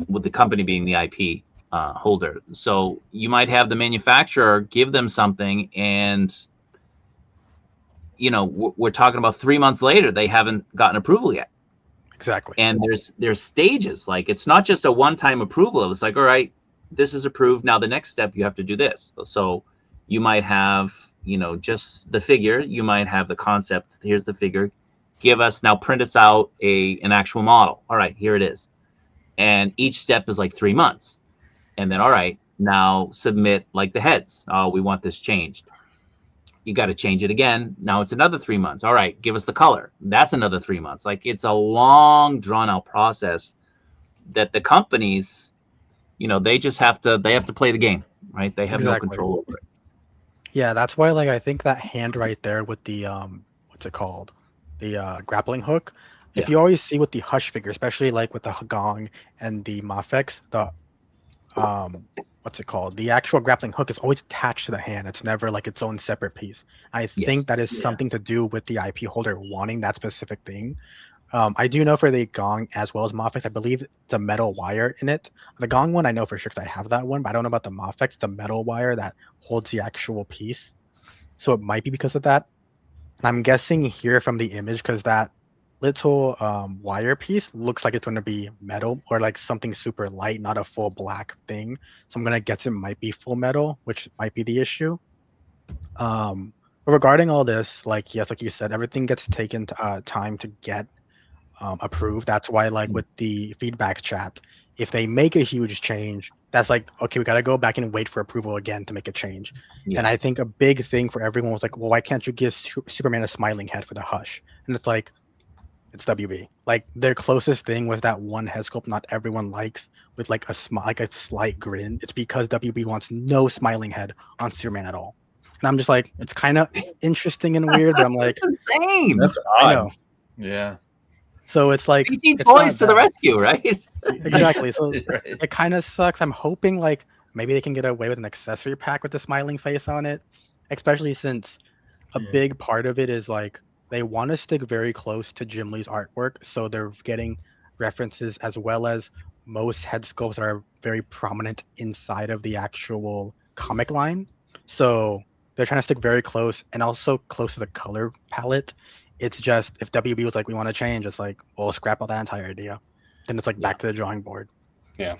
with the company being the IP holder. So you might have the manufacturer give them something, and you know we're talking about 3 months later they haven't gotten approval yet. Exactly. And there's stages. Like it's not just a one-time approval. It's like, all right, this is approved. Now the next step you have to do this. So you might have, you know, just the figure. You might have the concept. Here's the figure. Give us now. Print us out an actual model. All right, here it is. And each step is like 3 months. And then all right, now submit like the heads. Oh, we want this changed. You got to change it again. Now it's another 3 months. All right, give us the color. That's another 3 months. Like it's a long, drawn out process that the companies, you know, they have to play the game, right? They have no control over it. Yeah, that's why like I think that hand right there with the what's it called? The grappling hook. If you always see with the Hush figure, especially like with the Hagong and the Mafex, the what's it called? The actual grappling hook is always attached to the hand. It's never like its own separate piece. I think that is something to do with the IP holder wanting that specific thing. I do know for the Gong as well as Mafex, I believe it's a metal wire in it. The Gong one I know for sure because I have that one, but I don't know about the Mafex, the metal wire that holds the actual piece. So it might be because of that. And I'm guessing here from the image because that little wire piece looks like it's going to be metal or like something super light, not a full black thing. So I'm going to guess it might be full metal, which might be the issue. But regarding all this, like, yes, like you said, everything gets taken time to get approved. That's why like with the feedback chat, if they make a huge change, that's like, okay, we got to go back and wait for approval again to make a change. And I think a big thing for everyone was like, well, why can't you give Superman a smiling head for the Hush? And it's like, it's WB. Like their closest thing was that one head sculpt not everyone likes with like a slight grin. It's because WB wants no smiling head on Superman at all. And I'm just like, it's kind of interesting and weird, but I'm like, That's insane. That's I odd. know. Yeah. So it's like CT Toys to the rescue, right? Exactly. So Right. it kind of sucks. I'm hoping like maybe they can get away with an accessory pack with the smiling face on it, especially since a big part of it is like they want to stick very close to Jim Lee's artwork, so they're getting references as well as most head sculpts are very prominent inside of the actual comic line. So they're trying to stick very close and also close to the color palette. It's just if WB was like, we want to change, it's like, well, scrap all that entire idea. Then it's like back to the drawing board. Yeah.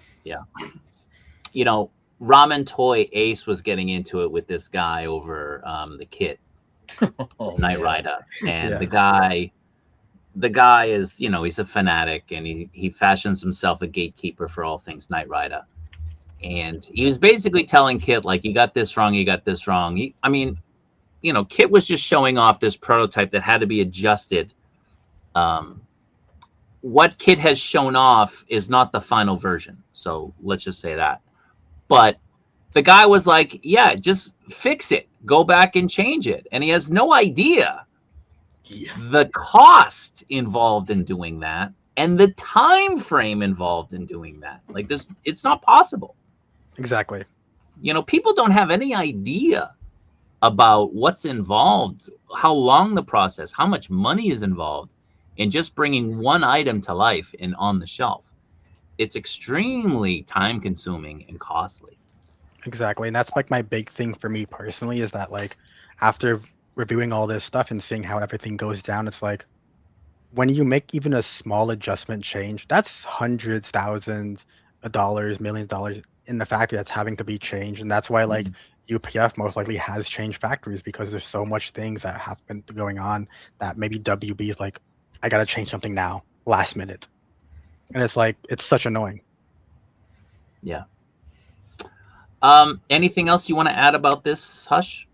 You know, Ramen Toy Ace was getting into it with this guy over the kit. Knight Rider, and the guy is, you know, he's a fanatic, and he fashions himself a gatekeeper for all things Knight Rider, and he was basically telling Kit like, you got this wrong, I mean, you know, Kit was just showing off this prototype that had to be adjusted. What Kit has shown off is not the final version, so let's just say that. But the guy was like, yeah, just fix it. Go back and change it. And he has no idea the cost involved in doing that and the time frame involved in doing that. Like this, it's not possible. Exactly. You know, people don't have any idea about what's involved, how long the process, how much money is involved and just bringing one item to life and on the shelf, it's extremely time consuming and costly. Exactly. And that's like my big thing for me personally is that like after reviewing all this stuff and seeing how everything goes down, it's like when you make even a small adjustment change, that's hundreds, thousands of dollars, millions of dollars in the factory that's having to be changed. And that's why like UPF most likely has changed factories because there's so much things that have been going on that maybe WB is like, I gotta change something now, last minute. And it's like it's such annoying. Yeah. Anything else you want to add about this, Hush?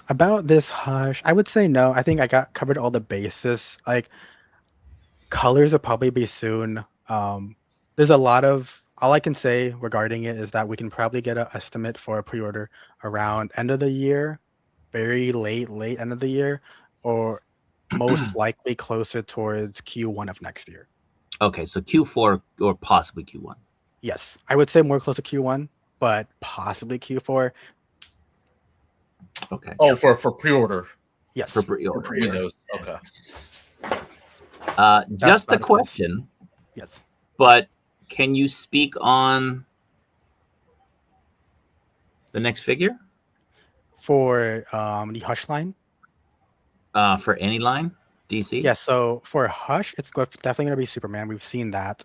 About this Hush, I would say no. I think I got covered all the bases. Like colors will probably be soon. There's a lot of all I can say regarding it is that we can probably get an estimate for a pre-order around end of the year, very late end of the year, or most likely closer towards Q1 of next year. Okay, so Q4 or possibly Q1. Yes, I would say more close to Q1, but possibly Q4. Okay. Oh, for pre-order. Yes. For pre-order. Windows. Okay. Just a about it. question, Yes. but can you speak on the next figure For the Hush line? for any line, DC? Yeah, so for Hush, definitely going to be Superman. We've seen that.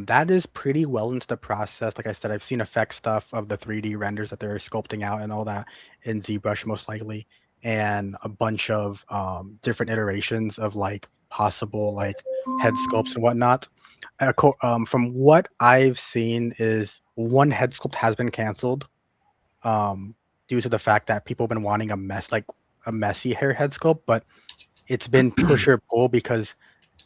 That is pretty well into the process. Like I said, I've seen effect stuff of the 3D renders that they're sculpting out and all that in ZBrush most likely, and a bunch of different iterations of like possible like head sculpts and whatnot. From what I've seen is one head sculpt has been canceled due to the fact that people have been wanting a messy hair head sculpt, but it's been push or pull because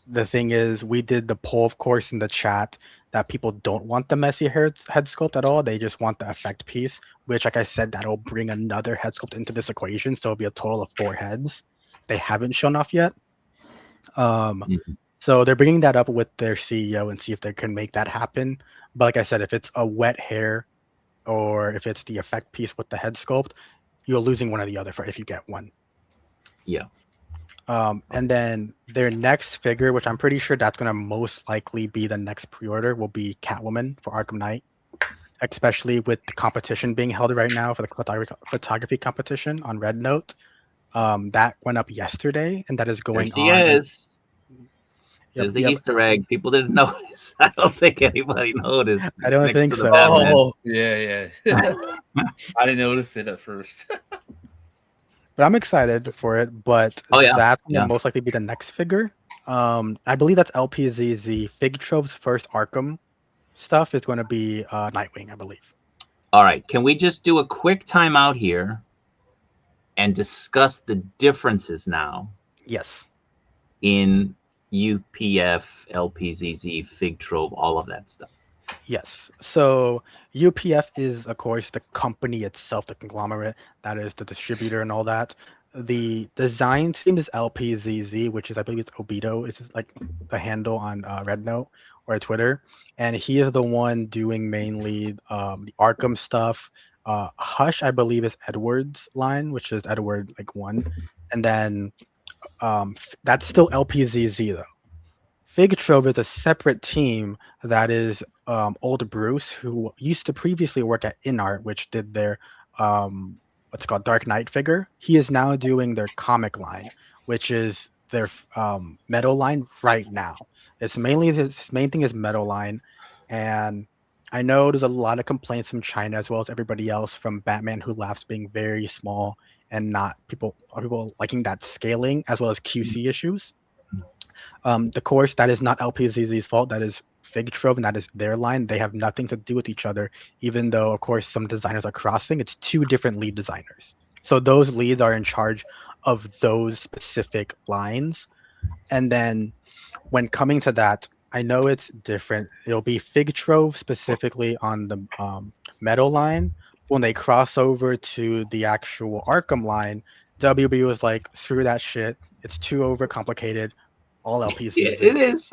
the thing is we did the poll, of course, in the chat that people don't want the messy head sculpt at all. They just want the effect piece, which, like I said, that'll bring another head sculpt into this equation. So it'll be a total of 4 heads. They haven't shown off yet. So they're bringing that up with their CEO and see if they can make that happen. But like I said, if it's a wet hair or if it's the effect piece with the head sculpt, you're losing one or the other if you get one. Yeah. And then their next figure, which I'm pretty sure that's going to most likely be the next pre-order, will be Catwoman for Arkham Knight, especially with the competition being held right now for the photography competition on Red Note. That went up yesterday, and that is going There she on. is. There's the Easter egg. People didn't notice. I don't think anybody noticed. I don't think so. Oh, yeah. I didn't notice it at first. But I'm excited for it. But that's going to most likely be the next figure. I believe that's LPZZ. Fig Trove's first Arkham stuff is going to be Nightwing, I believe. All right. Can we just do a quick timeout here and discuss the differences now? Yes. In UPF, LPZZ, Fig Trove, all of that stuff. Yes. So UPF is, of course, the company itself, the conglomerate that is the distributor and all that. The design team is LPZZ, which is, I believe, it's Obito. It's like the handle on Red Note or Twitter, and he is the one doing mainly the Arkham stuff. Hush, I believe, is Edward's line, which is Edward like 1, and then that's still LPZZ though. Fig Trove is a separate team that is old Bruce, who used to previously work at InArt, which did their what's called Dark Knight figure. He is now doing their comic line, which is their metal line right now. It's mainly his main thing is metal line, and I know there's a lot of complaints from China as well as everybody else from Batman Who Laughs being very small and not people liking that scaling as well as QC issues. The course, that is not LPZZ's fault. That is Fig Trove, and that is their line. They have nothing to do with each other, even though, of course, some designers are crossing. It's 2 different lead designers. So those leads are in charge of those specific lines. And then when coming to that, I know it's different. It'll be Fig Trove specifically on the metal line. When they cross over to the actual Arkham line, WB was like, screw that shit. It's too overcomplicated. All LPZZ. Yeah, it is.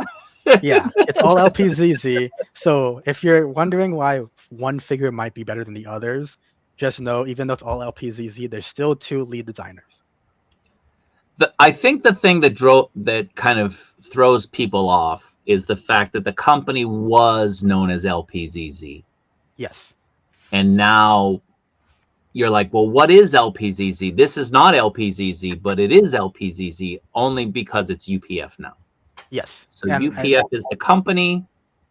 Yeah, it's all LPZZ. So if you're wondering why one figure might be better than the others, just know even though it's all LPZZ, there's still 2 lead designers. I think the thing that kind of throws people off is the fact that the company was known as LPZZ, Yes. and now you're like, well, what is LPZZ? This is not LPZZ, but it is LPZZ only because it's UPF now. Yes. So And UPF is the company.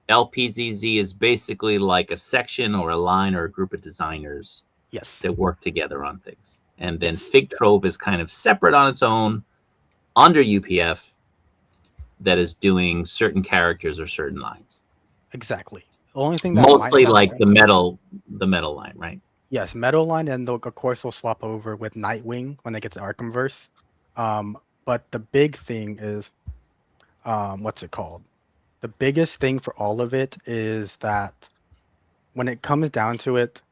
LPZZ is basically like a section or a line or a group of designers yes. that work together on things. And then Fig Trove is kind of separate on its own under UPF that is doing certain characters or certain lines. Exactly. The only thing that Mostly might have like the metal line, right? yes, Meadow Line, and they'll, of course will swap over with Nightwing when they get to Arkhamverse. But the big thing is, what's it called? The biggest thing for all of it is that when it comes down to it,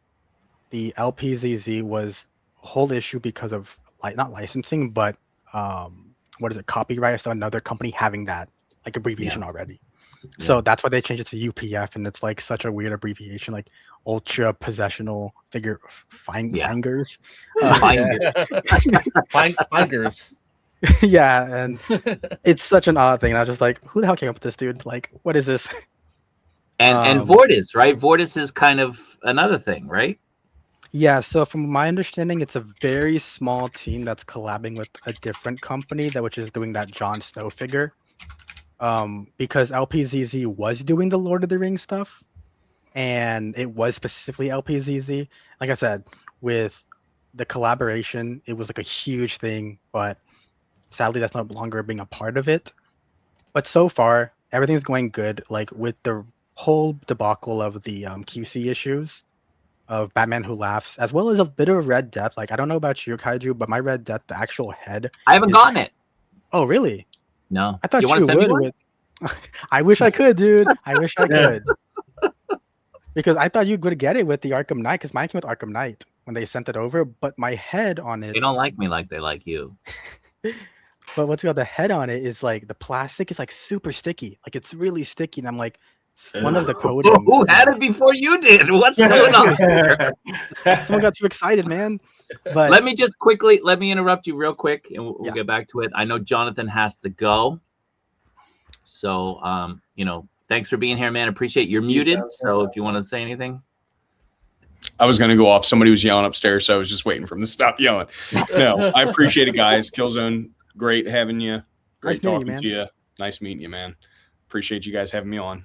the LPZZ was a whole issue because of like not licensing, but what is it, copyright? So another company having that like abbreviation already. Yeah. So that's why they changed it to UPF, and it's like such a weird abbreviation, like ultra possessional figure fingers. Fingers. Yeah, and it's such an odd thing. And I was just like, who the hell came up with this, dude? Like, what is this? And Vortis, right? Vortis is kind of another thing, right? Yeah, so from my understanding, it's a very small team that's collabing with a different company which is doing that Jon Snow figure. Because LPZZ was doing the Lord of the Rings stuff, and it was specifically LPZZ. Like I said, with the collaboration, it was like a huge thing, but sadly, that's no longer being a part of it. But so far, everything's going good. Like with the whole debacle of the QC issues of Batman Who Laughs, as well as a bit of Red Death. Like I don't know about you, Kaiju, but my Red Death, the actual head. I haven't gotten it. Oh, really? No. I thought you you would. With... I wish I could, dude. I wish I could. Because I thought you would get it with the Arkham Knight, because mine came with Arkham Knight when they sent it over, but my head on it. They don't like me like they like you. But what's got the head on it is like the plastic is like super sticky. Like it's really sticky. And I'm like, one of the coatings. Who had it before you did? What's going on here? Someone got too excited, man. But let me interrupt you real quick and we'll get back to it. I know Jonathan has to go. So, thanks for being here, man. Appreciate you're muted. So if you want to say anything. I was going to go off. Somebody was yelling upstairs, so I was just waiting for him to stop yelling. No, I appreciate it, guys. Kilzone, great having you. Great talking to you. Nice meeting you, man. Appreciate you guys having me on.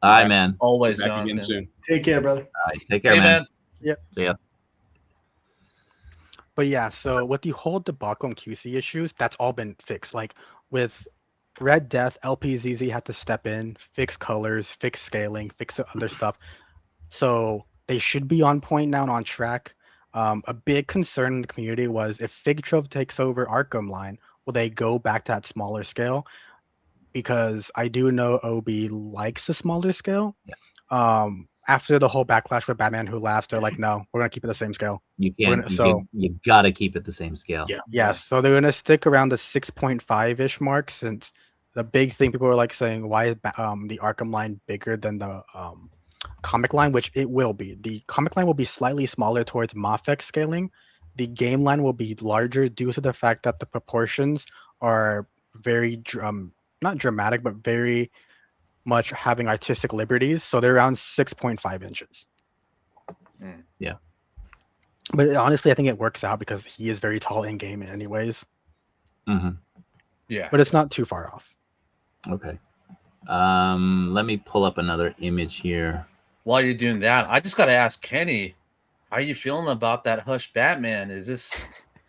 All right, man. Always, back Jonathan. again soon. Take care, brother. All right, take care, man. Yep. See ya. But yeah, so with the whole debacle and QC issues, that's all been fixed. Like with Red Death, LPZZ had to step in, fix colors, fix scaling, fix the other stuff. So they should be on point now and on track. A big concern in the community was if Fig Trove takes over Arkham line, will they go back to that smaller scale? Because I do know OB likes a smaller scale. Yeah. After the whole backlash with Batman Who Laughs, they're like, no, we're gonna keep it the same scale. You can't. You gotta keep it the same scale. Yeah. So they're gonna stick around the 6.5-ish mark, since the big thing people are like saying, why is the Arkham line bigger than the comic line, which it will be. The comic line will be slightly smaller towards Mafex scaling. The game line will be larger due to the fact that the proportions are very not dramatic, but very much having artistic liberties. So they're around 6.5 inches. Yeah. But honestly, I think it works out because he is very tall in game anyways. Mm-hmm. Yeah. But it's not too far off. Okay. Let me pull up another image here. While you're doing that, I just got to ask Kenny, how are you feeling about that Hush Batman? Is this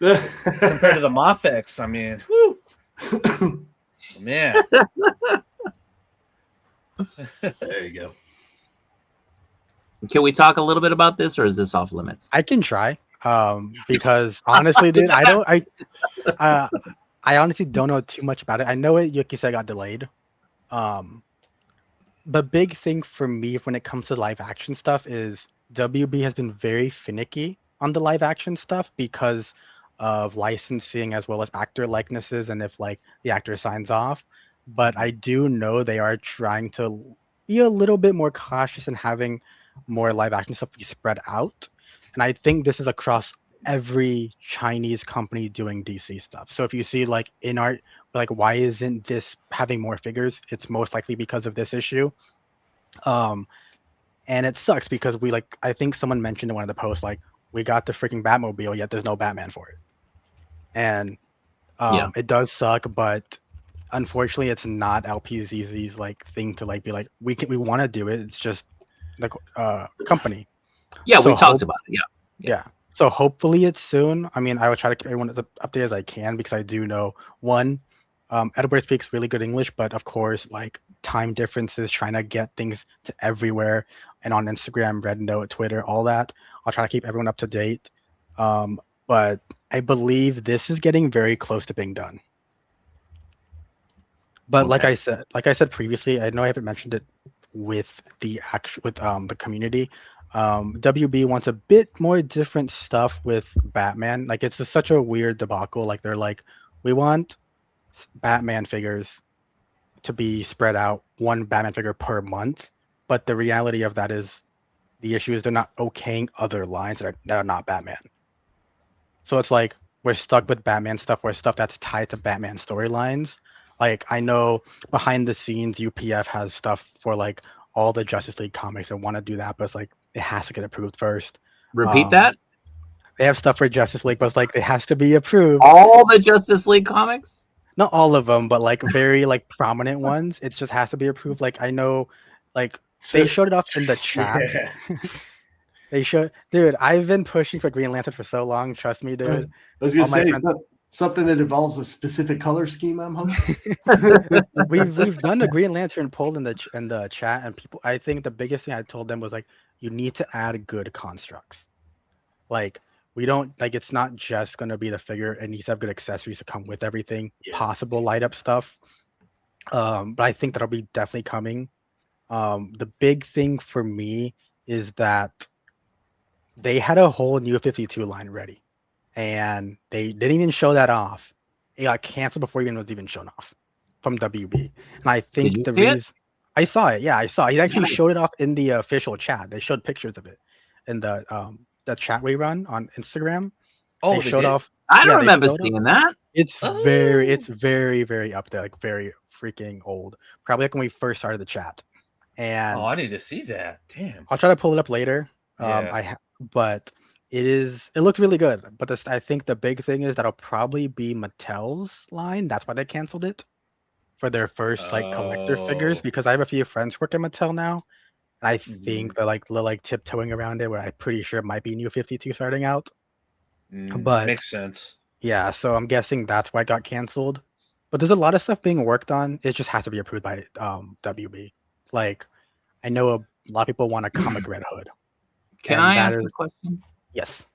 compared to the Mafex? I mean, whew. Man. There you go. Can we talk a little bit about this, or is this off limits? I can try. Because honestly, dude, I honestly don't know too much about it. I know it, Yuki said, got delayed. But big thing for me when it comes to live action stuff is WB has been very finicky on the live action stuff because of licensing as well as actor likenesses and if like the actor signs off. But I do know they are trying to be a little bit more cautious in having more live action stuff be spread out. And I think this is across every Chinese company doing DC stuff. So if you see like in art, like why isn't this having more figures? It's most likely because of this issue. And it sucks because I think someone mentioned in one of the posts, like, we got the freaking Batmobile, yet there's no Batman for it. And it does suck, but unfortunately it's not LPZZ's like thing to like be like, we want to do it. It's just the company. Yeah, So we talked about it. Yeah. So hopefully it's soon. I mean, I will try to keep everyone as updated as I can because I do know one, Edward speaks really good English, but of course, like time differences, trying to get things to everywhere and on Instagram, Red Note, Twitter, all that. I'll try to keep everyone up to date. But I believe this is getting very close to being done. But like I said previously, I know I haven't mentioned it with the community. WB wants a bit more different stuff with Batman. Like it's such a weird debacle. Like they're like, we want Batman figures to be spread out, one Batman figure per month. But the reality of that is, the issue is they're not okaying other lines that are not Batman. So it's like we're stuck with Batman stuff or stuff that's tied to Batman storylines. Like I know behind the scenes, UPF has stuff for like all the Justice League comics and want to do that, but it's like it has to get approved first. Repeat that. They have stuff for Justice League, but it's like it has to be approved. All the Justice League comics? Not all of them, but like very like prominent ones. It just has to be approved. Like I know, like they showed it off in the chat. Yeah. They showed, dude. I've been pushing for Green Lantern for so long. Trust me, dude. I was gonna All my say friends- something that involves a specific color scheme. I'm hoping. we've done the Green Lantern poll in the chat, and people. I think the biggest thing I told them was like, you need to add good constructs. Like we don't like it's not just gonna be the figure. It needs to have good accessories to come with everything. Yeah. Possible light up stuff. But I think that'll be definitely coming. The big thing for me is that they had a whole New 52 line ready, and they didn't even show that off. It got canceled before it was even shown off from WB. And I think you the see it? reason I saw it, yeah, I saw it. He actually showed it off in the official chat. They showed pictures of it in the chat we run on Instagram. Oh, They showed did? off. I Yeah, don't they remember showed seeing that. It's Oh. very, very up there, like very freaking old. Probably like when we first started the chat. And Oh, I need to see that. Damn. I'll try to pull it up later. Yeah. But it looks really good. But I think the big thing is that'll probably be Mattel's line. That's why they canceled it for their first like collector figures, Oh. because I have a few friends work at Mattel now, and I Mhm. think they're like tiptoeing around it. Where I'm pretty sure it might be New 52 starting out. But Makes sense. yeah, so I'm guessing that's why it got canceled. But there's a lot of stuff being worked on. It just has to be approved by WB. Like I know a lot of people want a comic Red Hood. Can And I that ask is- a question? Yes.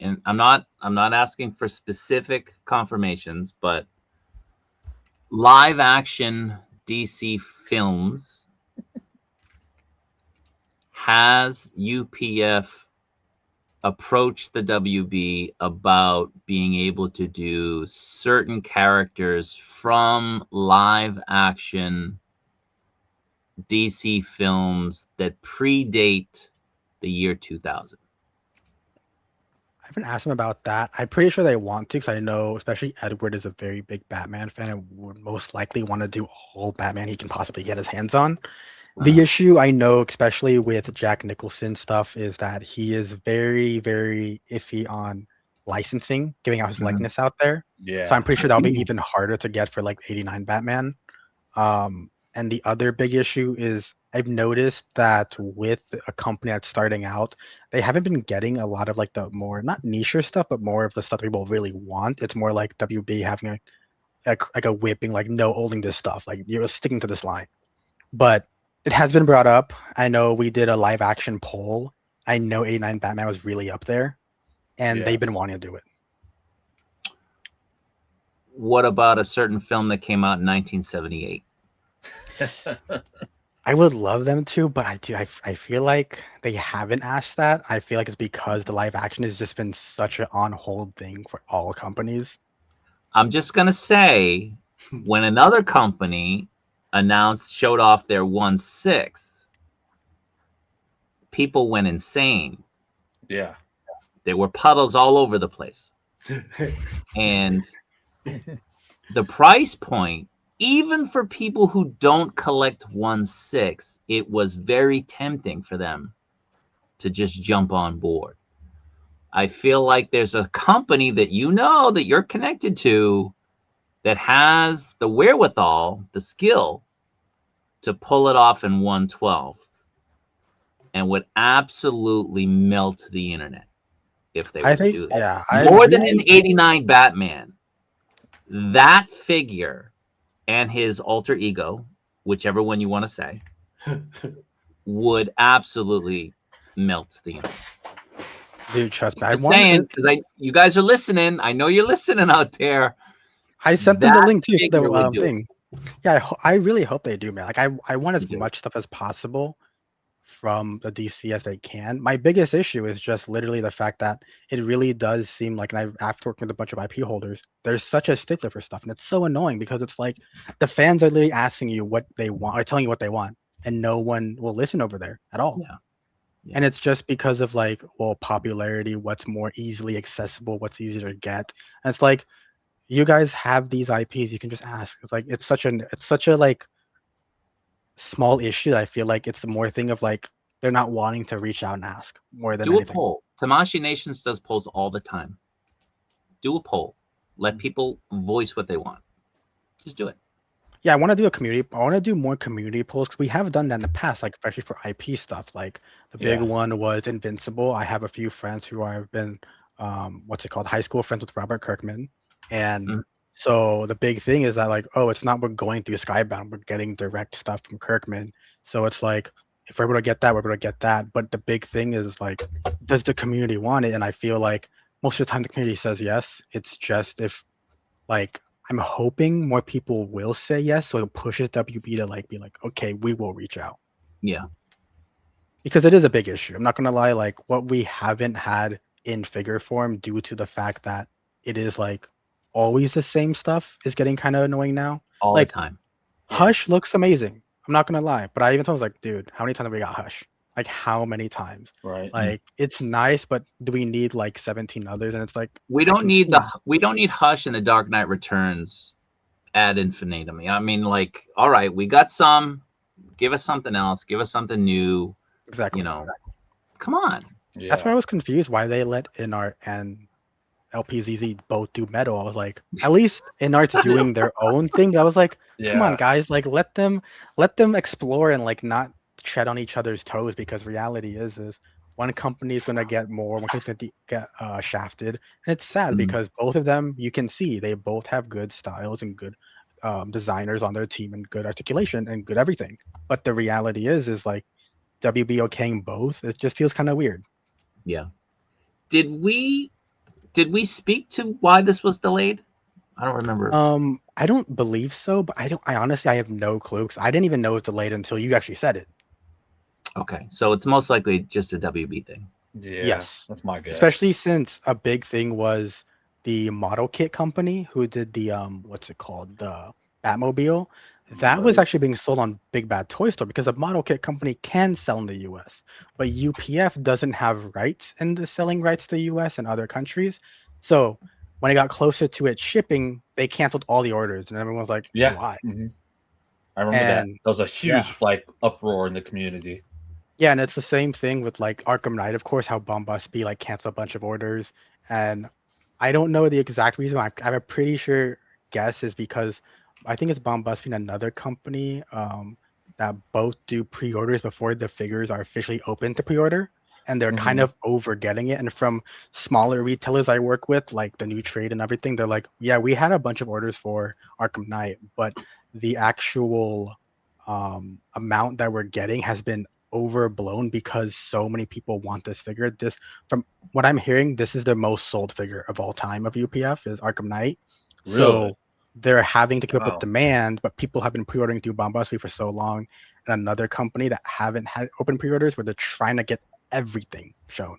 And I'm not asking for specific confirmations, but live action DC films, has UPF approached the WB about being able to do certain characters from live action DC films that predate the year 2000? I haven't asked him about that. I'm pretty sure they want to, because I know, especially Edward is a very big Batman fan and would most likely want to do all Batman he can possibly get his hands on. The issue I know, especially with Jack Nicholson stuff, is that he is very, very iffy on licensing, giving out his Mhm. likeness out there. Yeah. So I'm pretty sure that'll be even harder to get for like 89 Batman. And the other big issue is I've noticed that with a company that's starting out, they haven't been getting a lot of like the more not niche stuff, but more of the stuff people really want. It's more like WB having like a whipping, like no holding this stuff, like you're sticking to this line. But it has been brought up. I know we did a live action poll. I know 89 Batman was really up there, and Yeah. they've been wanting to do it. What about a certain film that came out in 1978? I would love them to, but I feel like they haven't asked that. I feel like it's because the live action has just been such an on hold thing for all companies. I'm just gonna say, when another company showed off their 1/6, people went insane. Yeah. There were puddles all over the place. And the price point, even for people who don't collect 1/6, it was very tempting for them to just jump on board. I feel like there's a company that that you're connected to that has the wherewithal, the skill to pull it off in 1/12 and would absolutely melt the internet if they were to do that. Yeah, More than an 89 Batman. That figure and his alter ego, whichever one you want to say, would absolutely melt the internet. Dude, trust me. I'm saying, because you guys are listening. I know you're listening out there. I sent them the link too. figure would The do thing. Yeah, I really hope they do, man. Like I want as do. much stuff as possible from the DC as they can. My biggest issue is just literally the fact that it really does seem like, and I've after working with a bunch of IP holders, there's such a stickler for stuff, and it's so annoying because it's like the fans are literally asking you what they want or telling you what they want, and no one will listen over there at all. Yeah. Yeah. And it's just because of like, well, popularity, what's more easily accessible, what's easier to get. And it's like, you guys have these IPs, you can just ask. It's like it's such a like small issue that I feel like it's the more thing of like they're not wanting to reach out and ask more than anything. Do a poll. Tamashii Nations does polls all the time. Do a poll. Let people voice what they want. Just do it. Yeah, I want to do a community. I want to do more community polls because we have done that in the past, like especially for IP stuff. Like the big one was Invincible. I have a few friends who I've been, high school friends with Robert Kirkman, and so the big thing is that like, oh, it's not we're going through Skybound, we're getting direct stuff from Kirkman. So it's like if we're able to get that, we're able to get that. But the big thing is like, does the community want it? And I feel like most of the time the community says yes. It's just if like I'm hoping more people will say yes, so it pushes WB to like be like, okay, we will reach out. Yeah. Because it is a big issue. I'm not gonna lie, like what we haven't had in figure form due to the fact that it is like always the same stuff is getting kind of annoying now. All like, the time. Hush looks amazing. I'm not gonna lie. But I even told him like, dude, how many times have we got Hush? Like how many times? Right. Like it's nice, but do we need like 17 others? And it's like we don't need Hush and the Dark Knight Returns ad infinitum. I mean, like, all right, we got some. Give us something else. Give us something new. Exactly. Come on. Yeah. That's why I was confused why they let Inart and LPZZ both do metal. I was like, at least Inart's doing their own thing. But I was like, come on, guys, like let them explore and like not tread on each other's toes, because reality is one company is gonna get more, one company's gonna get shafted, and it's sad because both of them, you can see they both have good styles and good designers on their team and good articulation and good everything. But the reality is like WB okaying both. It just feels kind of weird. Yeah. Did we speak to why this was delayed? I don't remember. I don't believe so, but I honestly have no clue because I didn't even know it was delayed until you actually said it. Okay, so it's most likely just a WB thing. Yeah, yes, that's my guess. Especially since a big thing was the model kit company who did the what's it called, the Batmobile. That was actually being sold on Big Bad Toy Store because a model kit company can sell in the U.S., but UPF doesn't have rights in the selling rights to the U.S. and other countries. So when it got closer to it shipping, they canceled all the orders, and everyone was like, "Why?" Mm-hmm. I remember that. That was a huge like uproar in the community. Yeah, and it's the same thing with like Arkham Knight, of course, how Bombusby like canceled a bunch of orders. And I don't know the exact reason. I have a pretty sure guess is because I think it's Bombusby and another company that both do pre-orders before the figures are officially open to pre-order. And they're kind of over getting it. And from smaller retailers I work with, like the New Trade and everything, they're like, yeah, we had a bunch of orders for Arkham Knight, but the actual amount that we're getting has been overblown because so many people want this figure. This, from what I'm hearing, this is the most sold figure of all time of UPF is Arkham Knight. Really? So they're having to keep up with demand, but people have been pre-ordering through Bombusby for so long. And another company that haven't had open pre-orders where they're trying to get everything shown.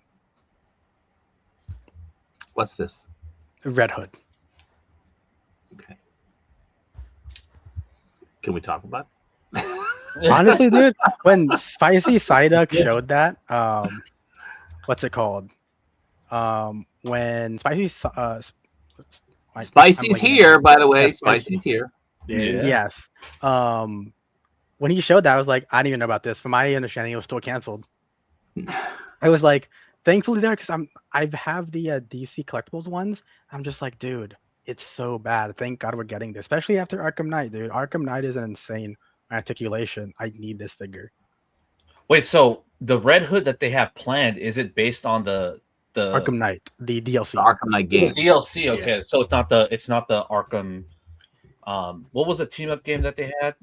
What's this? Red Hood. Okay. Can we talk about it? Honestly, dude, when Spicy Psyduck showed that, what's it called? When Spicy's Spicy's here, by the way. Yeah, Spicy's here. Yeah. Yes. When he showed that, I was like, I didn't even know about this. From my understanding, it was still canceled. I was like, thankfully there, because I have the DC collectibles ones. I'm just like, dude, it's so bad. Thank God we're getting this, especially after Arkham Knight, dude. Arkham Knight is an insane articulation. I need this figure. Wait, so the Red Hood that they have planned, is it based on the Arkham Knight, the DLC. The Arkham Knight game. DLC? Okay, so it's not the Arkham. What was the team up game that they had?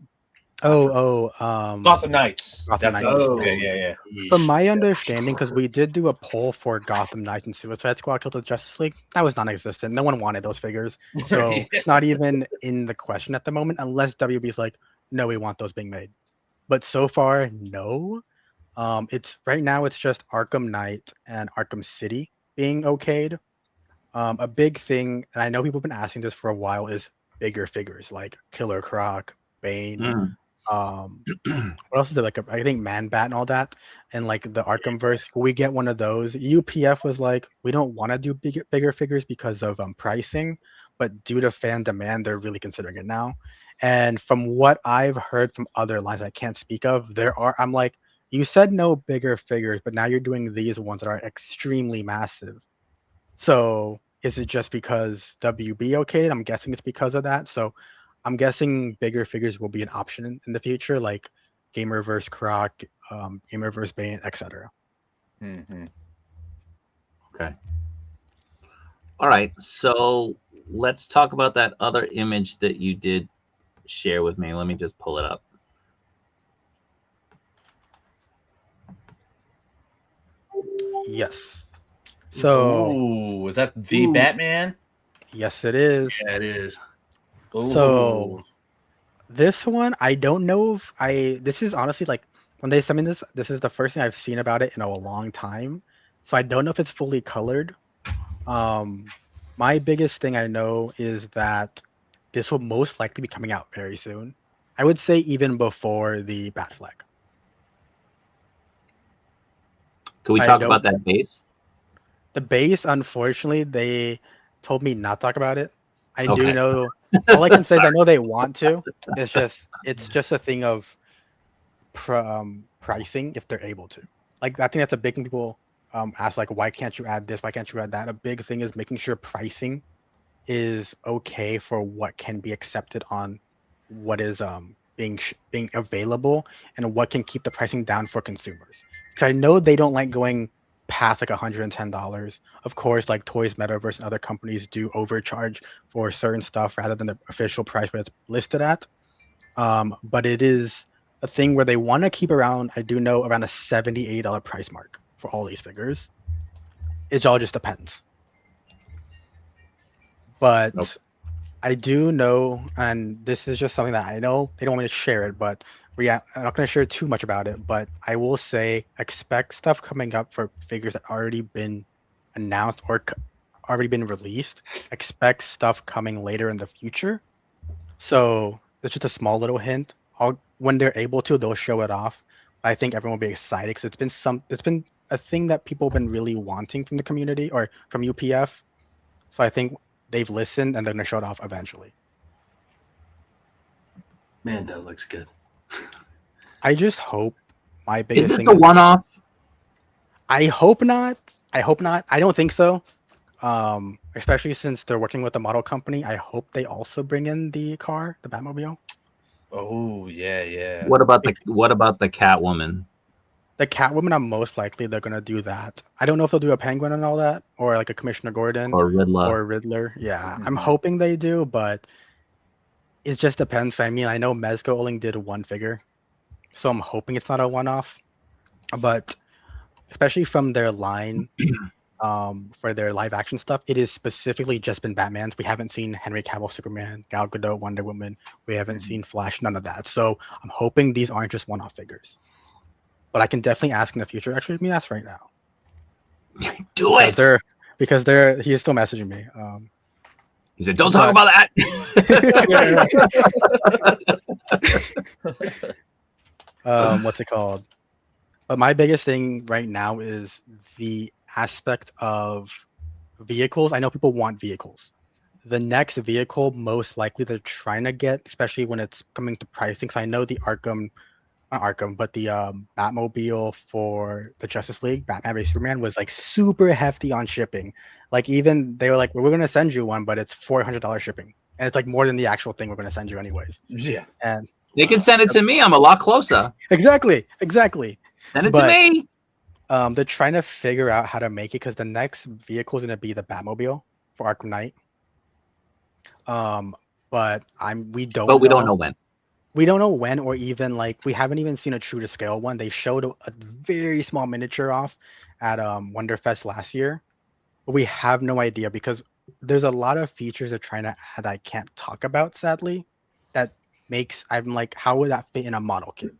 Gotham Knights. Gotham Knights. Yeah. From my understanding, because we did do a poll for Gotham Knights and Suicide Squad Killed the Justice League, that was non-existent. No one wanted those figures, so Yeah. it's not even in the question at the moment, unless WB's like, no, we want those being made. But so far, no. It's right now. It's just Arkham Knight and Arkham City being okayed. A big thing, and I know people have been asking this for a while, is bigger figures like Killer Croc, Bane. What else is there? Like I think Man Bat and all that, and like the Arkhamverse. We get one of those. UPF was like, we don't want to do bigger figures because of pricing, but due to fan demand, they're really considering it now. And from what I've heard from other lines I can't speak of, I'm like, you said no bigger figures, but now you're doing these ones that are extremely massive. So is it just because WB okayed? I'm guessing it's because of that. So I'm guessing bigger figures will be an option in the future, like Gamerverse Croc, Gamerverse Bane, etc. Mm-hmm. Okay. All right. So let's talk about that other image that you did share with me. Let me just pull it up. Yes. So, ooh, is that the Batman? Yes, it is. Yeah, it is. Ooh. So this one, I don't know if this is honestly like when they sent me this is the first thing I've seen about it in a long time. So I don't know if it's fully colored. My biggest thing I know is that this will most likely be coming out very soon. I would say even before the Bat Flag. Can we I talk don't- about that base? The base, unfortunately, they told me not to talk about it. I Okay. do know. All I can say is I know they want to. It's just a thing of pricing if they're able to. Like I think that's a big thing people ask, like, why can't you add this? Why can't you add that? A big thing is making sure pricing is okay for what can be accepted on what is being available and what can keep the pricing down for consumers. Because I know they don't like going past like $110. Of course, like Toys Metaverse and other companies do overcharge for certain stuff rather than the official price where it's listed at. But it is a thing where they want to keep around, I do know, around a $78 price mark for all these figures. It all just depends. But Nope. I do know, and this is just something that I know, they don't want me to share it, but I'm not going to share too much about it, but I will say expect stuff coming up for figures that already been announced or already been released. Expect stuff coming later in the future. So it's just a small little hint. When they're able to, they'll show it off. I think everyone will be excited because it's been a thing that people have been really wanting from the community or from UPF. So I think they've listened and they're gonna show it off eventually. Man, that looks good. I just hope my Is biggest this thing a one-off? I hope not. I don't think so. Especially since they're working with a model company. I hope they also bring in the car, the Batmobile. Oh yeah. What about the Catwoman? The Catwoman, I'm most likely they're gonna do that. I don't know if they'll do a Penguin and all that, or like a Commissioner Gordon Or Riddler? or Riddler. Yeah, I'm Mhm. hoping they do, but it just depends. I mean, I know Mezco only did one figure, so I'm hoping it's not a one-off. But especially from their line, for their live action stuff, it is specifically just been Batman's. We haven't seen Henry Cavill Superman, Gal Gadot Wonder Woman. We haven't seen Flash, none of that. So I'm hoping these aren't just one-off figures. But I can definitely ask in the future. Actually, let me ask right now. Do it. Because he is still messaging me. He said, "Don't talk about that." What's it called? But my biggest thing right now is the aspect of vehicles. I know people want vehicles. The next vehicle, most likely they're trying to get, especially when it's coming to pricing. Because I know the not Arkham, but the Batmobile for the Justice League, Batman vs Superman, was like super hefty on shipping. Like even they were like, well, we're gonna send you one, but it's $400 shipping, and it's like more than the actual thing we're gonna send you anyways. Yeah. And They can send it to me. I'm a lot closer. exactly. Send it to But me. they're trying to figure out how to make it because the next vehicle is gonna be the Batmobile for Arkham Knight. But we don't But we know. don't know when. We don't know when, or even like we haven't even seen a true to scale one. They showed a very small miniature off at Wonderfest last year, but we have no idea because there's a lot of features they're trying to add that I can't talk about, sadly. That makes I'm like, how would that fit in a model kit?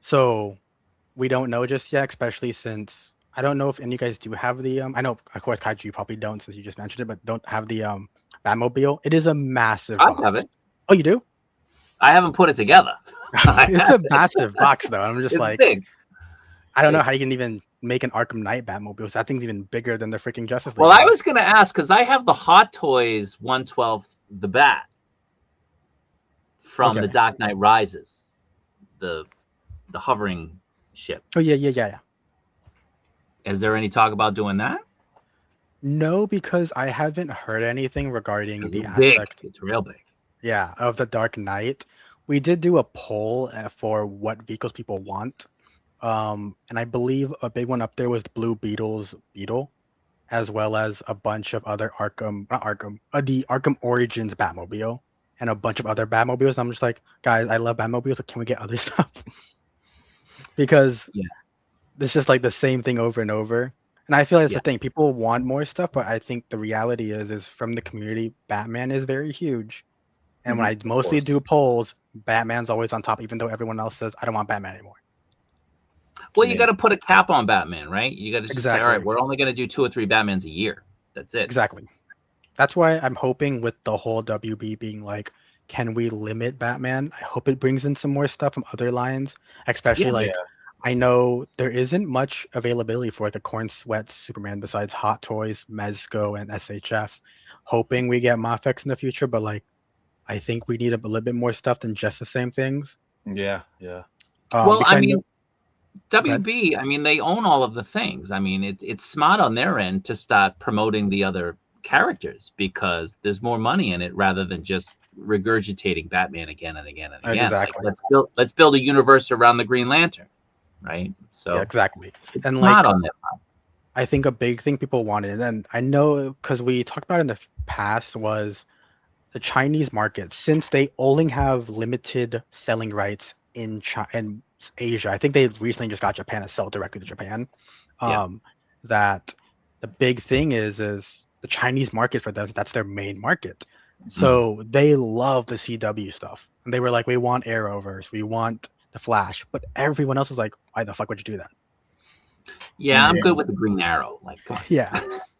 So we don't know just yet, especially since I don't know if any of you guys do have the I know of course Kaiju you probably don't since you just mentioned it, but don't have the Batmobile. It is a massive I box. have it. Oh, you do? I haven't put it together. It's a massive box though. I'm just It's like, big. I don't know how you can even make an Arkham Knight Batmobile. So that thing's even bigger than the freaking Justice League. Well, I was gonna ask because I have the Hot Toys 112, the Bat from Okay. the Dark Knight Rises, the hovering ship. Oh yeah. Is there any talk about doing that? No, because I haven't heard anything regarding It's the big. aspect, It's real big. yeah, of the Dark Knight. We did do a poll for what vehicles people want. And I believe a big one up there was the Blue Beetle's Beetle, as well as a bunch of other the Arkham Origins Batmobile, and a bunch of other Batmobiles. And I'm just like, guys, I love Batmobiles, but can we get other stuff? Because Yeah. it's just like the same thing over and over. And I feel like it's Yeah. the thing. People want more stuff, but I think the reality is from the community, Batman is very huge. And when I mostly course. do polls, Batman's always on top, even though everyone else says I don't want Batman anymore. Well, I you mean- got to put a cap on Batman, right? You got to just say, all right, Exactly. we're only going to do 2 or 3 Batmans a year. That's it. Exactly. That's why I'm hoping with the whole WB being like, can we limit Batman? I hope it brings in some more stuff from other lines, especially Yeah. like I know there isn't much availability for like a Corn Sweat Superman besides Hot Toys, Mezco, and SHF. Hoping we get Mafex in the future, but like I think we need a little bit more stuff than just the same things. Yeah. Well, because I mean, know- WB, I mean, they own all of the things. I mean, it's smart on their end to start promoting the other characters because there's more money in it rather than just regurgitating Batman again and again and again. Exactly. Like, let's build a universe around the Green Lantern, right? So yeah, exactly. it's And smart like on their part. I think a big thing people wanted, and I know because we talked about it in the past, was the Chinese market. Since they only have limited selling rights in in Asia, I think they recently just got Japan to sell directly to Japan. Yeah. That the big thing is the Chinese market for them. That's their main market. So they love the CW stuff, and they were like, "We want Arrowverse, we want the Flash," but everyone else was like, "Why the fuck would you do that?" Yeah, I'm Yeah. good with the Green Arrow. Like, come on. Yeah.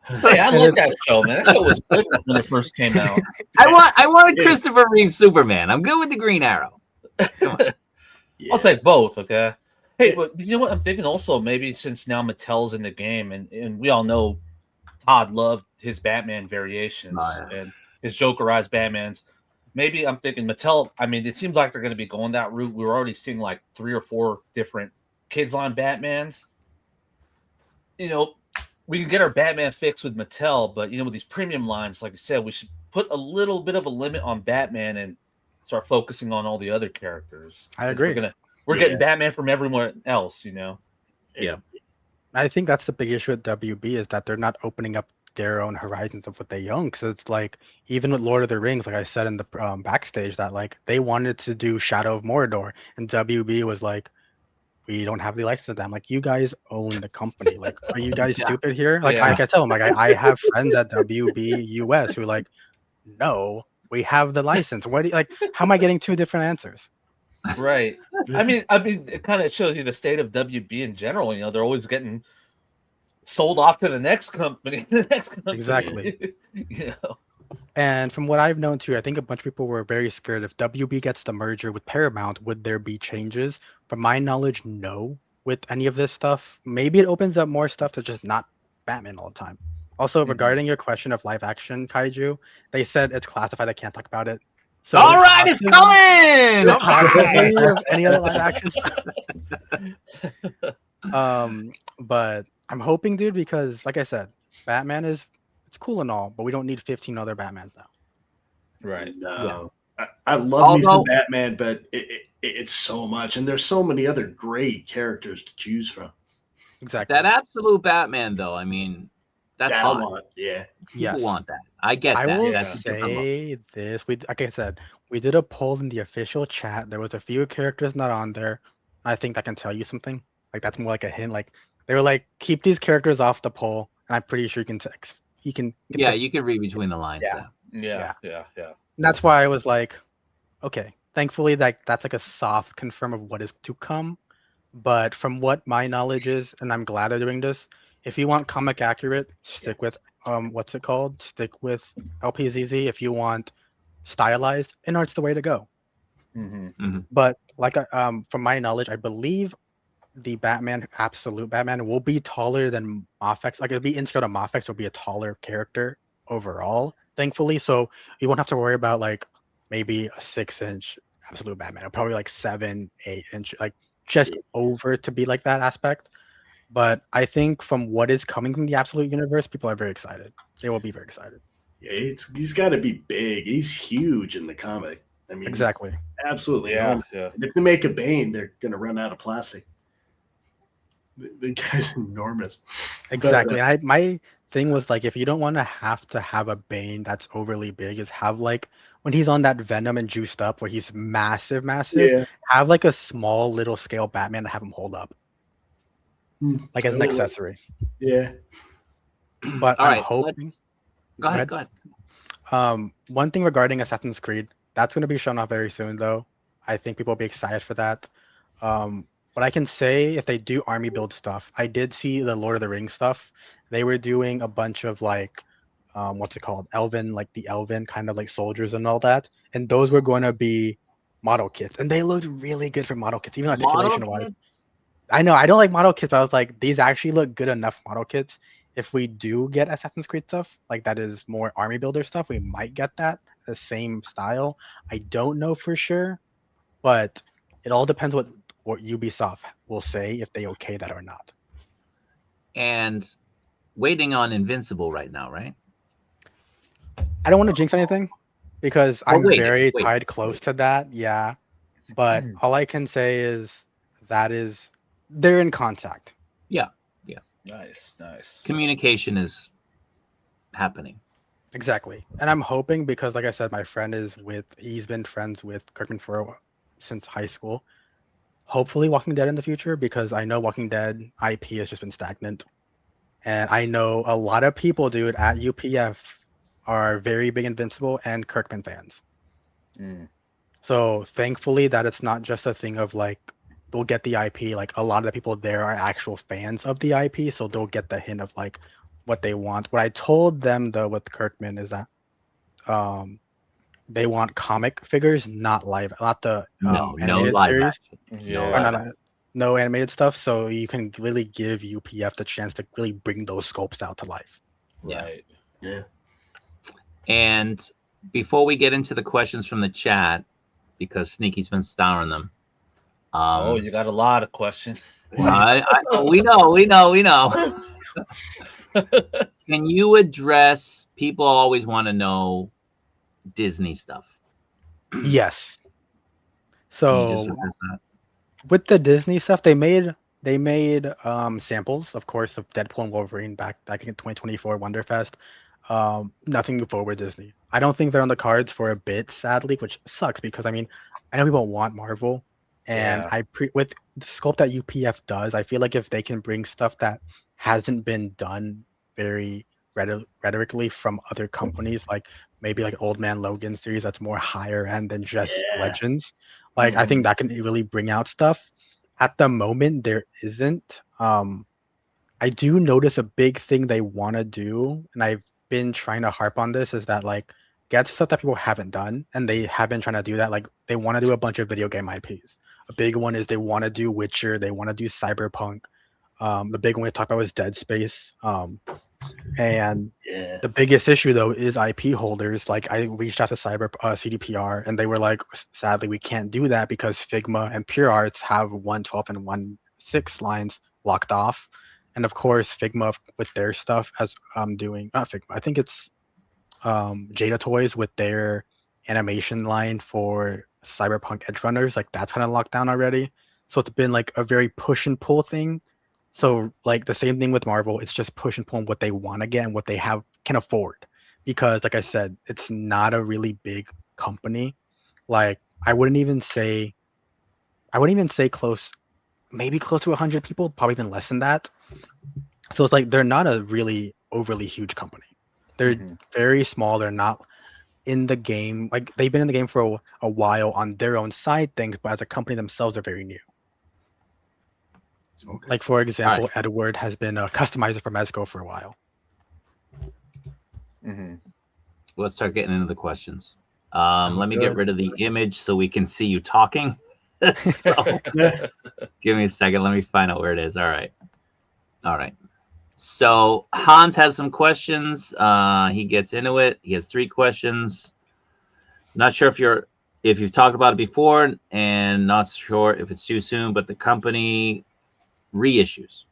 Hey, I like that show, man. That show was good when it first came out. I want a Yeah. Christopher Reeve Superman. I'm good with the Green Arrow. Yeah. I'll say both, okay? Hey, but you know what I'm thinking also? Maybe since now Mattel's in the game, and we all know Todd loved his Batman variations and his Jokerized Batmans. Maybe I'm thinking Mattel, I mean, it seems like they're going to be going that route. We were already seeing like 3 or 4 different Kids Line Batmans. You know, we can get our Batman fix with Mattel, but, you know, with these premium lines, like I said, we should put a little bit of a limit on Batman and start focusing on all the other characters. I Since agree. We're getting Batman from everywhere else, you know? Yeah. I think that's the big issue with WB is that they're not opening up their own horizons of what they own. Because it's like, even with Lord of the Rings, like I said in the backstage, that like they wanted to do Shadow of Mordor, and WB was like, we don't have the license to them. Like, you guys own the company. Like, are you guys stupid here? Like, Yeah. I tell them, like, I have friends at WB US who like, no, we have the license. What do you, like? How am I getting 2 different answers? Right. I mean, it kind of shows you the state of WB in general. You know, they're always getting sold off to the next company. Exactly. You know. And from what I've known too, I think a bunch of people were very scared if WB gets the merger with Paramount, would there be changes? From my knowledge, no. with any of this stuff. Maybe it opens up more stuff to just not Batman all the time. Also, regarding your question of live action kaiju, they said it's classified. I can't talk about it. So All right, it's coming. All possibly right. of any other live action stuff. But I'm hoping, dude, because like I said, Batman is it's cool and all, but we don't need 15 other Batmans now. Right. No. I love me some Although- Batman, but it's so much, and there's so many other great characters to choose from. Exactly. That absolute Batman, though, I mean, that's That I hot. want, yeah. People Yes. want that. I get I that. will That's a different look. say this. Like I said, we did a poll in the official chat. There was a few characters not on there. I think that can tell you something. Like that's more like a hint. Like they were like, keep these characters off the poll, and I'm pretty sure you can. Get Yeah, the, you can read between the lines. Yeah. Yeah. Yeah. and that's why I was like, okay. Thankfully, that's like a soft confirm of what is to come. But from what my knowledge is, and I'm glad they're doing this, if you want comic accurate, stick with what's it called? Stick with LPZZ. If you want stylized, InArt's the way to go. Mm-hmm. But like from my knowledge, I believe the Batman, absolute Batman, will be taller than Moffex. Like it'll be in scale to Moffex, will be a taller character overall, thankfully. So you won't have to worry about like maybe a 6-inch absolute Batman. It'll probably like 7, 8-inch, like just over to be like that aspect. But I think from what is coming from the absolute universe, people are very excited. They will be very excited. Yeah, he's got to be big. He's huge in the comic. I mean, Exactly. absolutely. Yeah. enormous. And if they make a Bane, they're going to run out of plastic. The guy's enormous. Exactly. My thing was like, if you don't want to have a Bane that's overly big, is have like when he's on that Venom and juiced up, where he's massive, Yeah. have like a small little scale Batman to have him hold up, like as an accessory. Yeah. But All I'm right. hoping. Go ahead. One thing regarding Assassin's Creed, that's going to be shown off very soon, though. I think people will be excited for that. What I can say, if they do army build stuff, I did see the Lord of the Rings stuff. They were doing a bunch of like, what's it called? Elven, like the Elven kind of like soldiers and all that. And those were going to be model kits. And they looked really good for model kits, even articulation wise. I know, I don't like model kits, but I was like, these actually look good enough model kits. If we do get Assassin's Creed stuff, like that is more army builder stuff, we might get that, the same style. I don't know for sure, but it all depends what Ubisoft will say if they okay that or not. And waiting on Invincible right now, right? I don't want to jinx anything because I'm wait, very wait, tied close to that. Yeah. But all I can say is they're in contact. Nice. Communication is happening. Exactly. And I'm hoping because, like I said, my friend he's been friends with Kirkman since high school. Hopefully Walking Dead in the future, because I know Walking Dead IP has just been stagnant. And I know a lot of people, dude, at UPF are very big Invincible and Kirkman fans. So thankfully that it's not just a thing of like, they'll get the IP. Like a lot of the people there are actual fans of the IP, so they'll get the hint of like what they want. What I told them though with Kirkman is that they want comic figures, not the No animated live series. action. Yeah. No animated stuff, so you can really give UPF the chance to really bring those scopes out to life. Right. Yeah. And before we get into the questions from the chat, because Sneaky's been starring them. You got a lot of questions. I we know. Can you address? People always want to know Disney stuff. Yes. Can you just So address that? with the Disney stuff, they made samples, of course, of Deadpool and Wolverine back in 2024 Wonderfest. Nothing moved forward with Disney. I don't think they're on the cards for a bit, sadly, which sucks because I mean, I know people want Marvel, and with the scope that UPF does, I feel like if they can bring stuff that hasn't been done very rhetorically from other companies, like maybe like Old Man Logan series that's more higher end than just Legends, like I think that can really bring out stuff. At the moment, there isn't. I do notice a big thing they want to do, and I've been trying to harp on this, is that like get stuff that people haven't done, and they have been trying to do that. Like they want to do a bunch of video game IPs. A big one is they want to do Witcher, they want to do Cyberpunk. The big one we talked about was Dead Space. And Yeah. the biggest issue though is IP holders. Like I reached out to CDPR, and they were like, sadly we can't do that because Figma and Pure Arts have 112 and 1.6 lines locked off. And of course Figma with their stuff as doing not Figma. I think it's Jada Toys with their animation line for Cyberpunk Edge Runners, like that's kind of locked down already. So it's been like a very push and pull thing. So like the same thing with Marvel, it's just push and pull on what they want to get and what they have can afford. Because like I said, it's not a really big company. Like I wouldn't even say close, maybe close to 100 people, probably even less than that. So it's like they're not a really overly huge company. They're very small. They're not in the game. Like they've been in the game for a while on their own side things, but as a company themselves, they're very new. Okay. Like for example, Edward has been a customizer for Mezco for a while. Let's start getting into the questions. Let me get rid of the image so we can see you talking. So give me a second. Let me find out where it is. All right. So Hans has some questions. He gets into it. He has 3 questions. Not sure if you've talked about it before, and not sure if it's too soon, but the company reissues.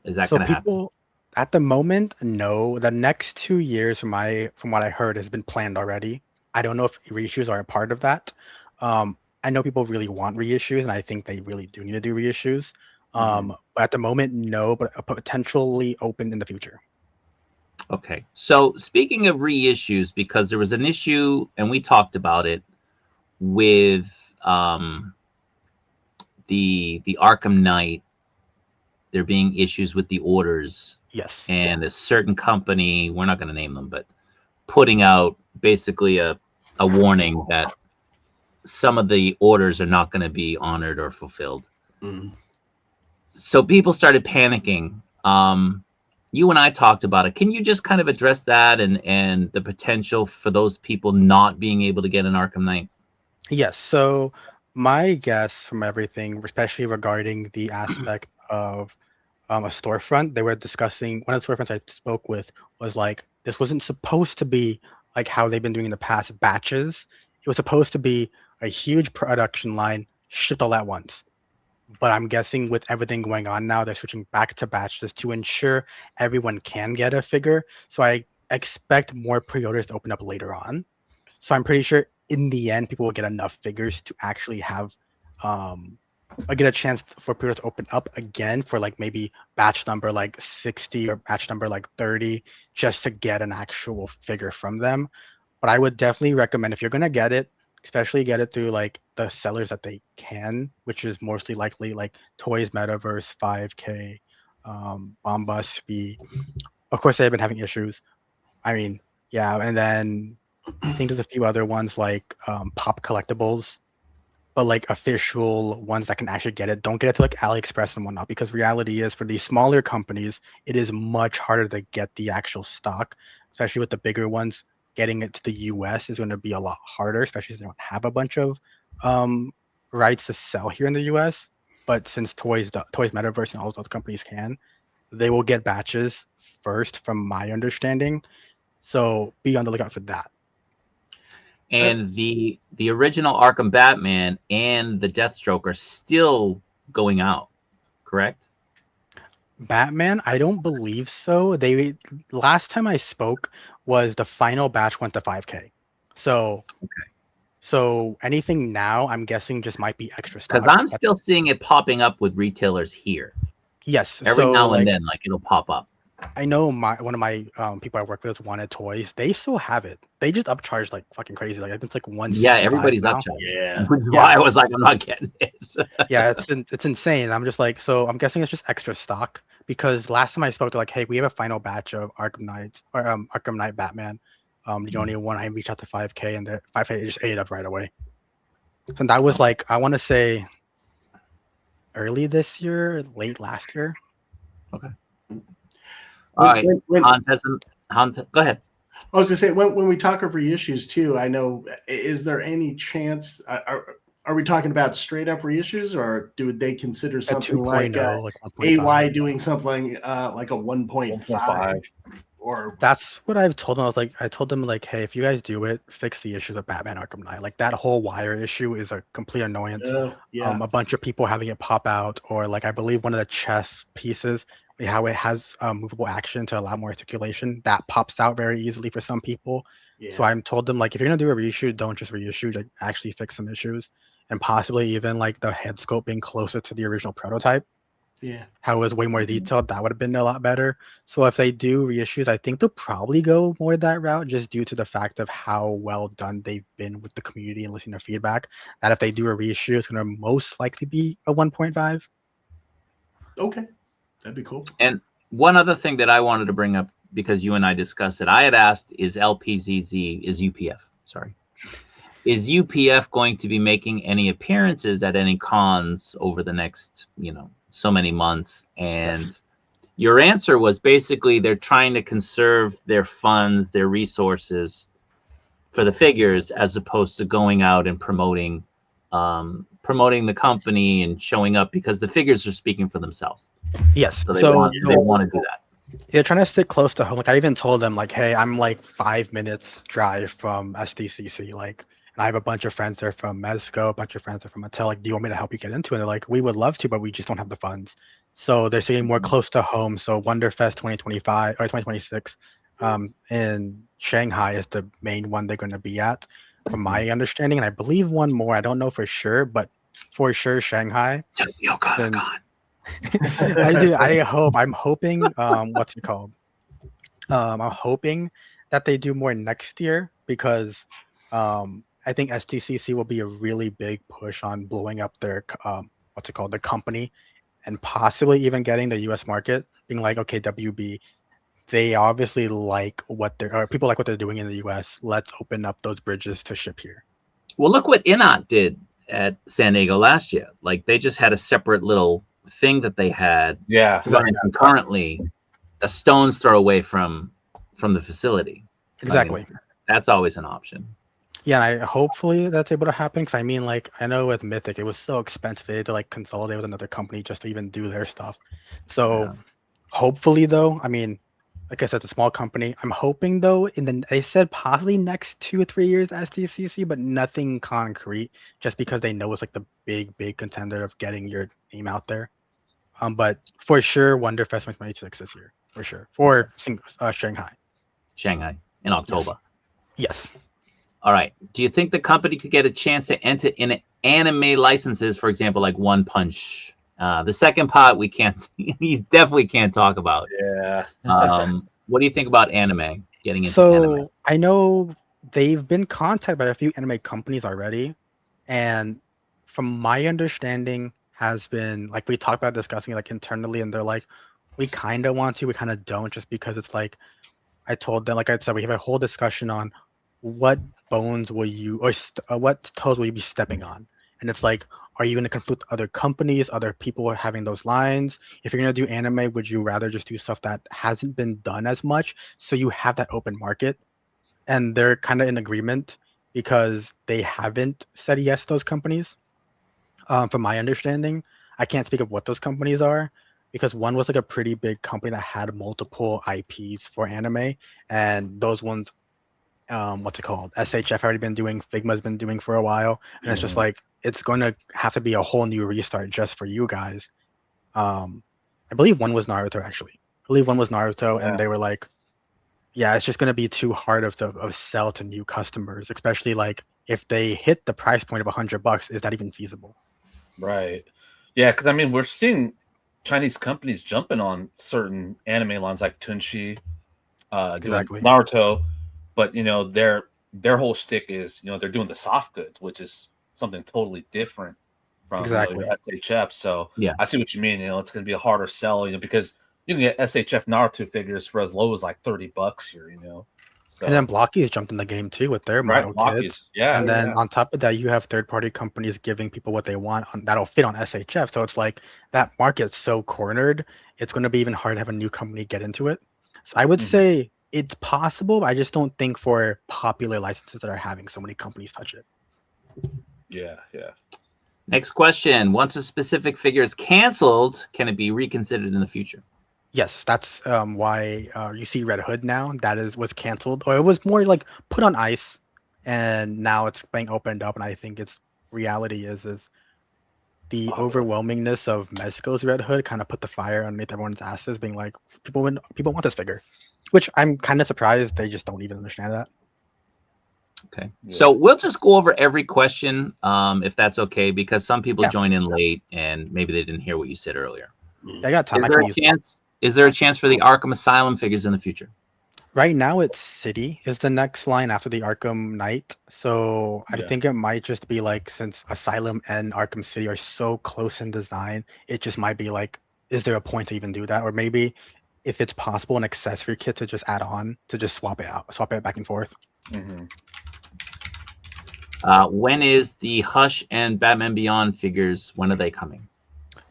Is that going to happen? At the moment, no. The next 2 years, from what I heard, has been planned already. I don't know if reissues are a part of that. I know people really want reissues, and I think they really do need to do reissues. But at the moment, no, but potentially open in the future. Okay. So speaking of reissues, because there was an issue, and we talked about it with the Arkham Knight, there being issues with the orders. Yes. And a certain company, we're not going to name them, but putting out basically a warning that some of the orders are not going to be honored or fulfilled. So people started panicking. You and I talked about it. Can you just kind of address that and the potential for those people not being able to get an Arkham Knight? Yes. So my guess from everything, especially regarding the aspect of a storefront, they were discussing, one of the storefronts I spoke with was like, this wasn't supposed to be like how they've been doing in the past, batches. It was supposed to be a huge production line shipped all at once. But I'm guessing with everything going on now, they're switching back to batches to ensure everyone can get a figure. So I expect more pre-orders to open up later on. So I'm pretty sure in the end, people will get enough figures to actually have get a chance for pre-orders to open up again for like maybe batch number like 60 or batch number like 30, just to get an actual figure from them. But I would definitely recommend, if you're gonna get it, especially get it through like the sellers that they can, which is mostly likely like Toys Metaverse, 5K, Bombas, Fee. Of course, they've been having issues. I mean, yeah, and then I think there's a few other ones like Pop Collectibles, but like official ones that can actually get it. Don't get it to like AliExpress and whatnot, because reality is for these smaller companies, it is much harder to get the actual stock, especially with the bigger ones. Getting it to the US is going to be a lot harder, especially since they don't have a bunch of rights to sell here in the US. But since Toys Metaverse and all those companies can, they will get batches first, from my understanding. So be on the lookout for that. And the original Arkham Batman and the Deathstroke are still going out, correct? Batman, I don't believe so. They last time I spoke was the final batch went to 5K. So okay. So anything now, I'm guessing just might be extra stock. Because I'm still seeing it popping up with retailers here. Yes. Every now and then, like it'll pop up. I know one of my people I work with wanted Toys. They still have it. They just upcharge like fucking crazy. Like it's like 165. Yeah, everybody's now. upcharged. Yeah. Which is why I was like, I'm not getting it. Yeah, it's insane. I'm just like, so I'm guessing it's just extra stock, because last time I spoke to like, hey, we have a final batch of Arkham Knights or Arkham Knight Batman. The only one, I reached out to 5K, and the 5K just ate it up right away. So that was like, I want to say early this year, late last year. Okay. All right. Hans, go ahead. I was gonna say when we talk of reissues too, I know, is there any chance are we talking about straight up reissues, or do they consider A something like 2.0, like 1.5. AY doing something like a 1.5 or That's what I've told them. I told them like, hey, if you guys do it, fix the issues of Batman Arkham Knight. Like that whole wire issue is a complete annoyance. yeah, A bunch of people having it pop out, or like I believe one of the chess pieces, how it has movable action to allow more articulation, that pops out very easily for some people. So yeah, I'm told them like, if you're gonna do a reissue, don't just reissue, like actually fix some issues, and possibly even like the head scope being closer to the original prototype, yeah. how it was way more detailed, that would have been a lot better. So if they do reissues, I think they'll probably go more that route just due to the fact of how well done they've been with the community and listening to feedback. That if they do a reissue, it's going to most likely be a 1.5. Okay, that'd be cool. And one other thing that I wanted to bring up, because you and I discussed it, I had asked, is UPF, sorry. Is UPF going to be making any appearances at any cons over the next, so many months? And your answer was basically they're trying to conserve their funds, their resources for the figures, as opposed to going out and promoting the company and showing up, because the figures are speaking for themselves. Yes. So they want to do that. They're trying to stick close to home. Like I even told them like, hey, I'm like 5 minutes drive from SDCC. Like, and I have a bunch of friends there from Mezco, a bunch of friends are from Mattel. Like, do you want me to help you get into it? And they're like, we would love to, but we just don't have the funds. So they're staying more close to home. So Wonderfest 2025 or 2026 in Shanghai is the main one they're going to be at, from my understanding. And I believe one more. I don't know for sure, but for sure Shanghai. I'm hoping, what's it called? I'm hoping that they do more next year, because I think STCC will be a really big push on blowing up their what's it called, the company, and possibly even getting the US market, being like, okay, WB, they obviously like people like what they're doing in the US. Let's open up those bridges to ship here. Well, look what Inot did at San Diego last year. Like, they just had a separate little thing that they had running concurrently, a stone's throw away from the facility. Exactly. I mean, that's always an option. Yeah, and hopefully that's able to happen, because I mean, like, I know with Mythic it was so expensive, they had to like consolidate with another company just to even do their stuff. So hopefully, though, I mean, like I said, it's a small company. I'm hoping though, they said possibly next 2 or 3 years SDCC, but nothing concrete, just because they know it's like the big contender of getting your name out there. But for sure, Wonderfest 2026 this year, for sure, for Shanghai in October. Yes. All right. Do you think the company could get a chance to enter in anime licenses, for example, like One Punch? The second part we can't. He definitely can't talk about. Yeah. What do you think about anime getting into anime? I know they've been contacted by a few anime companies already, and from my understanding, has been like, we talked about discussing it like internally, and they're like, we kind of want to, we kind of don't, just because it's like, I told them, like I said, we have a whole discussion on what bones will you, or what toes will you be stepping on, and it's like, are you going to conflict with other companies, other people having those lines? If you're going to do anime, would you rather just do stuff that hasn't been done as much, so you have that open market? And they're kind of in agreement, because they haven't said yes to those companies. From my understanding, I can't speak of what those companies are, because one was like a pretty big company that had multiple IPs for anime, and those ones, what's it called? SHF already been doing, Figma's been doing for a while, and it's just like, it's going to have to be a whole new restart just for you guys. I believe one was Naruto, actually. And they were like, yeah, it's just going to be too hard of sell to new customers, especially like if they hit the price point of $100. Is that even feasible? Right. Yeah, because I mean, we're seeing Chinese companies jumping on certain anime lines like Tunchi, doing Naruto, but their whole shtick is they're doing the soft goods, which is something totally different from SHF. So yeah, I see what you mean. It's going to be a harder sell, because you can get SHF Naruto figures for as low as like $30 here. So, and then Blocky's jumped in the game too with their model kits. Yeah. And then on top of that, you have third-party companies giving people what they want that'll fit on SHF. So it's like that market's so cornered, it's going to be even hard to have a new company get into it. So I would say it's possible, but I just don't think for popular licenses that are having so many companies touch it. Yeah. Next question. Once a specific figure is canceled, can it be reconsidered in the future? Yes, that's why you see Red Hood now. That was canceled, or it was more like put on ice, and now it's being opened up. And I think its reality is the overwhelmingness of Mezco's Red Hood kind of put the fire underneath everyone's asses, being like, people want this figure, which I'm kind of surprised they just don't even understand that. Okay. Yeah. So we'll just go over every question, if that's okay, because some people Yeah. join in late and maybe they didn't hear what you said earlier. I got time. Is there a chance for the Arkham Asylum figures in the future? Right now, it's City is the next line after the Arkham Knight. So I Yeah. think it might just be like, since Asylum and Arkham City are so close in design, it just might be like, is there a point to even do that? Or maybe if it's possible, an accessory kit to just add on to just swap it back and forth. Mhm. When is the Hush and Batman Beyond figures? When are they coming?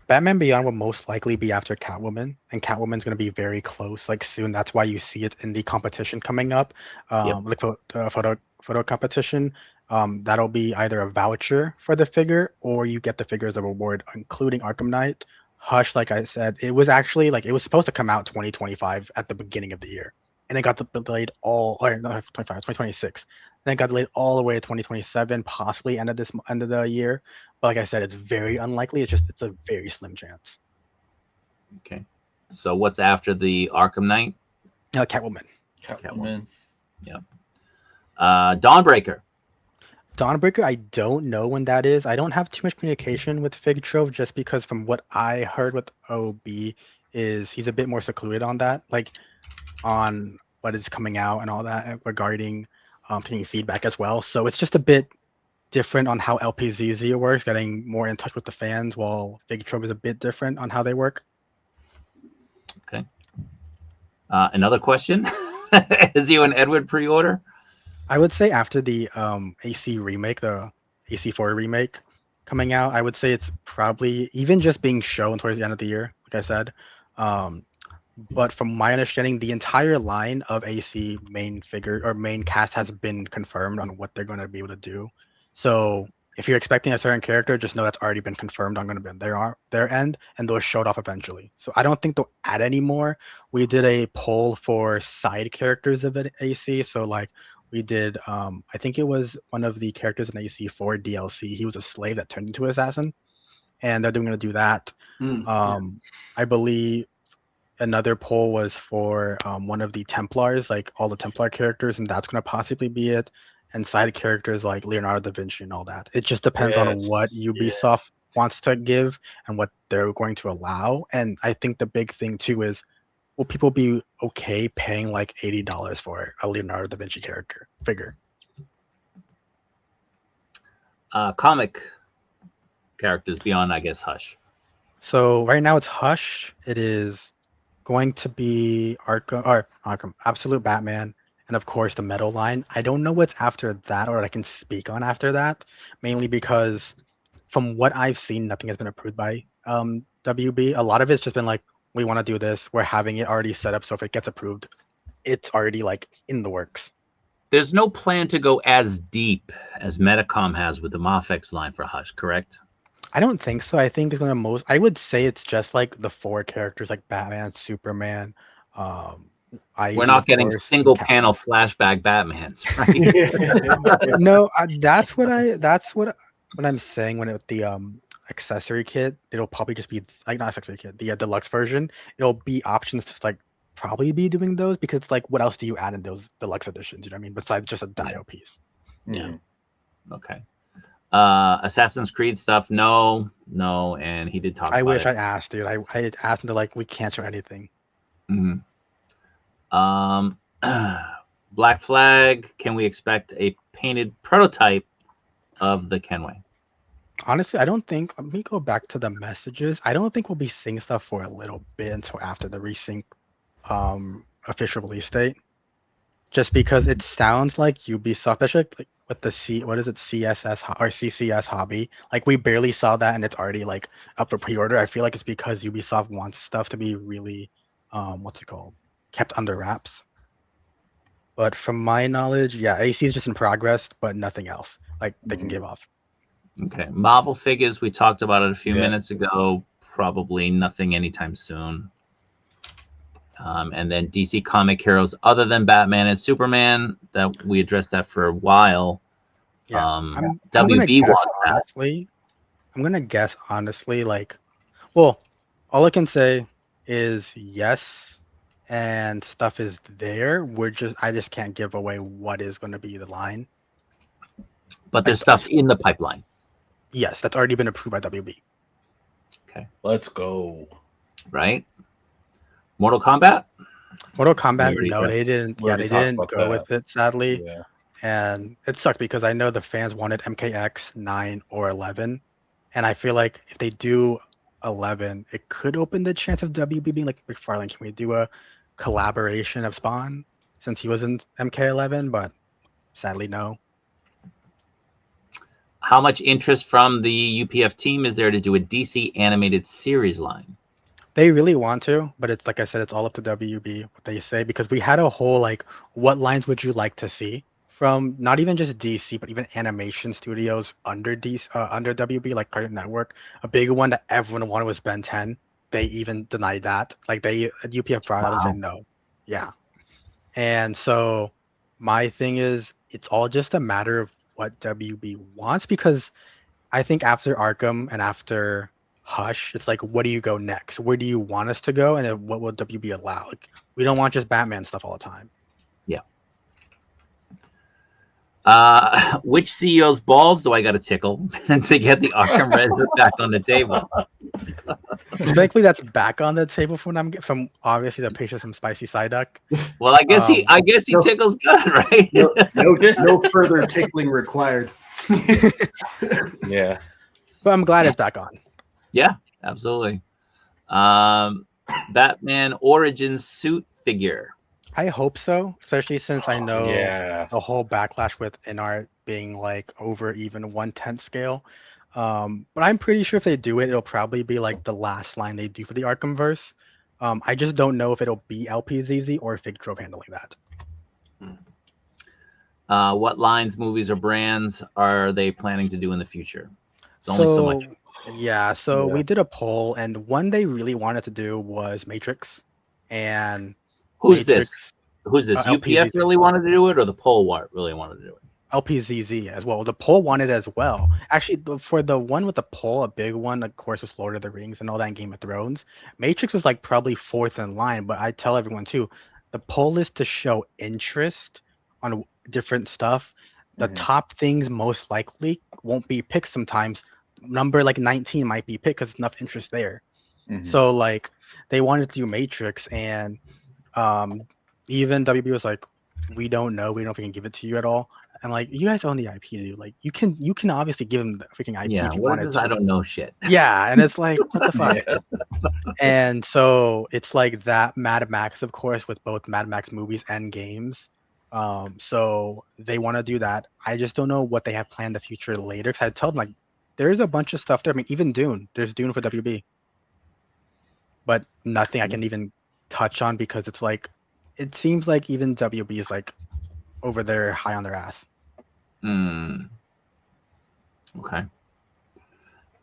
Batman Beyond will most likely be after Catwoman, and Catwoman's going to be very close, like soon. That's why you see it in the competition coming up, like the photo competition. That'll be either a voucher for the figure, or you get the figure as a reward, including Arkham Knight. Hush, like I said, it was actually like it was supposed to come out 2025 at the beginning of the year, and it got delayed or not 2025, 2026. Then it got delayed all the way to 2027, possibly end of the year. But like I said, it's very unlikely. It's a very slim chance. Okay. So what's after the Arkham Knight? Catwoman. Catwoman. Dawnbreaker. Dawnbreaker, I don't know when that is. I don't have too much communication with Fig Trove just because from what I heard with OB is he's a bit more secluded on that, like on what is coming out and all that regarding taking feedback as well. So it's just a bit different on how LPZZ works, getting more in touch with the fans, while Fig Trove is a bit different on how they work. Okay. Another question. Is you and Edward pre-order? I would say after the AC remake, the AC4 remake coming out, I would say it's probably even just being shown towards the end of the year, like I said. But from my understanding, the entire line of AC main figure or main cast has been confirmed on what they're going to be able to do. So if you're expecting a certain character, just know that's already been confirmed on going to be on their end, and those showed off eventually. So I don't think they'll add any more. We did a poll for side characters of AC. So like we did, I think it was one of the characters in AC4 DLC. He was a slave that turned into an assassin, and they're going to do that. I believe another poll was for one of the Templars, like all the Templar characters, and that's going to possibly be it. And side characters like Leonardo da Vinci and all that. It just depends on what Ubisoft wants to give and what they're going to allow. And I think the big thing too is, will people be okay paying like $80 for a Leonardo da Vinci character figure? Comic characters beyond, I guess, Hush. So right now it's Hush. It is going to be Arkham, Absolute Batman, and of course the Metal line. I don't know what's after that or what I can speak on after that, mainly because from what I've seen, nothing has been approved by WB. A lot of it's just been like, we want to do this. We're having it already set up, so if it gets approved, it's already like in the works. There's no plan to go as deep as Metacom has with the Mafex line for Hush, correct? I don't think so. I think it's gonna I would say it's just like the 4 characters like Batman, Superman. We're not getting single panel flashback Batmans, right? No, that's what I'm saying when the accessory kit. It'll probably just be like not accessory kit, the deluxe version. It'll be options to like probably be doing those because like what else do you add in those deluxe editions? You know what I mean? Besides just a dio piece. Yeah. Okay. Assassin's Creed stuff, no, and he did talk about it. I wish I asked, dude. I asked him to like, we can't show anything. Black Flag, can we expect a painted prototype of the Kenway? Honestly, I don't think, let me go back to the messages. I don't think we'll be seeing stuff for a little bit until after the resync official release date. Just because it sounds like Ubisoft, especially like with the CSS or CCS hobby, like we barely saw that and it's already like up for pre-order. I feel like it's because Ubisoft wants stuff to be really, kept under wraps. But from my knowledge, yeah, AC is just in progress, but nothing else like they can give off. Okay. Marvel figures, we talked about it a few Yeah. minutes ago. Probably nothing anytime soon. And then DC comic heroes other than Batman and Superman, that we addressed that for a while. Yeah, I'm gonna WB guess wants that. honestly. I'm gonna guess honestly, like, well, all I can say is yes, and stuff is there. I just can't give away what is going to be the line. But there's Like, stuff in the pipeline. yes, that's already been approved by WB. Okay. Let's go. Right? Mortal Kombat? Mortal Kombat, already- no, they didn't. we Yeah, already they talked didn't about go that. with it, sadly. Yeah. And it sucked because I know the fans wanted MKX 9 or 11, and I feel like if they do 11, it could open the chance of WB being like, McFarlane, can we do a collaboration of Spawn since he was in MK11? But sadly, no. How much interest from the UPF team is there to do a DC animated series line? They really want to, but it's like I said, it's all up to WB what they say, because we had a whole like, what lines would you like to see from not even just DC, but even animation studios under DC, under WB, like Cartoon Network. A big one that everyone wanted was Ben 10. They even denied that. Like they UPF brought up and said no. Yeah. And so my thing is, it's all just a matter of what WB wants, because I think after Arkham and after Hush, it's like, what do you go next? Where do you want us to go? And then what will WB allow? Like, we don't want just Batman stuff all the time. Which CEO's balls do I got to tickle to get the Arkham Resident back on the table? Thankfully, that's back on the table from obviously the patient some spicy side duck. Well, I guess he no. tickles good, right? No further tickling required. Yeah. But I'm glad it's back on. Yeah, absolutely. Batman Origins suit figure. I hope so, especially since I know Yeah. the whole backlash with InArt being like over even 1/10 scale. But I'm pretty sure if they do it, it'll probably be like the last line they do for the Arkhamverse. I just don't know if it'll be LPZZ or Fig Drove handling that. What lines, movies, or brands are they planning to do in the future? It's only so much. Yeah, so we did a poll, and one they really wanted to do was Matrix. And Who's Matrix, this? Who's this? UPF LPZZ. really wanted to do it, or the poll really wanted to do it? LPZZ as well. The poll wanted as well. Actually, for the one with the poll, a big one, of course, was Lord of the Rings and all that in Game of Thrones. Matrix was like probably fourth in line, but I tell everyone too, the poll is to show interest on different stuff. The top things most likely won't be picked sometimes. Number like 19 might be picked because enough interest there. So like they wanted to do Matrix, and even WB was like, we don't know if we can give it to you at all. I'm like, you guys own the IP, dude. Like you can obviously give them the freaking IP Yeah, if you what wanted is this? to. I don't know shit. Yeah, and it's like, what the fuck? And so it's like that Mad Max, of course, with both Mad Max movies and games. So they want to do that. I just don't know what they have planned in the future later. Because I tell them like, there's a bunch of stuff there. I mean, even Dune. There's Dune for WB, but nothing I can even touch on because it's like, it seems like even WB is like over there high on their ass. Okay.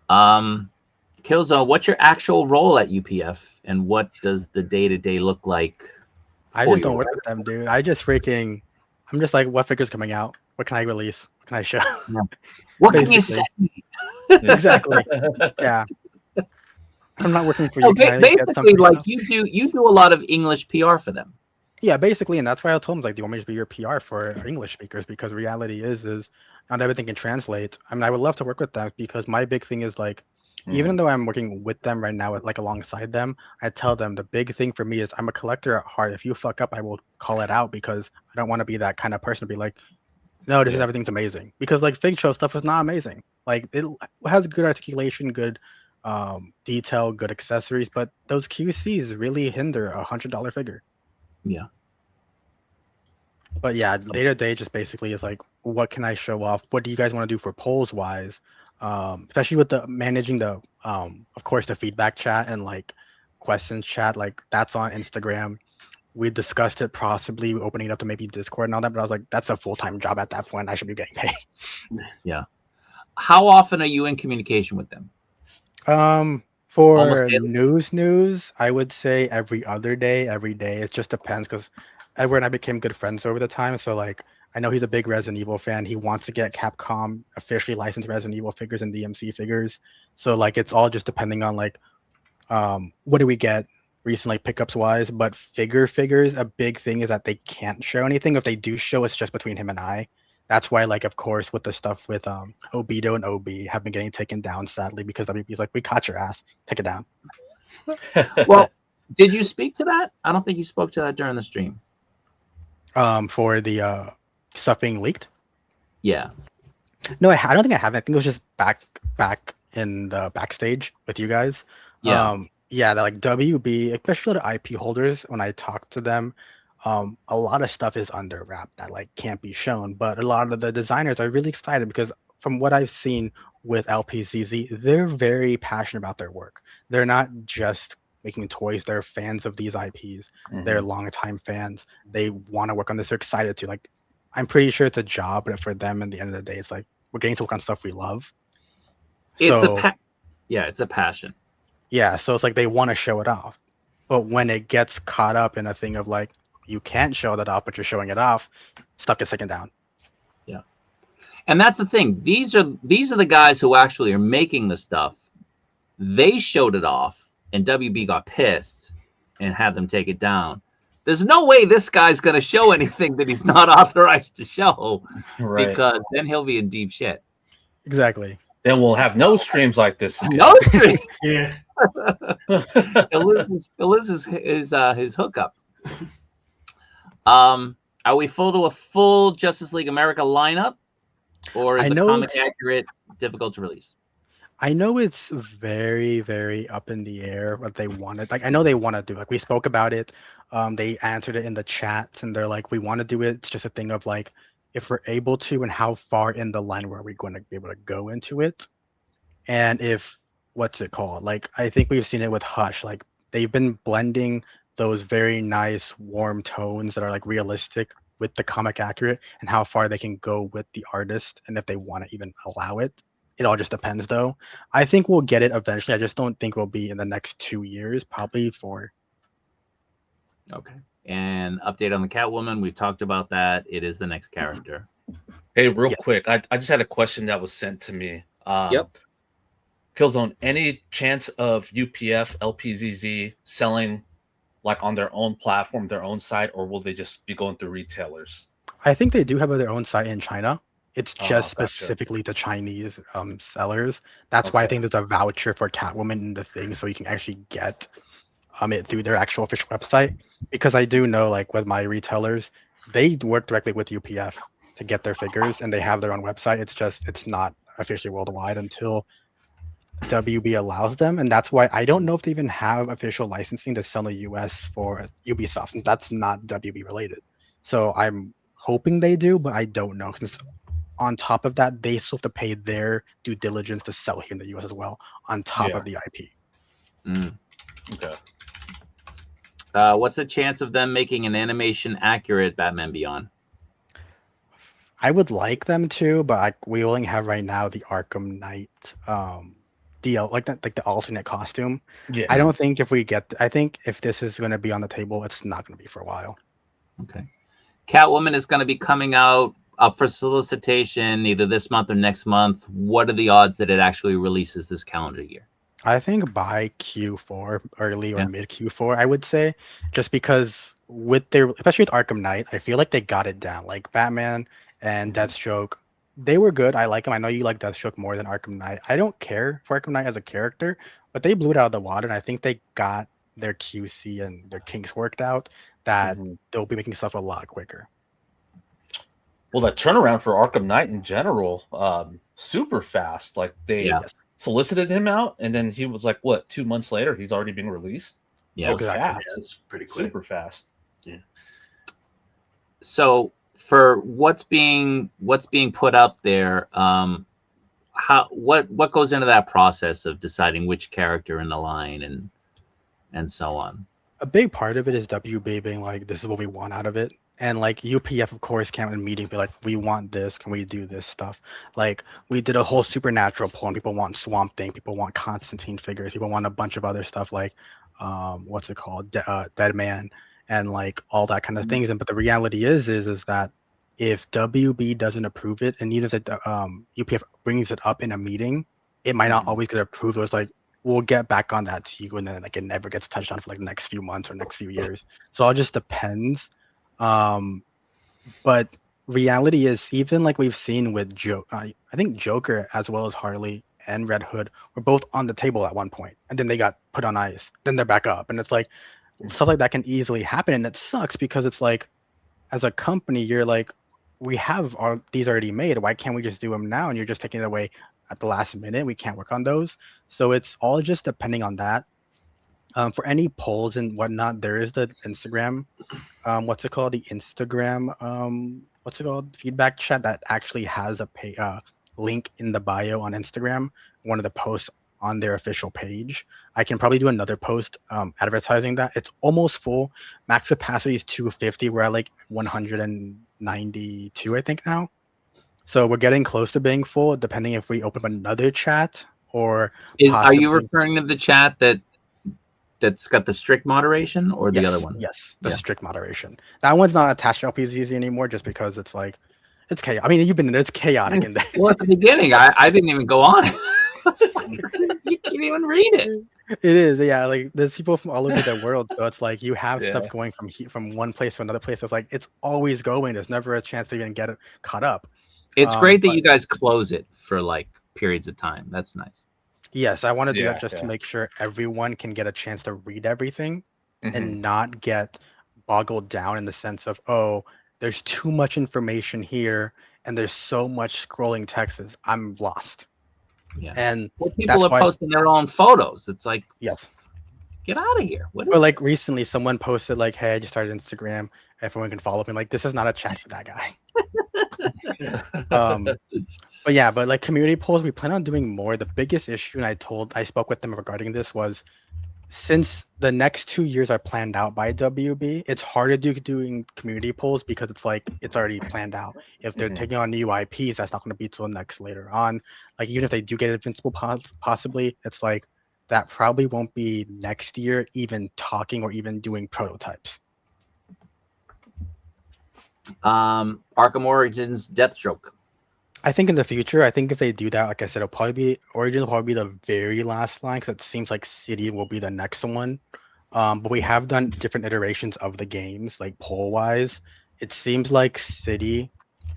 Kilzone, what's your actual role at UPF, and what does the day-to-day look like? I just don't work with them, dude. I'm just like, what figure's coming out? What can I release? What can I show? Yeah. What can you say? Exactly. Yeah. I'm not working for you. Basically, like you do a lot of English PR for them. Yeah, basically, and that's why I told him, like, do you want me to be your PR for English speakers? Because reality is not everything can translate. I mean, I would love to work with them because my big thing is like, even though I'm working with them right now, like alongside them, I tell them the big thing for me is I'm a collector at heart. If you fuck up, I will call it out because I don't want to be that kind of person to be like, no, this is everything's amazing. Because like Fig Show stuff is not amazing. Like it has good articulation, good detail, good accessories, but those QCs really hinder $100 figure. Yeah. But yeah, later day just basically is like, what can I show off? What do you guys want to do for polls wise? Especially with the managing the of course the feedback chat and like questions chat, like that's on Instagram. we discussed it possibly opening it up to maybe Discord and all that, but I was like, that's a full-time job at that point. I should be getting paid. Yeah. How often are you in communication with them? Almost For daily? news, I would say every other day, every day. It just depends because Edward and I became good friends over the time. So like, I know he's a big Resident Evil fan. He wants to get Capcom officially licensed Resident Evil figures and DMC figures. So like, it's all just depending on like, what do we get recently pickups wise? But figures, a big thing is that they can't show anything. If they do show, it's just between him and I. That's why, like, of course, with the stuff with Obito and OB have been getting taken down sadly because WB's like, we caught your ass, take it down. Well, did you speak to that? I don't think you spoke to that during the stream. For the stuff being leaked. Yeah. No, I don't think I have. I think it was just back in the backstage with you guys. Yeah. Yeah, that like WB, especially the IP holders, when I talk to them, a lot of stuff is under wrap that like can't be shown. But a lot of the designers are really excited because from what I've seen with LPZZ, they're very passionate about their work. They're not just making toys, they're fans of these IPs. They're longtime fans. They want to work on this. They're excited to like I'm pretty sure it's a job, but for them, at the end of the day, it's like we're getting to work on stuff we love. It's So it's a passion. yeah, so it's like they want to show it off, but when it gets caught up in a thing of like you can't show that off, but you're showing it off, stuff gets taken down. Yeah, and that's the thing. These are the guys who actually are making the stuff. They showed it off, and WB got pissed and had them take it down. There's no way this guy's going to show anything that he's not authorized to show, Right. because then he'll be in deep shit. Exactly. Then we'll have no streams like this again. No stream. Yeah. He'll lose his hookup. Are we full to a full Justice League America lineup, or is I the know comic accurate difficult to release? I know it's very, very up in the air what they wanted. Like I know they want to do. Like we spoke about it. They answered it in the chats, and they're like, we want to do it. It's just a thing of like, if we're able to, and how far in the line were we going to be able to go into it, and if what's it called? Like I think we've seen it with Hush. Like they've been blending those very nice warm tones that are like realistic with the comic accurate, and how far they can go with the artist, and if they want to even allow it. It all just depends, though. I think we'll get it eventually. I just don't think we'll be in the next 2 years, probably 4. Okay. And update on the Catwoman. We've talked about that. It is the next character. Hey, real Yes. quick, I just had a question that was sent to me. Yep. Kilzone, any chance of UPF, LPZZ selling like on their own platform, their own site, or will they just be going through retailers? I think they do have their own site in China. It's just Gotcha. specifically to Chinese sellers. That's why I Okay. think there's a voucher for Catwoman in the thing, so you can actually get it through their actual official website. Because I do know, like with my retailers, they work directly with UPF to get their figures, and they have their own website. It's not officially worldwide until WB allows them, and that's why I don't know if they even have official licensing to sell in the US for Ubisoft, since that's not WB related. So I'm hoping they do, but I don't know. Since on top of that, they still have to pay their due diligence to sell here in the US as well, on top of the IP. Okay. What's the chance of them making an animation accurate Batman Beyond? I would like them to, but we only have right now the Arkham Knight DL, like the alternate costume. Yeah. I don't think if we get, I think if this is going to be on the table, it's not going to be for a while. Okay. Catwoman is going to be coming out up for solicitation either this month or next month. What are the odds that it actually releases this calendar year? I think by Q4, early or mid Q4, I would say, just because with their, especially with Arkham Knight, I feel like they got it down. Like Batman and Deathstroke, they were good. I like them. I know you like Deathstroke more than Arkham Knight. I don't care for Arkham Knight as a character, but they blew it out of the water, and I think they got their QC and their kinks worked out that they'll be making stuff a lot quicker. Well, that turnaround for Arkham Knight in general, super fast. Like they solicited him out, and then he was like, what, 2 months later, he's already being released? Yeah, that was fast. Yeah, it's pretty quick. Super fast. Yeah. So for what's being put up there, what goes into that process of deciding which character in the line and so on? A big part of it is WB being like, this is what we want out of it. And like UPF, of course, came in a meeting, be like, we want this. Can we do this stuff? Like we did a whole supernatural poll, and people want Swamp Thing, people want Constantine figures, people want a bunch of other stuff like, what's it called, Dead Man, and like all that kind of things. And but the reality is that if WB doesn't approve it, and even if the UPF brings it up in a meeting, it might not always get approved. Or it's like, we'll get back on that to you, and then like it never gets touched on for like the next few months or next few years. So it all just depends. But reality is, even like we've seen with I think Joker as well as Harley and Red Hood were both on the table at one point, and then they got put on ice. Then they're back up, and it's like stuff like that can easily happen, and it sucks because it's like, as a company, you're like, we have these already made. Why can't we just do them now? And you're just taking it away at the last minute. We can't work on those. So it's all just depending on that. For any polls and whatnot, there is the Instagram, what's it called? The Instagram, what's it called? Feedback chat that actually has a link in the bio on Instagram, one of the posts on their official page. I can probably do another post advertising that. It's almost full. Max capacity is 250. We're at like 192, I think now. So we're getting close to being full, depending if we open up another chat or Are you referring to the chat that's got the strict moderation, or the other one? Yes, the strict moderation. That one's not attached to LPZZ anymore, just because it's like, it's chaotic. I mean, you've been in there, it's chaotic in there. Well, at the beginning, I didn't even go on. You can't even read it. It is, yeah. Like there's people from all over the world, so it's like you have stuff going from one place to another place. It's like it's always going. There's never a chance to even get it caught up. It's great that you guys close it for like periods of time. That's nice. Yes, I want to do that just to make sure everyone can get a chance to read everything and not get boggled down in the sense of, oh, there's too much information here and there's so much scrolling text. I'm lost. Yeah. And people are posting their own photos. It's like, yes, get out of here. What is or like this? Recently someone posted like, hey, I just started Instagram. Everyone can follow me. Like, this is not a chat for that guy. But yeah, but like community polls, we plan on doing more. The biggest issue, and I spoke with them regarding this, was since the next 2 years are planned out by WB, it's harder doing community polls because it's like it's already planned out. If they're taking on new IPs, that's not going to be till next later on. Like even if they do get Invincible possibly, it's like that probably won't be next year, even talking or even doing prototypes. Arkham Origins Deathstroke. I think in the future, I think if they do that, like I said, it'll probably be Origins will probably be the very last line, because it seems like City will be the next one. But we have done different iterations of the games, like poll wise. It seems like City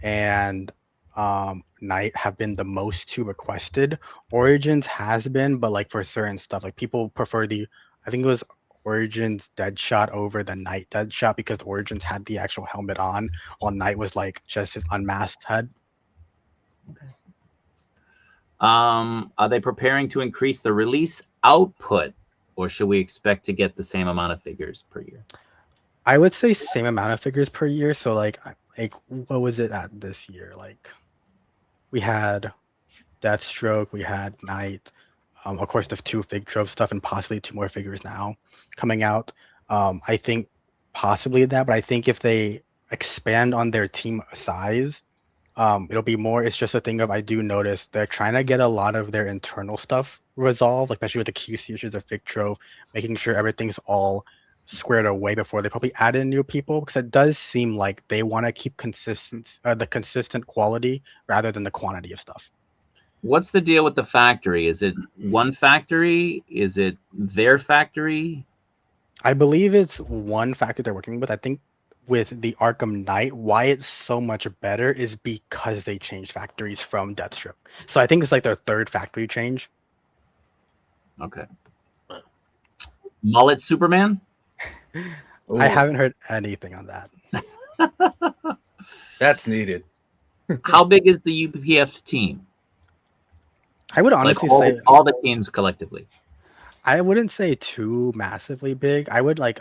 and Night have been the most two requested. Origins has been, but like for certain stuff, like people prefer I think it was Origins Deadshot over the Night Deadshot, because Origins had the actual helmet on, while Night was like just his unmasked head. Okay. Are they preparing to increase the release output, or should we expect to get the same amount of figures per year? I would say same amount of figures per year. So like what was it at this year? Like we had Deathstroke, we had Night, of course the 2 Fig Trove stuff, and possibly 2 more figures now coming out. I think possibly that, but I think if they expand on their team size, it'll be more. It's just a thing of, I do notice they're trying to get a lot of their internal stuff resolved, like especially with the QC issues of Fig Trove, making sure everything's all squared away before they probably add in new people, because it does seem like they want to keep the consistent quality rather than the quantity of stuff. What's the deal with the factory? Is it one factory? Is it their factory? I believe it's one factory they're working with. I think with the Arkham Knight, why it's so much better is because they changed factories from Deathstroke. So I think it's like their 3rd factory change. Okay. Mullet Superman? I haven't heard anything on that. That's needed. How big is the UPF team? I would honestly say all the teams collectively. I wouldn't say too massively big. I would like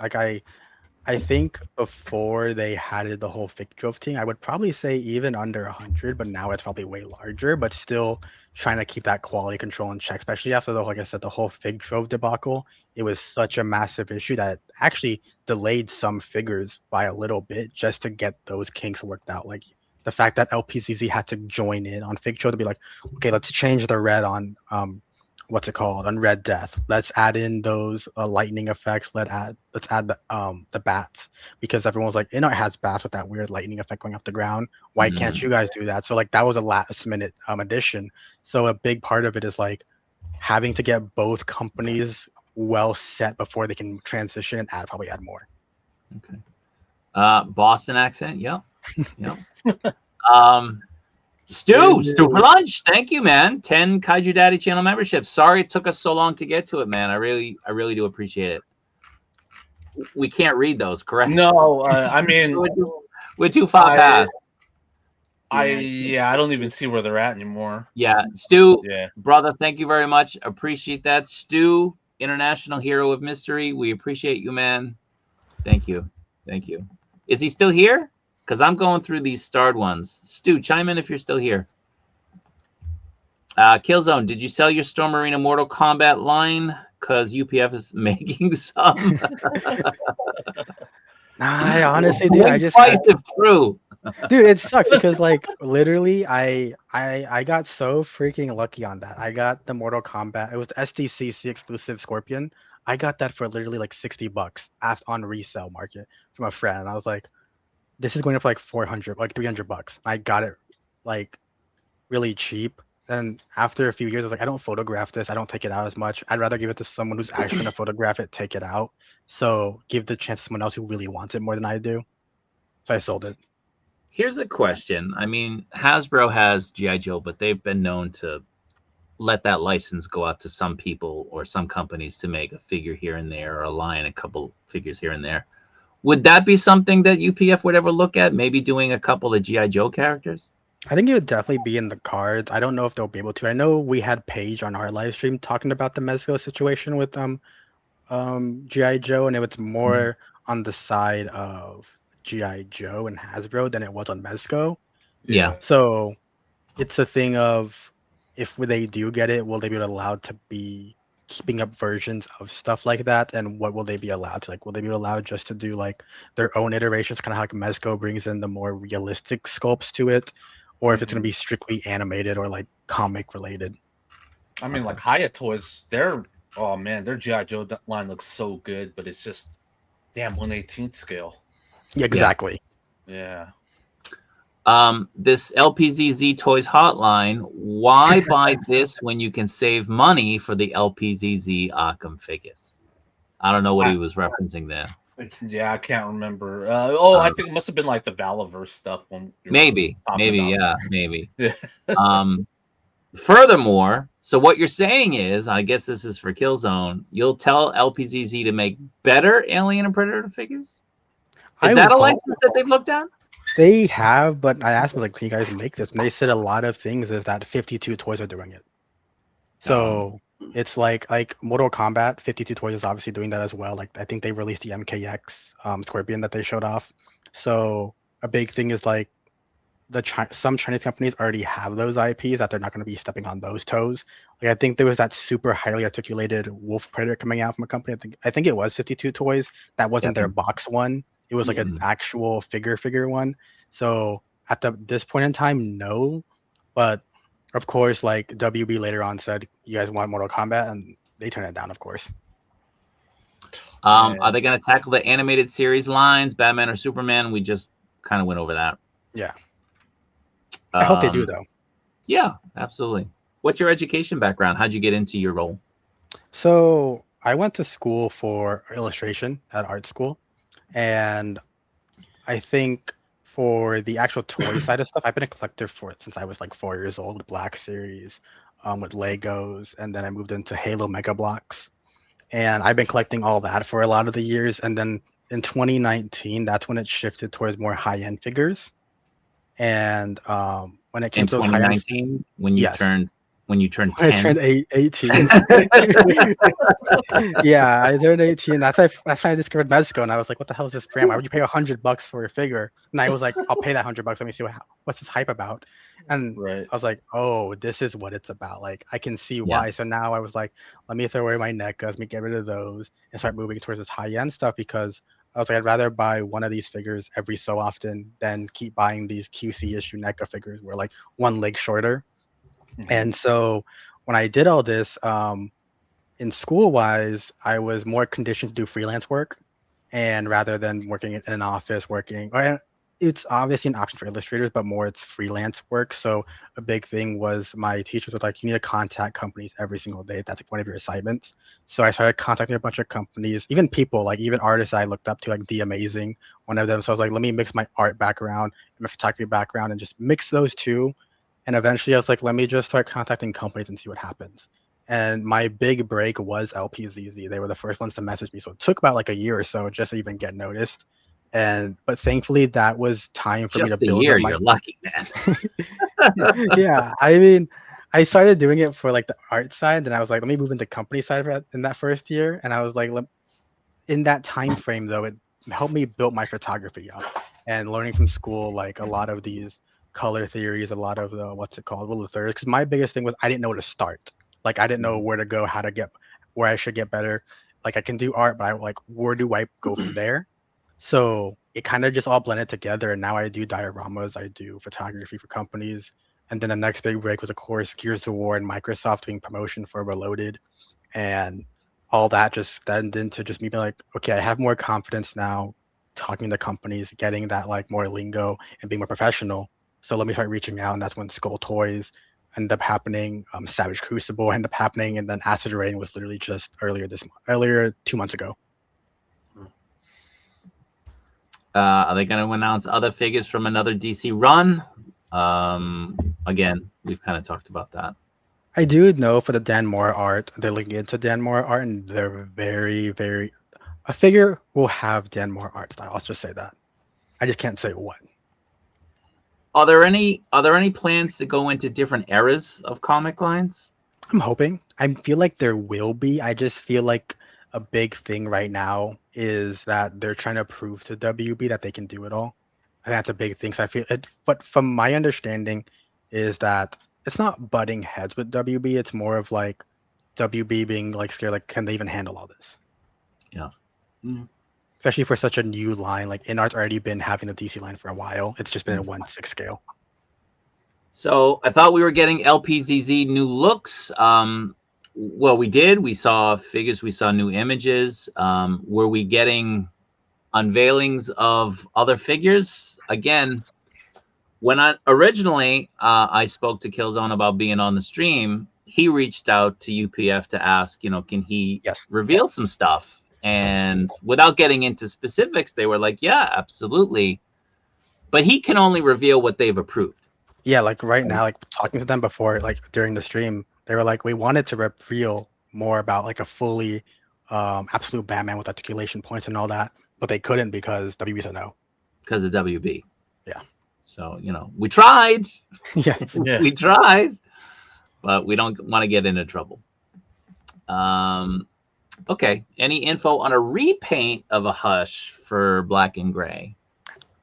I think before they had the whole fake drove thing, I would probably say even under 100, but now it's probably way larger, but still trying to keep that quality control in check, especially after the, like I said, the whole fake drove debacle. It was such a massive issue that actually delayed some figures by a little bit just to get those kinks worked out. Like the fact that LPZZ had to join in on fake drove to be like, okay, let's change the red on what's it called, on Red Death. Let's add in those lightning effects. Let's add the bats, because everyone's like, it has bats with that weird lightning effect going off the ground. Why can't you guys do that? So like that was a last minute addition. So a big part of it is like having to get both companies well set before they can transition and probably add more. Okay. Boston accent. Yep. Yep. Stu for lunch. Thank you, man. 10 Kaiju Daddy channel memberships. Sorry it took us so long to get to it, man. I really do appreciate it. We can't read those, correct? No, I mean, we're too far past. I don't even see where they're at anymore. Yeah, Stu, Yeah, brother, thank you very much. Appreciate that. Stu, international hero of mystery. We appreciate you, man. Thank you. Thank you. Is he still here? Because I'm going through these starred ones. Stu, chime in if you're still here. Kilzone, did you sell your Storm Arena Mortal Kombat line? Because UPF is making some. I honestly, dude, I just twice if true. Dude, it sucks because like literally I got so freaking lucky on that. I got the Mortal Kombat. It was the SDCC exclusive Scorpion. I got that for literally like $60 on resale market from a friend. And I was like, this is going up for like 400, like $300. I got it like really cheap. And after a few years, I was like, I don't photograph this. I don't take it out as much. I'd rather give it to someone who's actually going to photograph it, take it out. So give the chance to someone else who really wants it more than I do. So I sold it. Here's a question. I mean, Hasbro has G.I. Joe, but they've been known to let that license go out to some people or some companies to make a figure here and there, or a line, a couple figures here and there. Would that be something that UPF would ever look at? Maybe doing a couple of G.I. Joe characters? I think it would definitely be in the cards. I don't know if they'll be able to. I know we had Paige on our live stream talking about the Mezco situation with G.I. Joe, and it was more on the side of G.I. Joe and Hasbro than it was on Mezco. Yeah. So it's a thing of, if they do get it, will they be allowed to be keeping up versions of stuff like that? And what will they be allowed to, like, will they be allowed just to do like their own iterations, kind of like Mezco brings in the more realistic sculpts to it? Or if it's going to be strictly animated or like comic related. I mean, like Hyatt Toys, their G.I. Joe line looks so good, but it's just damn 1/18 scale. Yeah, exactly. Yeah. This LPZZ Toys hotline, why buy this when you can save money for the LPZZ Arkham figures? I don't know what he was referencing there. Yeah, I can't remember. I think it must have been like the Valaverse stuff. Maybe. Furthermore, so what you're saying is, I guess this is for Killzone, you'll tell LPZZ to make better Alien and Predator figures? Is that a license that they've looked at? They have, but I asked them, like, can you guys make this? And they said a lot of things is that 52 Toys are doing it. So it's like Mortal Kombat, 52 Toys is obviously doing that as well. Like, I think they released the MKX Scorpion that they showed off. So a big thing is like some Chinese companies already have those IPs that they're not going to be stepping on those toes. Like, I think there was that super highly articulated Wolf Predator coming out from a company. I think it was 52 Toys. That wasn't their box one. It was like an actual figure one. So at this point in time, no. But of course, like WB later on said, you guys want Mortal Kombat, and they turned it down, of course. Are they going to tackle the animated series lines, Batman or Superman? We just kind of went over that. Yeah. I hope they do, though. Yeah, absolutely. What's your education background? How'd you get into your role? So I went to school for illustration at art school. And I think for the actual toy side of stuff, I've been a collector for it since I was like 4 years old, with Black Series, with Legos, and then I moved into Halo Mega Blocks. And I've been collecting all that for a lot of the years. And then in 2019, that's when it shifted towards more high-end figures. And when it came to 2019, when you turned when you turned I 10? turned 18. Yeah, I turned 18. That's why I discovered Mezco, and I was like, "What the hell is this brand? Why would you pay $100 for a figure?" And I was like, "I'll pay that $100. Let me see what's this hype about." And Right. I was like, "Oh, this is what it's about. Like, I can see Yeah. why." So now I was like, "Let me throw away my NECAs, let me get rid of those, and start moving towards this high end stuff." Because I was like, I'd rather buy one of these figures every so often than keep buying these QC issue NECA figures where like one leg shorter. And so when I did all this, in school wise, I was more conditioned to do freelance work, and rather than working in an office, it's obviously an option for illustrators, but more it's freelance work. So a big thing was my teachers were like, you need to contact companies every single day. That's like one of your assignments. So I started contacting a bunch of companies, even people, like even artists I looked up to, like The Amazing, one of them. So I was like, let me mix my art background and my photography background and just mix those two. And eventually I was like, let me just start contacting companies and see what happens. And my big break was LPZZ. They were the first ones to message me. So it took about like a year or so just to even get noticed. But thankfully that was time for me to Just a build year. up my You're lucky, man. yeah. I mean, I started doing it for like the art side, then I was like, let me move into company side in that first year. And I was like, in that time frame though, it helped me build my photography up and learning from school like a lot of these color theories, a lot of the what's it called, rule of thirds. Because my biggest thing was I didn't know where to start. Like I didn't know where to go, how to get where I should get better. Like I can do art, but I like where do I go from there? So it kind of just all blended together. And now I do dioramas, I do photography for companies. And then the next big break was, of course, Gears of War and Microsoft doing promotion for Reloaded. And all that just stemmed into just me being like, okay, I have more confidence now talking to companies, getting that like more lingo and being more professional. So let me start reaching out. And that's when Skull Toys ended up happening. Savage Crucible ended up happening. And then Acid Rain was literally just earlier 2 months ago. Are they going to announce other figures from another DC run? Again, we've kind of talked about that. I do know for the Dan Moore art, they're looking into Dan Moore art, and they're very, very. A figure will have Dan Moore art style. I'll just say that. I just can't say what. Are there any plans to go into different eras of comic lines? I'm hoping. I feel like there will be. I just feel like a big thing right now is that they're trying to prove to WB that they can do it all. And that's a big thing. So I feel it, but from my understanding is that it's not butting heads with WB. It's more of like WB being like scared, like, can they even handle all this? Yeah. Mm-hmm. Especially for such a new line. Like InArt's already been having the DC line for a while. It's just been a 1/6 scale. So I thought we were getting LPZZ new looks. Well, we did. We saw figures. We saw new images. Were we getting unveilings of other figures? Again, when I originally I spoke to Kilzone about being on the stream, he reached out to UPF to ask, can he reveal some stuff? And without getting into specifics, they were like, yeah, absolutely. But he can only reveal what they've approved. Yeah, like right now, like talking to them before, like during the stream, they were like, we wanted to reveal more about like a fully absolute Batman with articulation points and all that, but they couldn't because WB said no. Because of WB. Yeah. So, we tried. Yeah. We tried, but we don't want to get into trouble. Okay. Any info on a repaint of a Hush for Black and Gray?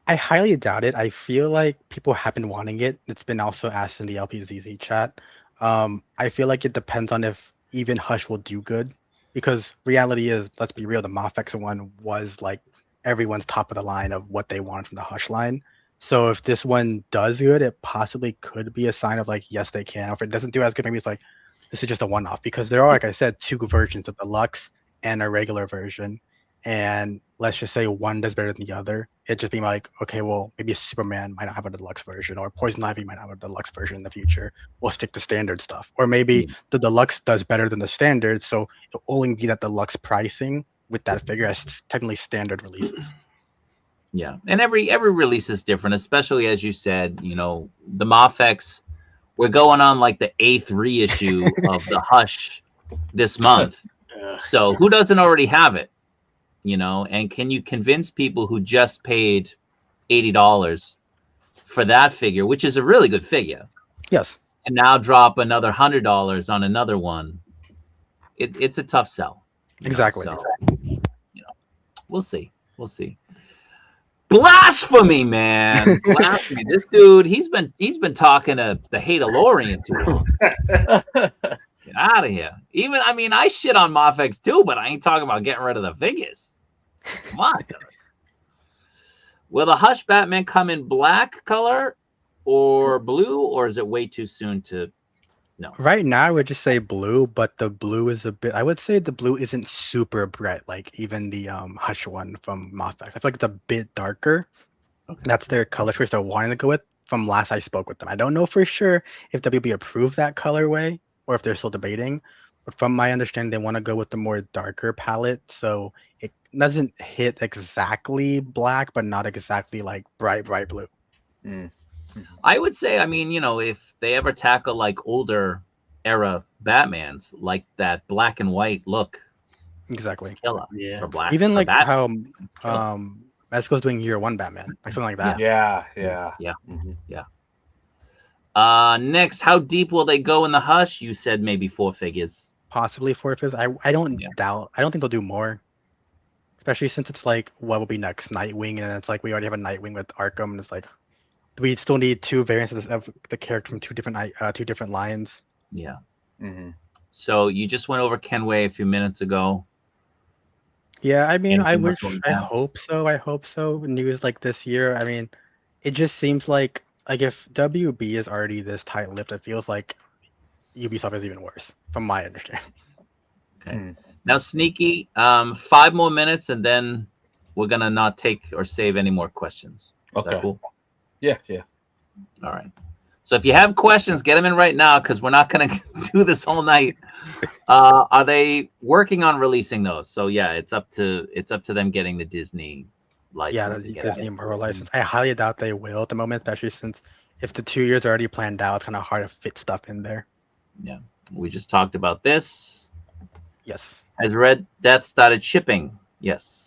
I highly doubt it. I feel like people have been wanting it. It's been also asked in the LPZZ chat. I feel like it depends on if even Hush will do good, because reality is, let's be real, the Mafex one was like everyone's top of the line of what they wanted from the Hush line. So if this one does good, it possibly could be a sign of like, yes, they can. If it doesn't do as good, maybe it's like, this is just a one-off, because there are, like I said, 2 versions of the Lux and a regular version. And let's just say one does better than the other. It just be like, okay, well, maybe Superman might not have a deluxe version, or Poison Ivy might not have a deluxe version in the future. We'll stick to standard stuff. Or maybe the deluxe does better than the standard, so it'll only be that deluxe pricing with that figure as technically standard releases. Yeah, and every release is different, especially as you said, the Mafex, we're going on like the 8th reissue of the Hush this month. So who doesn't already have it? And can you convince people who just paid $80 for that figure, which is a really good figure? Yes. and now drop another $100 on another one. It's a tough sell. Exactly. So, we'll see. We'll see. Blasphemy, man. Blasphemy. This dude, he's been talking to the Hatalorian too long. Get out of here. I shit on Mofex too, but I ain't talking about getting rid of the figures. Come on. Will the Hush Batman come in black color or blue, or is it way too soon to know? Right now, I would just say blue, but the blue is a bit. I would say the blue isn't super bright, like even the Hush one from Mofex. I feel like it's a bit darker. Okay. That's their color choice they're wanting to go with. From last I spoke with them, I don't know for sure if WB approved that colorway or if they're still debating. But from my understanding, they want to go with the more darker palette, so it doesn't hit exactly black, but not exactly like bright blue. I would say, if they ever tackle like older era Batmans, like that black and white look, Exactly. it's killer for black. Even for like Batman. how Esco's doing Year One Batman, like something like that. Yeah. Next, how deep will they go in the Hush? You said maybe 4 figures. Possibly 4 figures. I don't doubt. I don't think they'll do more. Especially since it's like, what will be next? Nightwing, and it's like we already have a Nightwing with Arkham, and it's like we still need 2 variants of the character from 2 different lines. Yeah. So you just went over Kenway a few minutes ago. Yeah, I hope so. News like this year. It just seems like if WB is already this tight-lipped, it feels like Ubisoft is even worse, from my understanding. Okay. Now, Sneaky, 5 more minutes, and then we're gonna not take or save any more questions. Is that cool? Yeah. All right. So if you have questions, get them in right now because we're not gonna do this all night. Are they working on releasing those? So yeah, it's up to them getting the Disney license. Yeah, the Disney Marvel license. I highly doubt they will at the moment, especially since if the 2 years are already planned out, it's kind of hard to fit stuff in there. Yeah, we just talked about this. Yes. Has Red Death started shipping? Yes.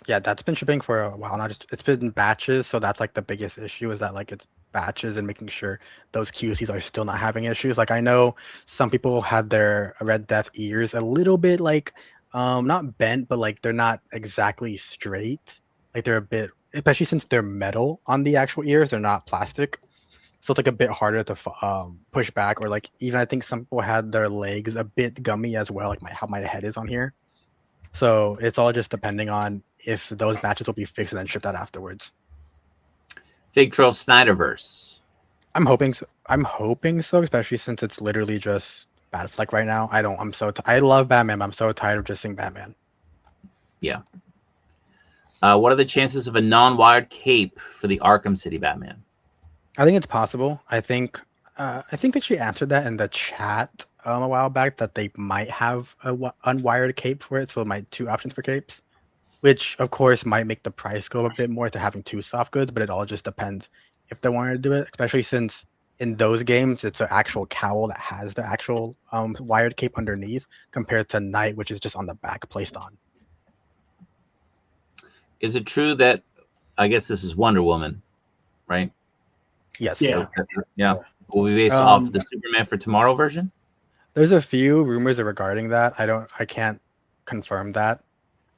Yeah, that's been shipping for a while now. It's been batches, so that's like the biggest issue is that like it's batches and making sure those QCs are still not having issues. Like I know some people had their Red Death ears a little bit like not bent, but like they're not exactly straight. Like they're a bit, especially since they're metal on the actual ears, they're not plastic. So it's like a bit harder to push back, or like even I think some people had their legs a bit gummy as well, like how my head is on here. So it's all just depending on if those batches will be fixed and then shipped out afterwards. Fig Troll Snyderverse. I'm hoping so, especially since it's literally just Batfleck right now. I love Batman, but I'm so tired of just seeing Batman. Yeah. What are the chances of a non-wired cape for the Arkham City Batman? I think it's possible. I think they actually answered that in the chat a while back that they might have a unwired cape for it, so it might 2 options for capes, which of course might make the price go a bit more to having 2 soft goods, but it all just depends if they wanted to do it, especially since in those games it's an actual cowl that has the actual wired cape underneath compared to Knight, which is just on the back placed on. Is it true that, I guess this is Wonder Woman, right? Yes. Yeah. Yeah. Will we base off the Superman for Tomorrow version? There's a few rumors regarding that. I can't confirm that.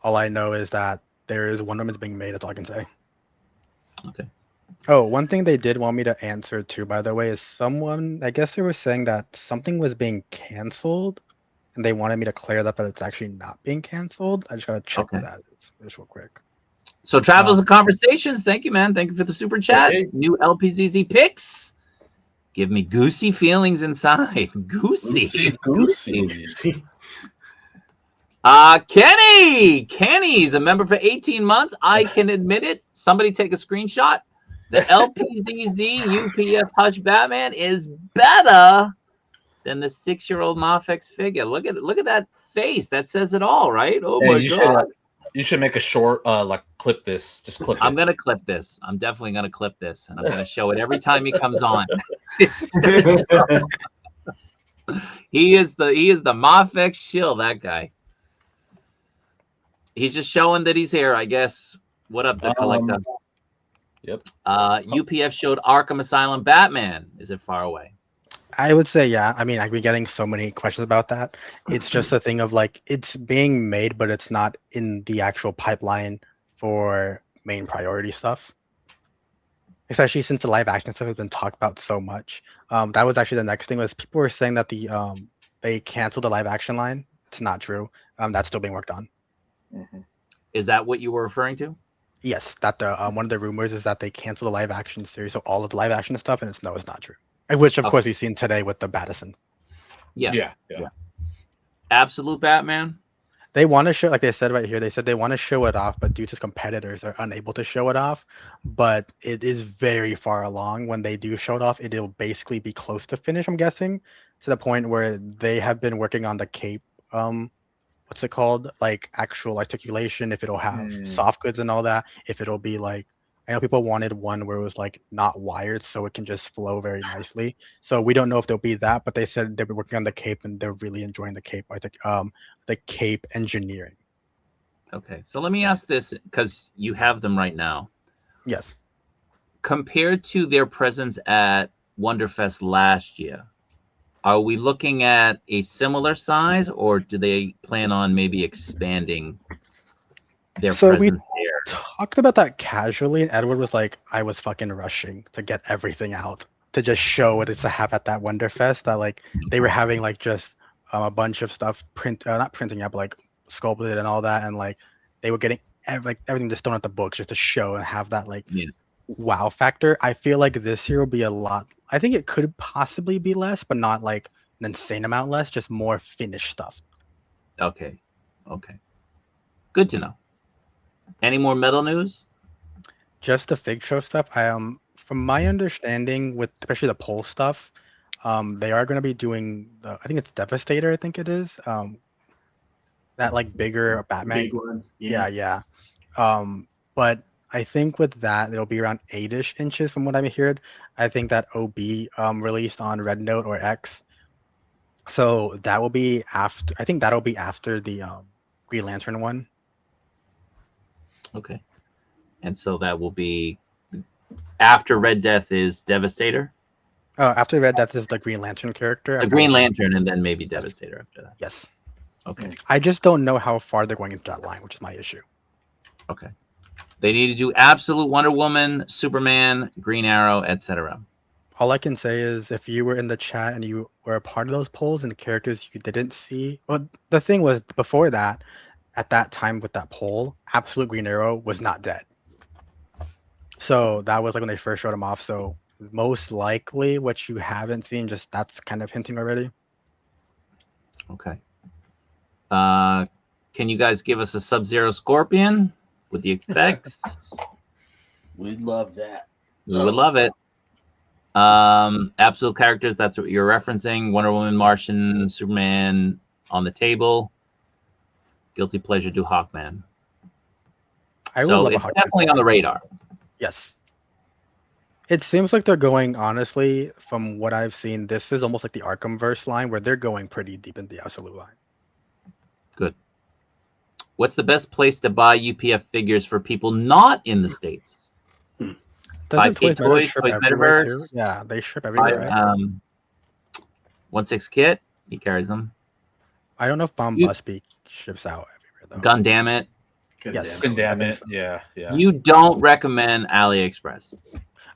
All I know is that there is Wonder Woman's being made. That's all I can say. Okay. Oh, one thing they did want me to answer too, by the way, is someone, I guess they were saying that something was being canceled and they wanted me to clear that, but it's actually not being canceled. I just got to check Okay. that just real quick. So Travels and Conversations, thank you, man. Thank you for the super chat. Hey. New LPZZ picks. Give me goosey feelings inside. Goosey. Kenny's a member for 18 months. I can admit it. Somebody take a screenshot. The LPZZ UPF Hush Batman is better than the 6-year-old Mofex figure. Look at that face. That says it all, right? Oh my god. You should make a short, clip this. Just clip it. I'm gonna clip this. I'm definitely gonna clip this, and I'm gonna show it every time he comes on. He is the Mofex shill. That guy. He's just showing that he's here, I guess. What up, the collector? Yep. UPF showed Arkham Asylum Batman. Is it far away? I would say, yeah. I mean, I've been getting so many questions about that. It's just a thing of like it's being made, but it's not in the actual pipeline for main priority stuff. Especially since the live action stuff has been talked about so much. That was actually the next thing was people were saying that they canceled the live action line. It's not true. That's still being worked on. Mhm. Is that what you were referring to? Yes, that the one of the rumors is that they canceled the live action series, so all of the live action stuff, and it's not true. Which of course we've seen today with the Battison. Yeah. Yeah. Absolute Batman. They want to show, like they said right here, they said they want to show it off, but due to competitors are unable to show it off. But it is very far along. When they do show it off, it'll basically be close to finish, I'm guessing, to the point where they have been working on the cape. What's it called? Like actual articulation, if it'll have soft goods and all that, if it'll be like, I know people wanted one where it was like not wired so it can just flow very nicely. So we don't know if there'll be that, but they said they've been working on the cape and they're really enjoying the cape. I think the cape engineering. Okay, so let me ask this because you have them right now. Yes. Compared to their presence at Wonderfest last year, are we looking at a similar size, or do they plan on maybe expanding their presence there? Talked about that casually, and Edward was like, I was fucking rushing to get everything out to just show what it's to have at that Wonderfest. That like they were having like just a bunch of stuff not printing up, like sculpted and all that, and like they were getting everything just thrown at the books just to show and have that like wow factor. I feel like this year will be a lot. I think it could possibly be less, but not like an insane amount less, just more finished stuff. Okay. Good to know. Any more metal news? Just the Fig Show stuff. From my understanding, with especially the poll stuff, they are going to be doing I think it's Devastator. I think it is. That like bigger Batman. Big one. Yeah. But I think with that it'll be around 8-ish inches from what I've heard. I think that OB released on Red Note or X. So that will be after. I think that'll be after the Green Lantern one. Okay. And so that will be after Red Death is Devastator? After Red Death is the Green Lantern character. The Green Lantern and then maybe Devastator after that. Yes. Okay. I just don't know how far they're going into that line, which is my issue. Okay. They need to do Absolute Wonder Woman, Superman, Green Arrow, etc. All I can say is if you were in the chat and you were a part of those polls and the characters you didn't see, well, the thing was before that, at that time with that poll, Absolute Green Arrow was not dead. So that was like when they first showed him off. So most likely what you haven't seen, just that's kind of hinting already. Okay. Can you guys give us a Sub-Zero Scorpion with the effects? We'd love that. We would love it. Absolute characters, that's what you're referencing. Wonder Woman, Martian, Superman on the table. Guilty pleasure do Hawkman. So it's definitely on the radar. Yes. It seems like they're going, honestly, from what I've seen, this is almost like the Arkhamverse line where they're going pretty deep in the Absolute line. Good. What's the best place to buy UPF figures for people not in the States? Doesn't Toys Toys Metaverse. Too? Yeah, they ship everywhere. Right? 1/6 Kit, he carries them. I don't know if Bombusby ships out everywhere though. Gundam It. Yes. Gundam It. Yeah. You don't recommend AliExpress.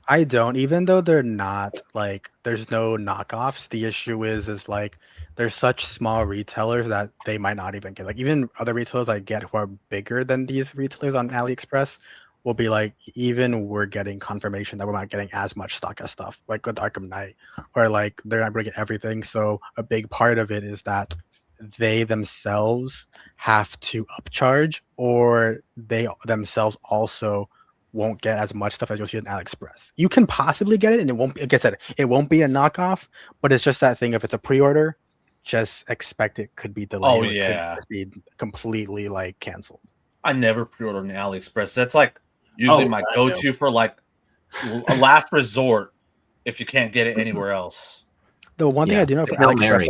I don't, even though they're not like there's no knockoffs. The issue is like there's such small retailers that they might not even get, like even other retailers I get who are bigger than these retailers on AliExpress will be like, even we're getting confirmation that we're not getting as much stock as stuff like with Arkham Knight, where like they're not going to get everything. So a big part of it is that they themselves have to upcharge, or they themselves also won't get as much stuff as you'll see on AliExpress. You can possibly get it, and it won't be, like I said, it won't be a knockoff, but it's just that thing. If it's a pre-order, just expect it could be delayed. Oh yeah, it could be completely like canceled. I never pre-order on AliExpress. That's like usually my go-to for like a last resort if you can't get it anywhere else. The one thing I do know for AliExpress,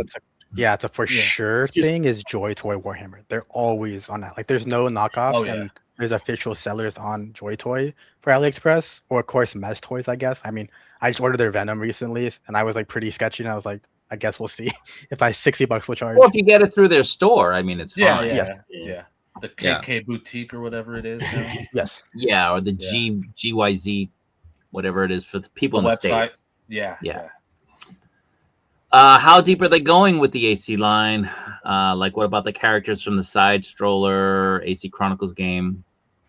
it's a for sure thing is Joy Toy Warhammer. They're always on that. Like there's no knockoffs, and there's official sellers on Joy Toy for AliExpress, or of course Mez Toys, I guess. I mean, I just ordered their Venom recently, and I was like pretty sketchy, and I was like, I guess we'll see if I $60 will charge. Well, if you get it through their store, I mean, it's Yeah, fine. yeah, Yes. yeah. The KK Boutique or whatever it is now. Yes. Yeah, or the Yeah. GYZ, whatever it is for the people The in the website. States. Yeah. Yeah. How deep are they going with the AC line? Like, what about the characters from the Side Stroller AC Chronicles game,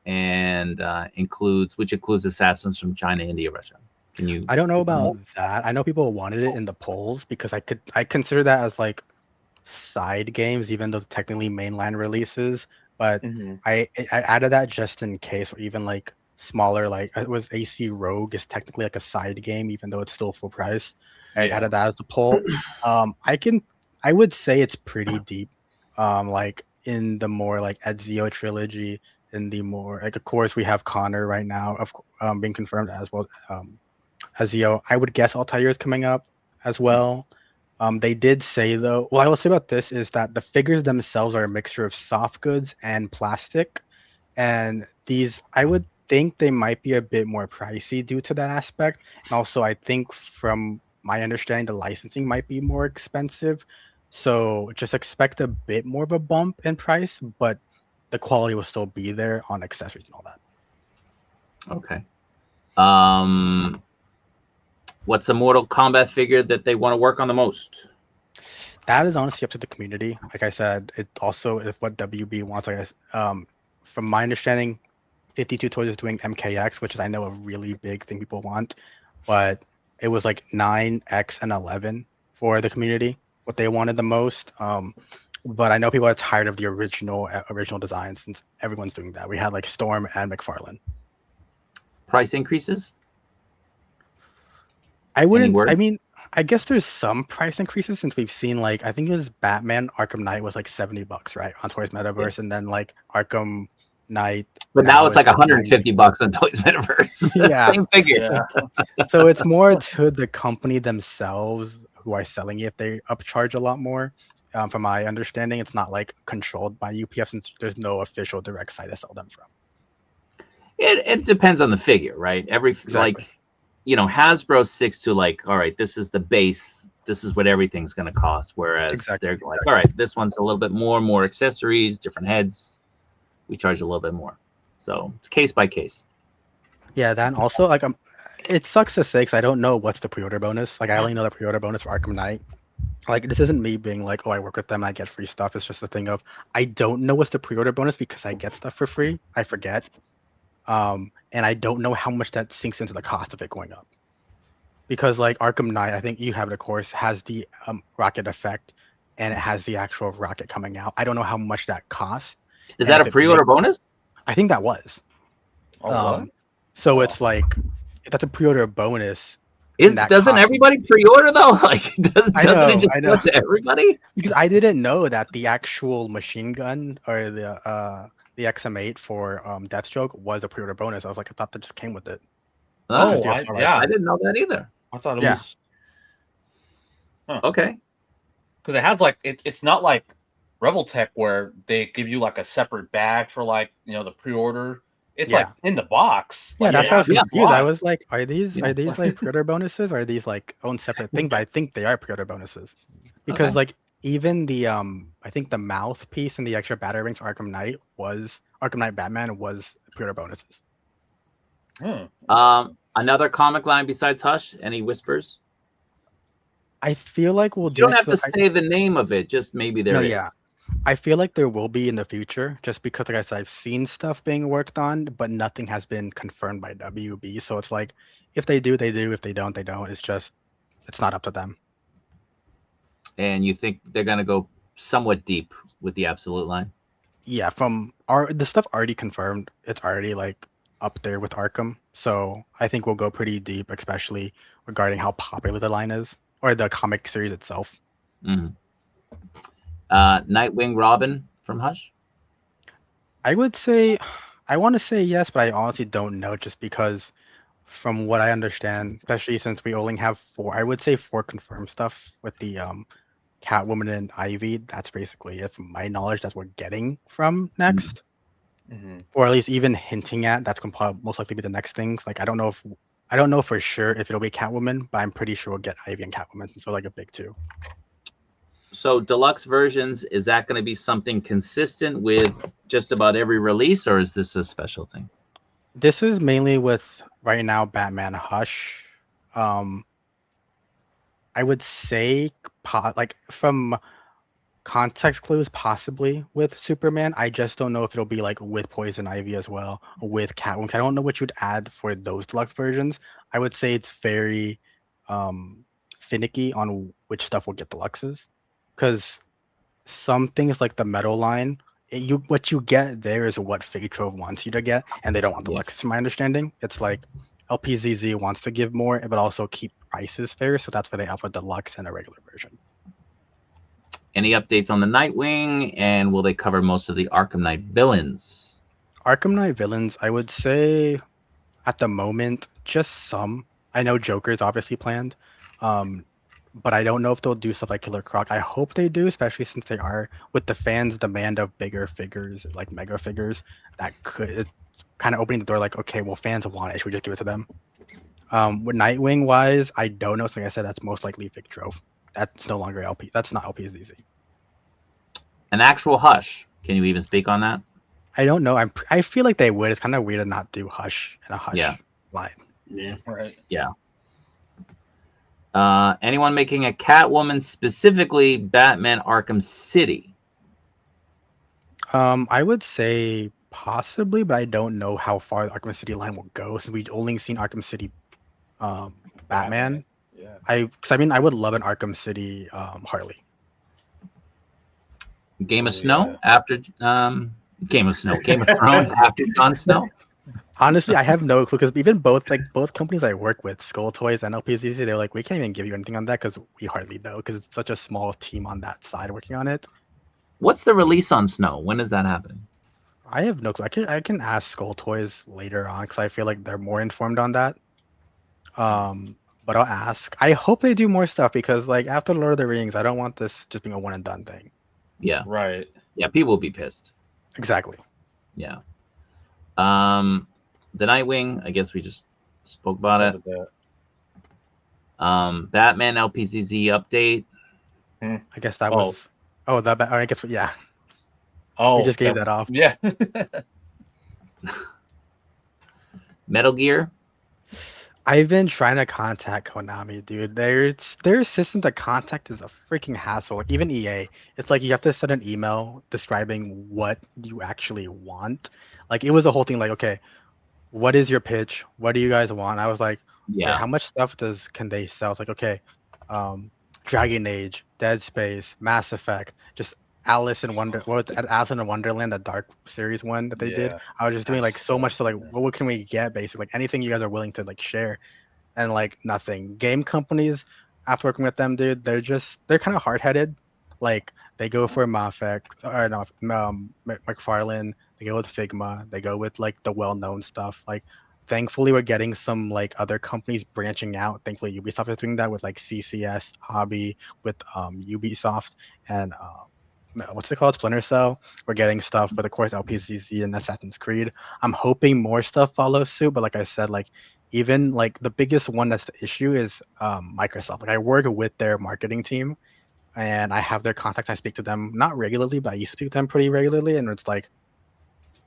and which includes assassins from China, India, Russia? Can you? I don't know about that. I know people wanted it in the polls because I consider that as like side games, even though technically mainline releases. But Mm-hmm. I added that just in case, or even like smaller, like it was AC Rogue is technically like a side game, even though it's still full price. I Yeah. added that as the poll. I would say it's pretty deep. Like in the more like Ezio trilogy, in the more like of course we have Connor right now being confirmed as well. Ezio, I would guess Altair is coming up as well. They did say though, what I will say about this is that the figures themselves are a mixture of soft goods and plastic, and these I would think they might be a bit more pricey due to that aspect. And also, I think from my understanding, the licensing might be more expensive. So just expect a bit more of a bump in price, but the quality will still be there on accessories and all that. Okay. What's the Mortal Kombat figure that they want to work on the most? That is honestly up to the community. Like I said, it also is what WB wants. I guess. From my understanding, 52 Toys is doing MKX, which is I know a really big thing people want, but it was like 9X and 11 for the community, what they wanted the most. But I know people are tired of the original designs since everyone's doing that. We had like Storm and McFarlane. Price increases? I wouldn't. word? I mean, I guess there's some price increases since we've seen like I think it was Batman Arkham Knight was like $70, right, on Toys Metaverse, and then like Arkham Knight. But now it's like $150 $150 on Toys Metaverse. Yeah. Same figure. Yeah. So it's more to the company themselves who are selling it if they upcharge a lot more. From my understanding, it's not like controlled by UPF since there's no official direct site to sell them from. It depends on the figure, right? Like, you know, Hasbro sticks to like, all right, this is the base. This is what everything's going to cost. Whereas they're like, all right, this one's a little bit more accessories, different heads. We charge a little bit more. So it's case by case. Yeah, then also like it sucks to say because I don't know what's the pre-order bonus. Like I only know the pre-order bonus for Arkham Knight. Like this isn't me being like, oh, I work with them and I get free stuff. It's just a thing of I don't know what's the pre-order bonus because I get stuff for free. I forget. And I don't know how much that sinks into the cost of it going up. Because like Arkham Knight, I think you have it, of course, has the rocket effect and it has the actual rocket coming out. I don't know how much that costs. Is that a pre-order bonus? I think that was. What? So it's like if that's a pre-order bonus. Doesn't everybody pre-order though? Like doesn't it just go to everybody? Because I didn't know that the actual machine gun or the XM8 for Deathstroke was a pre-order bonus. I was like, I thought that just came with it. Oh, I didn't know that either. I thought it was. Huh. Okay. Because it has like it's not like Reveltech where they give you like a separate bag for like the pre-order. It's like in the box. Yeah, like, that's how I was confused. fine. I was like, are these like pre-order bonuses or are these like own separate thing? But I think they are pre-order bonuses. Because like even the I think the mouthpiece and the extra battery rings for Arkham Knight Batman was pre-order bonuses. Another comic line besides Hush? Any whispers? I feel like we'll do. You don't have to say the name of it. Just maybe there is. Yeah, I feel like there will be in the future, just because, like I said, I've seen stuff being worked on, but nothing has been confirmed by WB. So it's like, if they do, they do. If they don't, they don't. It's not up to them. And you think they're gonna go somewhat deep with the Absolute line? Yeah, from the stuff already confirmed, it's already like up there with Arkham. So I think we'll go pretty deep, especially regarding how popular the line is or the comic series itself. Mm-hmm. Nightwing Robin from Hush? I would say, I want to say yes, but I honestly don't know just because from what I understand, especially since we only have four confirmed stuff with the Catwoman and Ivy. That's basically it from my knowledge. That's what we're getting from next. or at least even hinting at that's gonna probably most likely be the next things. Like I don't know for sure if it'll be Catwoman, but I'm pretty sure we'll get Ivy and Catwoman. So like a big two. So deluxe versions, is that going to be something consistent with just about every release, or is this a special thing? This is mainly with right now Batman Hush. I would say like from context clues possibly with Superman. I just don't know if it'll be like with Poison Ivy as well, or with Catwoman. I don't know what you'd add for those deluxe versions. I would say it's very finicky on which stuff will get deluxes, because some things like the metal line, what you get there is what Fate Trove wants you to get, and they don't want deluxe. To my understanding, it's like LPZZ wants to give more, but also keep prices fair, so that's why they offer deluxe and a regular version. Any updates on the Nightwing, and will they cover most of the Arkham Knight villains? Arkham Knight villains, I would say at the moment, just some. I know Joker's obviously planned, but I don't know if they'll do stuff like Killer Croc. I hope they do, especially since they are, with the fans' demand of bigger figures, like mega figures, that it's kind of opening the door like, okay, well, fans want it. Should we just give it to them? With Nightwing wise, I don't know. So like I said, that's most likely Vic Trove. That's no longer LP. That's not LPZZ. An actual Hush. Can you even speak on that? I don't know. I feel like they would. It's kind of weird to not do Hush and a Hush line. Yeah. Right. Yeah. Anyone making a Catwoman, specifically Batman Arkham City? I would say possibly, but I don't know how far the Arkham City line will go since we've only seen Arkham City Batman. Yeah. I mean, I would love an Arkham City Harley. Game of Snow after Game of Thrones after Jon Snow. Honestly, I have no clue because even both companies I work with, Skull Toys and LPZZ, they're like, we can't even give you anything on that because we hardly know because it's such a small team on that side working on it. What's the release on Snow? When is that happening? I have no clue. I can ask Skull Toys later on because I feel like they're more informed on that. But I'll ask. I hope they do more stuff because like after Lord of the Rings, I don't want this just being a one and done thing. Yeah. Right. Yeah, people will be pissed. Exactly. Yeah. The Nightwing, I guess we just spoke about it. Batman LPZZ update. I guess that was. Oh, that. I guess yeah. Oh, we just gave that off. Yeah. Metal Gear. I've been trying to contact Konami, dude. Their system to contact is a freaking hassle. Like even EA, it's like you have to send an email describing what you actually want. Like it was a whole thing. Like, okay, what is your pitch? What do you guys want? I was like, Yeah. "Alright, how much stuff can they sell? It's like, okay, Dragon Age, Dead Space, Mass Effect, just Alice in Wonderland, the Dark series one that they did. I was just doing like so much. So like, what can we get? Basically, like anything you guys are willing to like share, and like nothing. Game companies, after working with them, dude, they're kind of hard headed. Like they go for McFarlane, they go with Figma, they go with like the well known stuff. Like thankfully we're getting some like other companies branching out. Thankfully Ubisoft is doing that with like CCS, Hobby, with Ubisoft and what's it called? Splinter Cell. We're getting stuff with, of course, LPZZ and Assassin's Creed. I'm hoping more stuff follows suit, but like I said, like even like the biggest one that's the issue is Microsoft. Like I work with their marketing team, and I have their contacts. I speak to them not regularly, but I used to speak to them pretty regularly, and it's like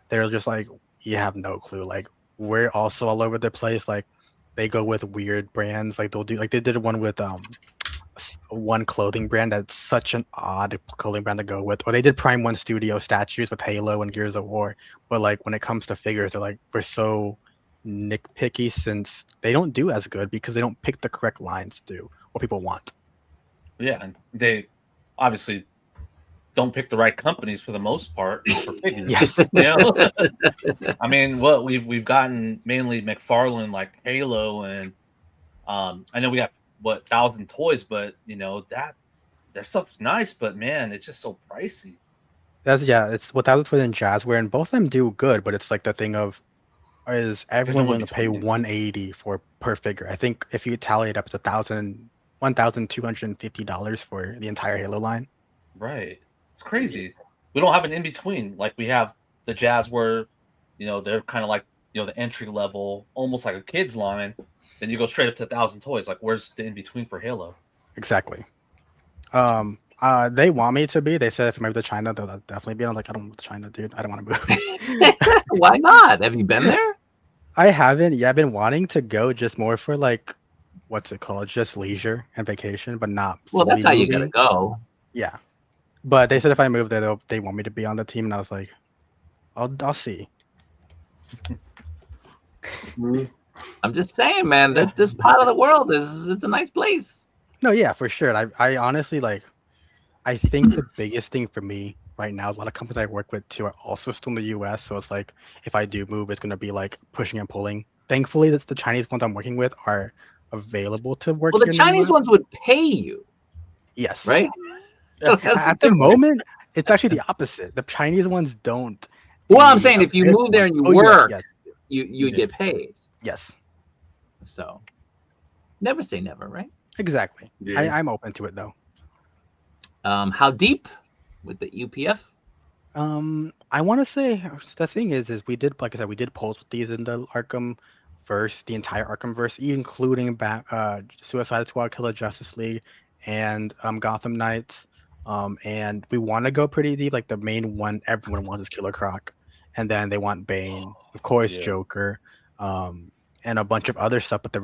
they're just like, you have no clue. Like we're also all over the place. Like they go with weird brands. Like they'll do like they did one with one clothing brand that's such an odd clothing brand to go with, or they did Prime One Studio statues with Halo and Gears of War, but like when it comes to figures, they're like, we're so nitpicky since they don't do as good because they don't pick the correct lines to do what people want. Yeah, and they obviously don't pick the right companies for the most part for figures. Yes. You know? I mean, what we've gotten mainly McFarlane, like Halo, and I know we got 1,000 toys, but you know that their stuff's nice, but man, it's just so pricey. It's 1,000 toys and Jazzware, and both of them do good, but it's like the thing of is everyone willing to pay $180 per figure? I think if you tally it up, it's $1,250 for the entire Halo line. Right. It's crazy. We don't have an in between. Like we have the Jazz were, they're kind of like, the entry level, almost like a kid's line. Then you go straight up to 1,000 toys. Like, where's the in between for Halo? Exactly. They want me to be. They said if I move to China, they'll definitely be. I was like, I don't move to China, dude. I don't want to move. Why not? Have you been there? I haven't. Yeah, I've been wanting to go, just more for like, what's it called? Just leisure and vacation, but not. Well, that's fully how you moving. gotta go. Yeah, but they said if I move there, they want me to be on the team, and I was like, I'll see. I'm just saying, man, that this part of the world it's a nice place. No, yeah, for sure. I honestly like. I think the biggest thing for me right now, a lot of companies I work with too are also still in the US. So it's like if I do move, it's gonna be like pushing and pulling. Thankfully, that's the Chinese ones I'm working with are available to work. Well, the here in Chinese US. ones would pay you, Yes. right? That's At the moment, it's actually the opposite. The Chinese ones don't. Well, I'm The saying if you American move there and you ones- oh, work, yes, you'd get paid. yes, So never say never, right? exactly. Yeah. I'm open to it though. How deep with the UPF? I want to say the thing is we did, like I said, we did polls with these in the Arkham verse, the entire Arkham verse, including Suicide Squad, Killer Justice League, and Gotham Knights. And we want to go pretty deep. Like the main one everyone wants is Killer Croc, and then they want Bane, of course, Yeah. Joker, and a bunch of other stuff. But the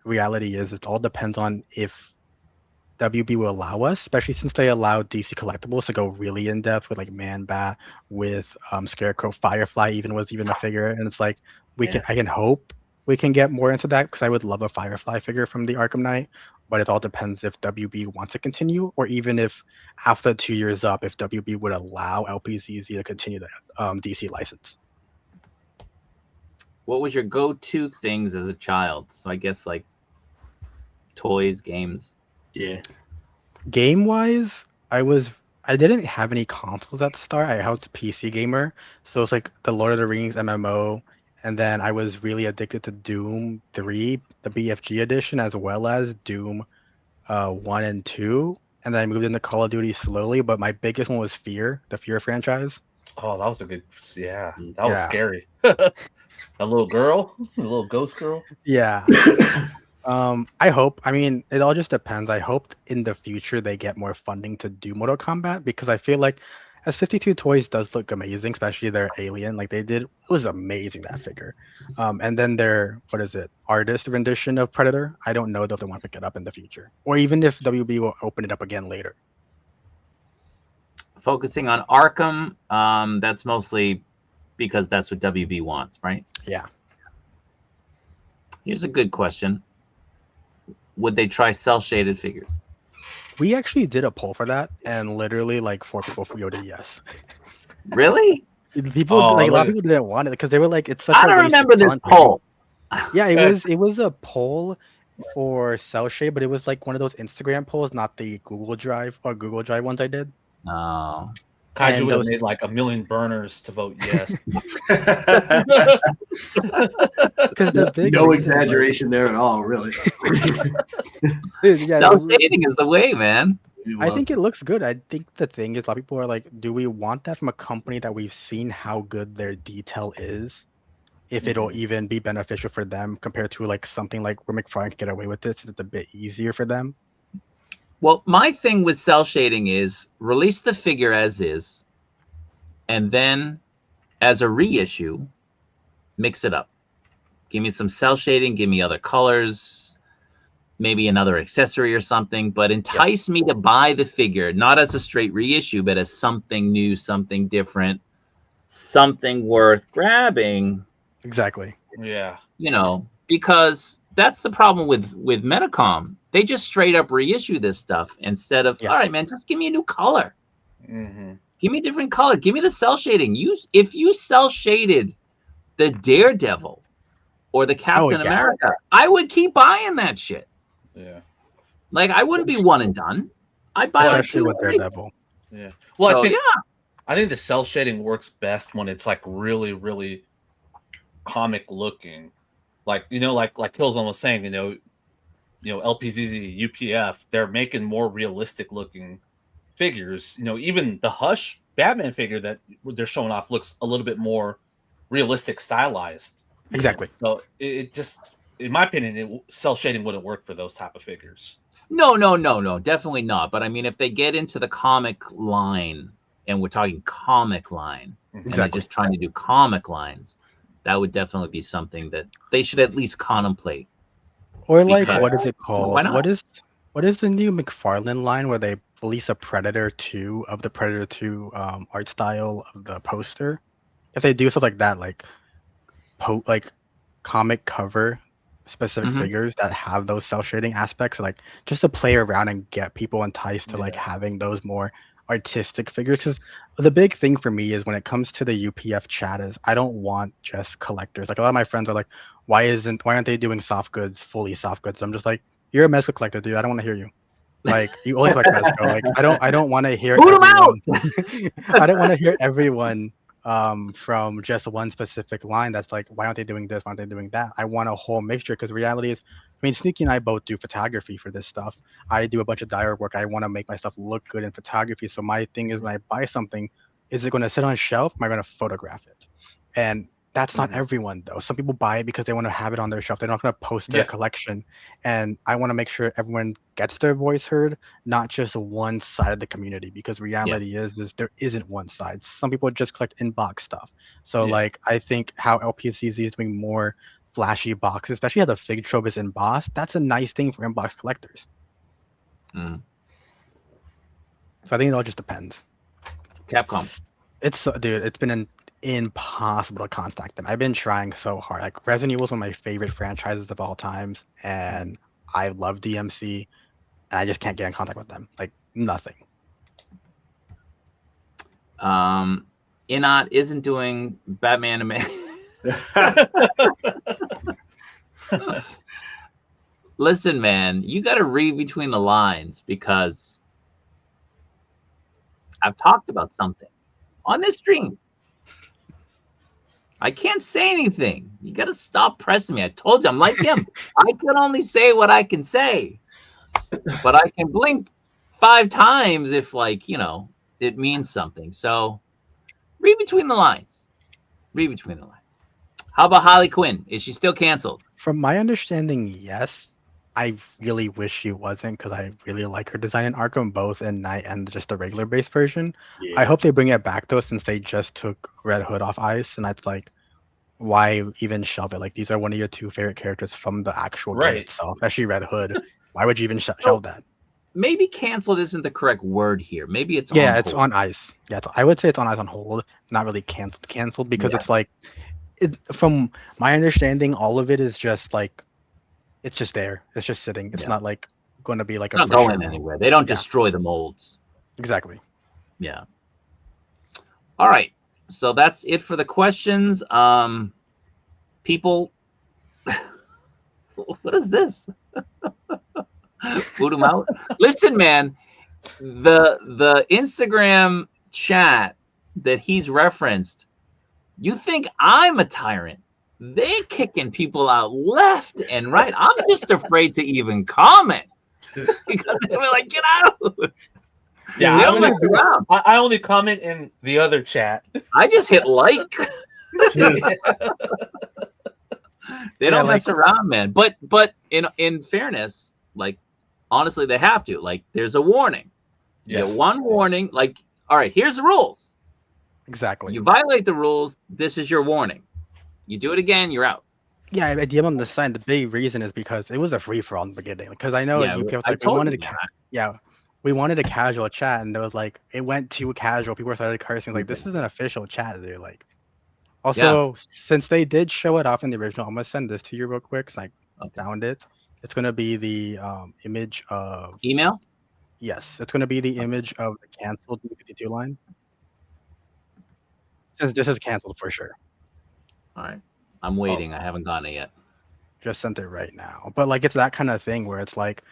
reality is, it all depends on if WB will allow us, especially since they allow DC collectibles to go really in depth with like Man Bat, with Scarecrow, Firefly even was even a figure, and it's like I can hope we can get more into that because I would love a Firefly figure from the Arkham Knight, but it all depends if WB wants to continue, or even if after 2 years up, if WB would allow LPZZ to continue the DC license. What was your go-to things as a child? So I guess like toys, games. Yeah. Game wise, I didn't have any consoles at the start. I was a PC gamer, so it's like the Lord of the Rings MMO, and then I was really addicted to Doom 3, the BFG edition, as well as Doom 1 and 2, and then I moved into Call of Duty slowly. But my biggest one was Fear, the Fear franchise. Oh, that was a good. Yeah, that was Yeah. scary. A little girl, a little ghost girl. Yeah. I hope. I mean, it all just depends. I hope in the future they get more funding to do Mortal Kombat, because I feel like as 52 Toys does look amazing, especially their Alien. Like they did, it was amazing, that figure. And then their artist rendition of Predator. I don't know if they want to pick it up in the future, or even if WB will open it up again later. Focusing on Arkham, that's mostly because that's what WB wants, right? Yeah. Here's a good question. Would they try cell-shaded figures? We actually did a poll for that, and literally like 4 people voted yes. Really? People Oh, like a lot of look. people didn't want it because they were like, it's such I a don't waste of remember this content. poll. Yeah, it was a poll for cell shade, but it was like one of those Instagram polls, not the Google Drive or Google Drive ones I did. Oh. Kaiju And would have those- made like 1 million burners to vote yes. Because the big No reason, like- exaggeration there at all, really. Dude, yeah, Cell-shading is the way, man. I think it looks good. I think the thing is, a lot of people are like, do we want that from a company that we've seen how good their detail is? If it'll even be beneficial for them compared to like something like where McFarlane can get away with this, it's a bit easier for them. Well, my thing with cell shading is release the figure as is, and then as a reissue, mix it up. Give me some cell shading, give me other colors, maybe another accessory or something, but entice me to buy the figure, not as a straight reissue, but as something new, something different, something worth grabbing. Exactly. Yeah. You know, because that's the problem with Metacom. They just straight up reissue this stuff instead of, Yeah. all right, man, just give me a new color. Mm-hmm. Give me a different color. Give me the cell shading. If you cell shaded the Daredevil or the Captain yeah. America, I would keep buying that shit. Yeah. Like I wouldn't be one and done. I'd buy like Especially 2 with or 3. Daredevil. Yeah. Well, So, I think the cell shading works best when it's like really, really comic looking. Like, like Kilzone was saying, LPZZ, UPF, they're making more realistic looking figures. Even the Hush Batman figure that they're showing off looks a little bit more realistic, stylized. Exactly. So it just, in my opinion, cell shading wouldn't work for those type of figures. No, definitely not. But I mean, if they get into the comic line, and we're talking comic line, and they're just trying to do comic lines, that would definitely be something that they should at least contemplate. Or like, what is it called? Why not? What is the new McFarlane line where they release a Predator 2 of the Predator 2 art style of the poster? If they do stuff like that, like comic cover specific figures that have those cell shading aspects, like just to play around and get people enticed to like having those more artistic figures. Because the big thing for me is when it comes to the UPF chat is I don't want just collectors. Like a lot of my friends are like, why aren't they doing fully soft goods? I'm just like, you're a Mezco collector, dude. I don't want to hear you. Like you only collect Mezco. Like I don't want to hear everyone. I don't want to hear everyone from just one specific line that's like, why aren't they doing this? Why aren't they doing that? I want a whole mixture, because reality is, I mean, Sneaky and I both do photography for this stuff. I do a bunch of diary work. I want to make my stuff look good in photography. So my thing is, when I buy something, is it going to sit on a shelf? Am I going to photograph it? And that's not everyone, though. Some people buy it because they want to have it on their shelf. They're not going to post their collection. And I want to make sure everyone gets their voice heard, not just one side of the community, because reality is there isn't one side. Some people just collect in-box stuff. So like, I think how LPZZ is doing more flashy boxes, especially how the Fig Trove is embossed, that's a nice thing for in-box collectors. So I think it all just depends. Capcom. It's been impossible to contact them. I've been trying so hard. Like Resident Evil is one of my favorite franchises of all times, and I love DMC, and I just can't get in contact with them. Like nothing. Inot isn't doing Batman. Listen, man, you got to read between the lines, because I've talked about something on this stream. I can't say anything. You got to stop pressing me. I told you, I'm like him. I can only say what I can say, but I can blink 5 times if, like, it means something. So read between the lines. Read between the lines. How about Harley Quinn? Is she still canceled? From my understanding, yes. I really wish she wasn't, because I really like her design in Arkham, both in Night and just the regular base version. Yeah. I hope they bring it back, though, since they just took Red Hood off ice, and that's like, why even shelve it? Like, these are one of your 2 favorite characters from the actual game itself, especially Red Hood. Why would you even shelve that? Maybe canceled isn't the correct word here. Maybe it's it's on ice. Yeah, I would say it's on ice on hold, not really canceled, because it's like, from my understanding, all of it is just like, it's just there. It's just sitting. It's not like going to be like it's not going anywhere. They don't destroy the molds. Exactly. Yeah. All right. So that's it for the questions. People, what is this? Boot them out. Listen, man, the Instagram chat that he's referenced, you think I'm a tyrant? They're kicking people out left and right. I'm just afraid to even comment, because they're like, get out. Yeah, I don't mess around. I only comment in the other chat. I just hit like. They don't mess around, man. But in fairness, like, honestly, they have to. Like, there's a warning. You get one warning. Like, all right, here's the rules. Exactly. You violate the rules. This is your warning. You do it again, you're out. Yeah, I DM on the side. The big reason is because it was a free for all in the beginning. Because I know UPF was like, we wanted a casual chat, and it was like, it went too casual. People started cursing. Like, this is an official chat, dude. Like, also, since they did show it off in the original, I'm gonna send this to you real quick, because I found it. It's gonna be the image of email. Yes, it's gonna be the image of the canceled 52 line. Since this is canceled for sure. All right. I'm waiting. I haven't gotten it yet. Just sent it right now. But like, it's that kind of thing where it's like,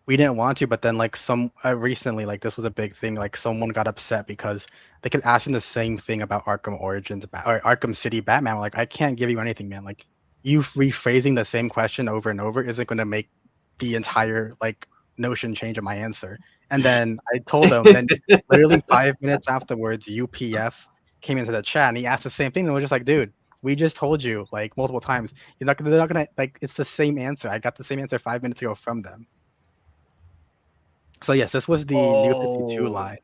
we didn't want to, but then like recently, like this was a big thing. Like someone got upset because they kept asking the same thing about Arkham Origins or Arkham City Batman. Like, I can't give you anything, man. Like, you rephrasing the same question over and over isn't going to make the entire like notion change of my answer. And then I told him, then literally 5 minutes afterwards, UPF came into the chat and he asked the same thing. And we're just like, dude, we just told you like multiple times. They're not gonna like. It's the same answer. I got the same answer 5 minutes ago from them. So yes, this was the new 52 line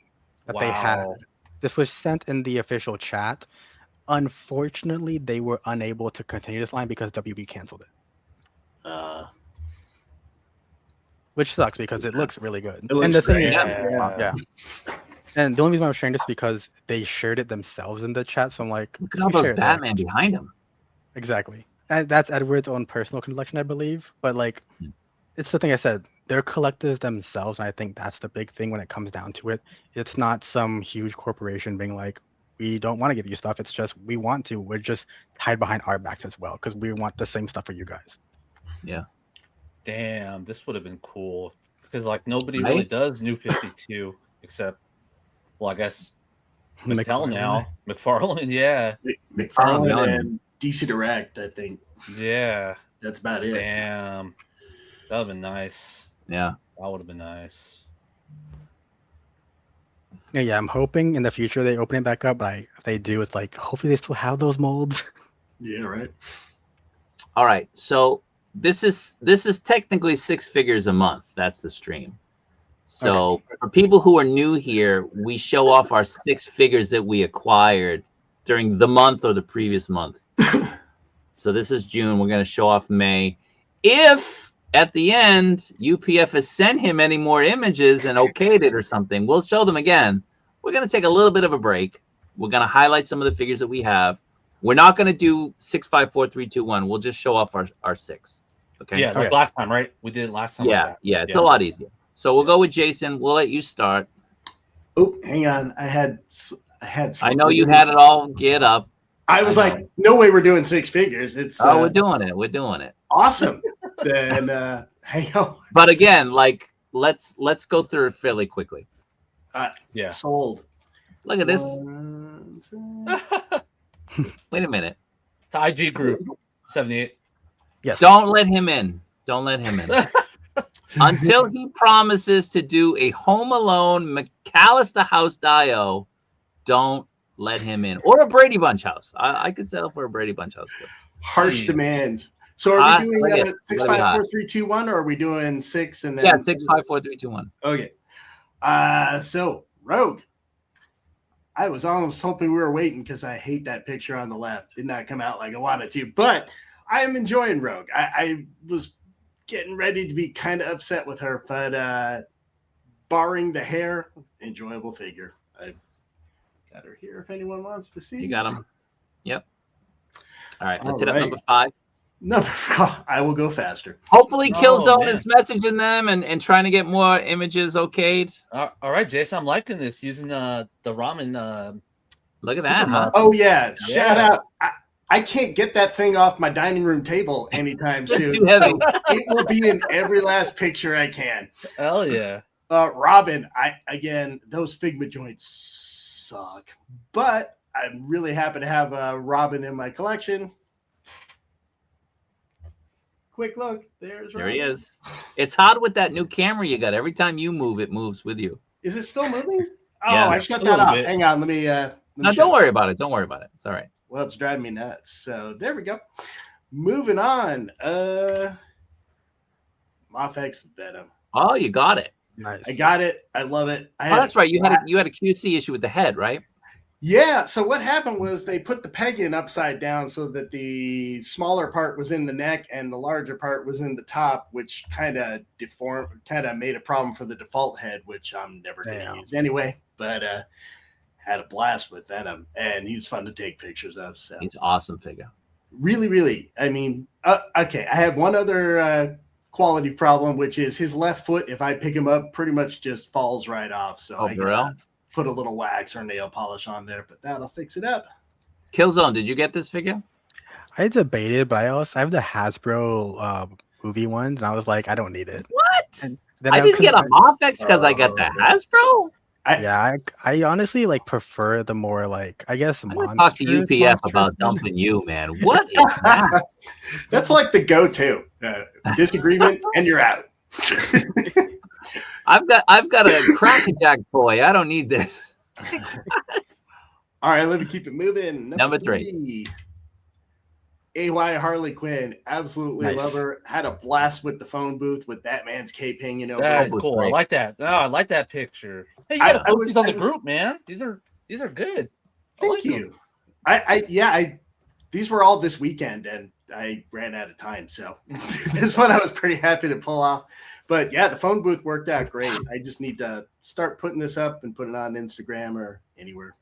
that they had. This was sent in the official chat. Unfortunately, they were unable to continue this line because WB canceled it. Which sucks because it looks really good. It looks and the thing great. is, yeah. And the only reason I'm sharing this is because they shared it themselves in the chat. So I'm like, look at all those Batman behind him. Exactly. And that's Edward's own personal collection, I believe. But like, it's the thing I said. They're collectors themselves, and I think that's the big thing when it comes down to it. It's not some huge corporation being like, we don't want to give you stuff. It's just we want to. We're just tied behind our backs as well because we want the same stuff for you guys. Yeah. Damn, this would have been cool because like nobody really does New 52 except, well, I guess Mattel now. McFarlane, yeah. McFarlane and DC Direct, I think. Yeah. That's about it. Damn. That would have been nice. Yeah. That would have been nice. Yeah, I'm hoping in the future they open it back up, but if they do, it's like hopefully they still have those molds. Yeah, right. All right. So this is technically 6 figures a month. That's the stream. So for people who are new here, we show off our 6 figures that we acquired during the month or the previous month. So this is June. We're going to show off May. If at the end, UPF has sent him any more images and okayed it or something, we'll show them again. We're going to take a little bit of a break. We're going to highlight some of the figures that we have. We're not going to do 6, 5, 4, 3, 2, 1. We'll just show off our 6. Okay. Yeah, like last time, right? We did it last time. Yeah, it's a lot easier. So we'll go with Jason. We'll let you start. Oh, hang on. I had. I know you had it all geared up. I was like, no way we're doing 6 figures. It's we're doing it. We're doing it. Awesome. Then hang on. But again, like let's go through it fairly quickly. Yeah. Sold. Look at this. Wait a minute. It's IG group 78. Yes. Don't let him in. Don't let him in. Until he promises to do a Home Alone McAllister House Dio, don't let him in. Or a Brady Bunch house. I could settle for a Brady Bunch house too. Harsh demands. So are we doing 6, 5, 4, 3, 2, 1, or are we doing 6 and then? Yeah, 6, 5, 4, 3, 2, 1. Okay. So Rogue. I was almost hoping we were waiting because I hate that picture on the left. Did not come out like I wanted to, but I am enjoying Rogue. I was getting ready to be kind of upset with her, but barring the hair, enjoyable figure. I got her here if anyone wants to see. You got him. Yep. All right, let's hit up number 5. I will go faster. Hopefully Kilzone is messaging them and trying to get more images okayed. All right, Jason, I'm liking this using the ramen. Look at that, huh? Oh, yeah. Shout out. I can't get that thing off my dining room table anytime soon. Too heavy. It will be in every last picture I can. Hell yeah. Robin, again, those Figma joints suck. But I'm really happy to have Robin in my collection. Quick look. There he is. It's hard with that new camera you got. Every time you move, it moves with you. Is it still moving? Oh, yeah, I shut that off. Hang on. Let me no, don't worry about it. Don't worry about it. It's all right. Well, it's driving me nuts. So there we go. Moving on. Mofex Venom. Oh, you got it. Nice. I got it. I love it. That's right. You had a QC issue with the head, right? Yeah. So what happened was they put the peg in upside down so that the smaller part was in the neck and the larger part was in the top, which kind of made a problem for the default head, which I'm never going to use anyway. But had a blast with Venom, and he was fun to take pictures of. So he's an awesome figure. Really, really. I mean, okay. I have one other quality problem, which is his left foot. If I pick him up, pretty much just falls right off. So I gotta put a little wax or nail polish on there, but that'll fix it up. Killzone, did you get this figure? I debated, but I have the Hasbro movie ones, and I was like, I don't need it. What? I didn't get a Mofex because I got the Hasbro. I honestly prefer the more I guess. I'm gonna talk to UPF about dumping you, man. What is that? That's like the go-to disagreement, and you're out. I've got a crackerjack toy. I don't need this. All right, let me keep it moving. Number 3. AY Harley Quinn. Absolutely Nice. love her. Had a blast with the phone booth with Batman's cape hanging over. That is was cool. I great. like that. Oh, I like that picture. Hey, you gotta put these on the group, man. These are good. Thank you. These were all this weekend, and I ran out of time, so this one I was pretty happy to pull off. But yeah, the phone booth worked out great. I just need to start putting this up and put it on Instagram or anywhere.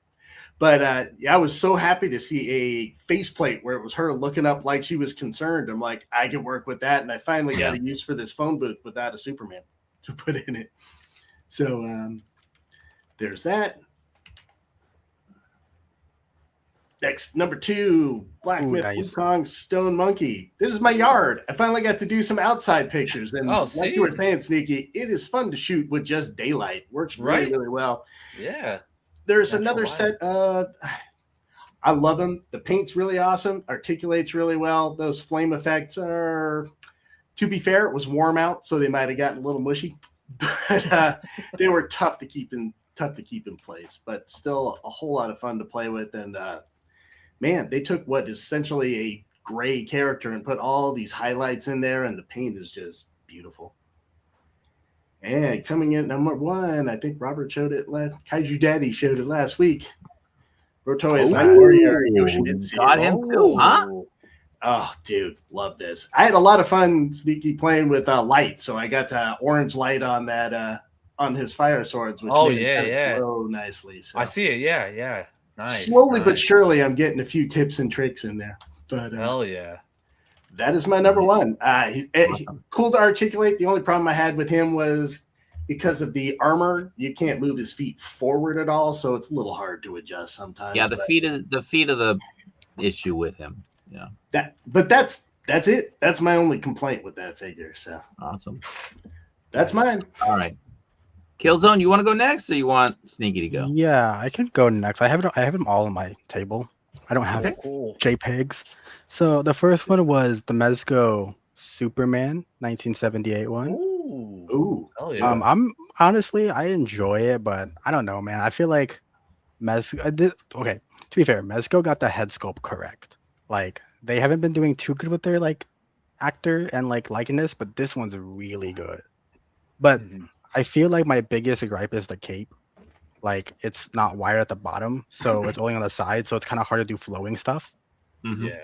But yeah, I was so happy to see a faceplate where it was her looking up like she was concerned. I'm like, I can work with that, and I finally got a use for this phone booth without a Superman to put in it. So there's that. Next, number 2, Black Myth Wukong Stone Monkey. This is my yard. I finally got to do some outside pictures. And like you were saying, Sneaky, it is fun to shoot with just daylight. Works really, really well. Yeah. There's another set of, I love them. The paint's really awesome. Articulates really well. Those flame effects are, to be fair, it was warm out, so they might have gotten a little mushy. But they were tough to keep in place, but still a whole lot of fun to play with. And man, they took what is essentially a gray character and put all these highlights in there, and the paint is just beautiful. And coming in number 1, I think Robert showed it Kaiju Daddy showed it last week. Rotoya's Night Warrior Yoshimitsu. Got him too, huh? Oh, dude, love this. I had a lot of fun, Sneaky, playing with light, so I got orange light on that on his fire swords, which made it glow nicely. So I see it. Yeah. Nice. Slowly but surely, I'm getting a few tips and tricks in there. But hell yeah. That is my number 1. He's cool to articulate. The only problem I had with him was because of the armor, you can't move his feet forward at all, so it's a little hard to adjust sometimes. Yeah, the feet are the issue with him. Yeah. That's it. That's my only complaint with that figure. So awesome. That's mine. All right. Kilzone, you want to go next, or you want Sneaky to go? Yeah, I can go next. I have them all on my table. I don't have JPEGs. So the first one was the Mezco Superman 1978 one. Ooh. Hell yeah. I'm honestly, I enjoy it, but I don't know, man. I feel like to be fair, Mezco got the head sculpt correct. Like, they haven't been doing too good with their like actor and like likeness, but this one's really good. But I feel like my biggest gripe is the cape. Like, it's not wired at the bottom, so it's only on the side, so it's kind of hard to do flowing stuff. Yeah.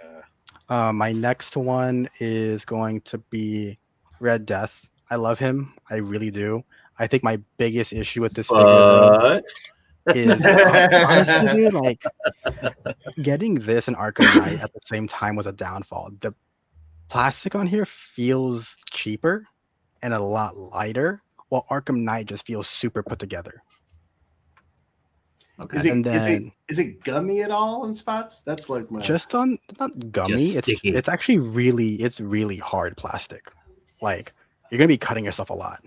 My next one is going to be Red Death. I love him. I really do. I think my biggest issue with this figure though, is honestly, dude, like getting this and Arkham Knight at the same time was a downfall. The plastic on here feels cheaper and a lot lighter, while Arkham Knight just feels super put together. Okay. Is it gummy at all in spots? That's like my not gummy. It's actually really hard plastic. Like, you're gonna be cutting yourself a lot.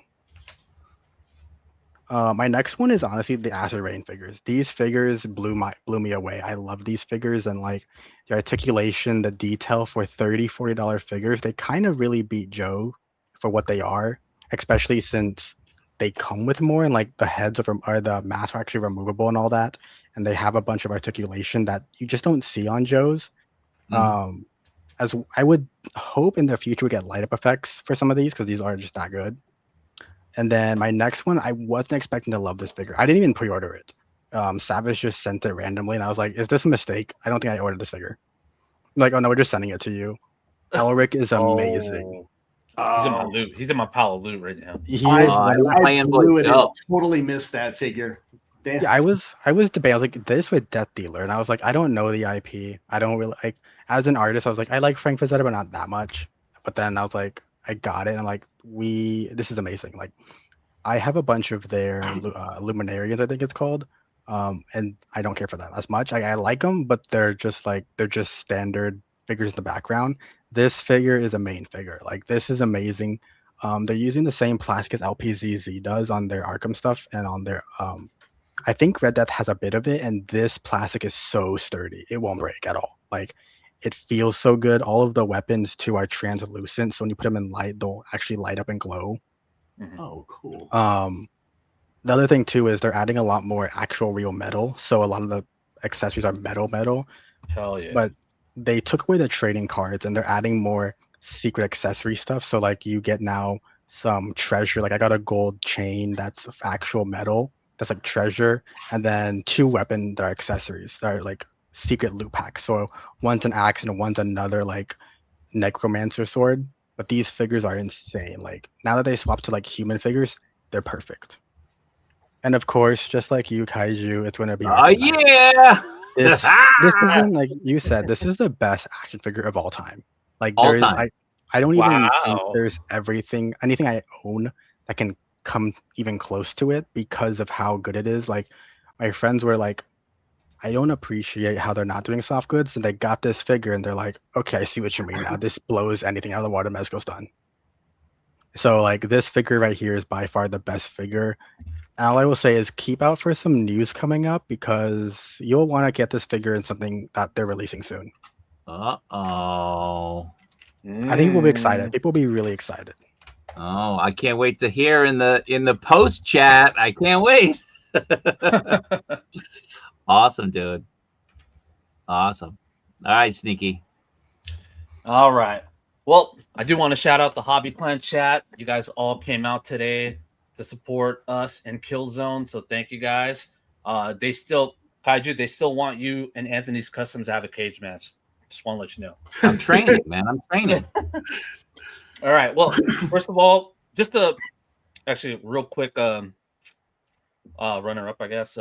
My next one is honestly the Acid Rain figures. These figures blew me away. I love these figures, and like the articulation, the detail for $30-$40 figures, they kind of really beat Joe for what they are, especially since they come with more, and like the heads or the masks are actually removable and all that, and they have a bunch of articulation that you just don't see on Joe's. As I would hope in the future we get light up effects for some of these, because these are just that good. And then my next one, I wasn't expecting to love this figure. I didn't even pre-order it. Savage just sent it randomly, and I was like, is this a mistake? I don't think I ordered this figure. Like, oh no, we're just sending it to you. Elric is amazing. He's in my loot. He's in my pile of loot right now. I totally missed that figure. Damn. Yeah, I was debating. I was like, this with Death Dealer, and I was like, I don't know the IP. I don't really like. As an artist, I was like, I like Frank Frazetta, but not that much. But then I was like, I got it. And I'm like, this is amazing. Like, I have a bunch of their Luminarians, I think it's called, and I don't care for them as much. I like them, but they're just standard figures in the background. This figure is a main figure. Like, this is amazing. They're using the same plastic as LPZZ does on their Arkham stuff, and on their I think Red Death has a bit of it, and this plastic is so sturdy. It won't break at all. Like, it feels so good. All of the weapons too are translucent, so when you put them in light, they'll actually light up and glow. Oh, cool. The other thing too is they're adding a lot more actual real metal, so a lot of the accessories are metal. Hell yeah. But they took away the trading cards and they're adding more secret accessory stuff. So like you get now some treasure. Like I got a gold chain that's of actual metal. That's like treasure, and then 2 weapons that are accessories that are like secret loot packs. So one's an axe and one's another like necromancer sword. But these figures are insane. Like now that they swapped to like human figures, they're perfect. And of course, just like you, Kaiju, it's going to be. Oh yeah. This isn't like you said. This is the best action figure of all time. Like All there is, time. I don't even think Wow. there's anything I own that can come even close to it because of how good it is. Like my friends were like, I don't appreciate how they're not doing soft goods, and they got this figure and they're like, okay, I see what you mean now. This blows anything out of the water. Mezco's done. So like this figure right here is by far the best figure. All I will say is keep out for some news coming up because you'll want to get this figure in something that they're releasing soon. Uh-oh. I think we'll be excited. People will be really excited. Oh, I can't wait to hear in the post chat. I can't wait. Awesome, dude. Awesome. All right, Sneaky. All right. Well, I do want to shout out the Hobby Clan chat. You guys all came out today to support us and Killzone, so thank you guys. They still, Kaiju, they still want you and Anthony's Customs to have a cage match. Just want to let you know. I'm training, man. I'm training. All right. Well, first of all, just a actually real quick runner up, I guess.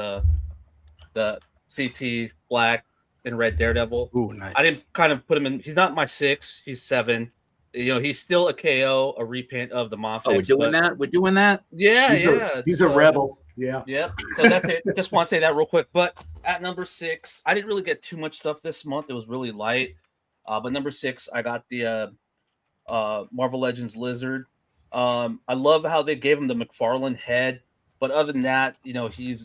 The CT Black and Red Daredevil. Ooh, nice. I didn't kind of put him in. He's not my 6. He's 7. You know, he's still a KO, a repaint of the Mofex. Oh, we're doing that? We're doing that? Yeah, He's a rebel. Yeah. Yep. So that's it. Just want to say that real quick. But at number 6, I didn't really get too much stuff this month. It was really light. But number 6, I got the Marvel Legends Lizard. I love how they gave him the McFarlane head. But other than that, you know, you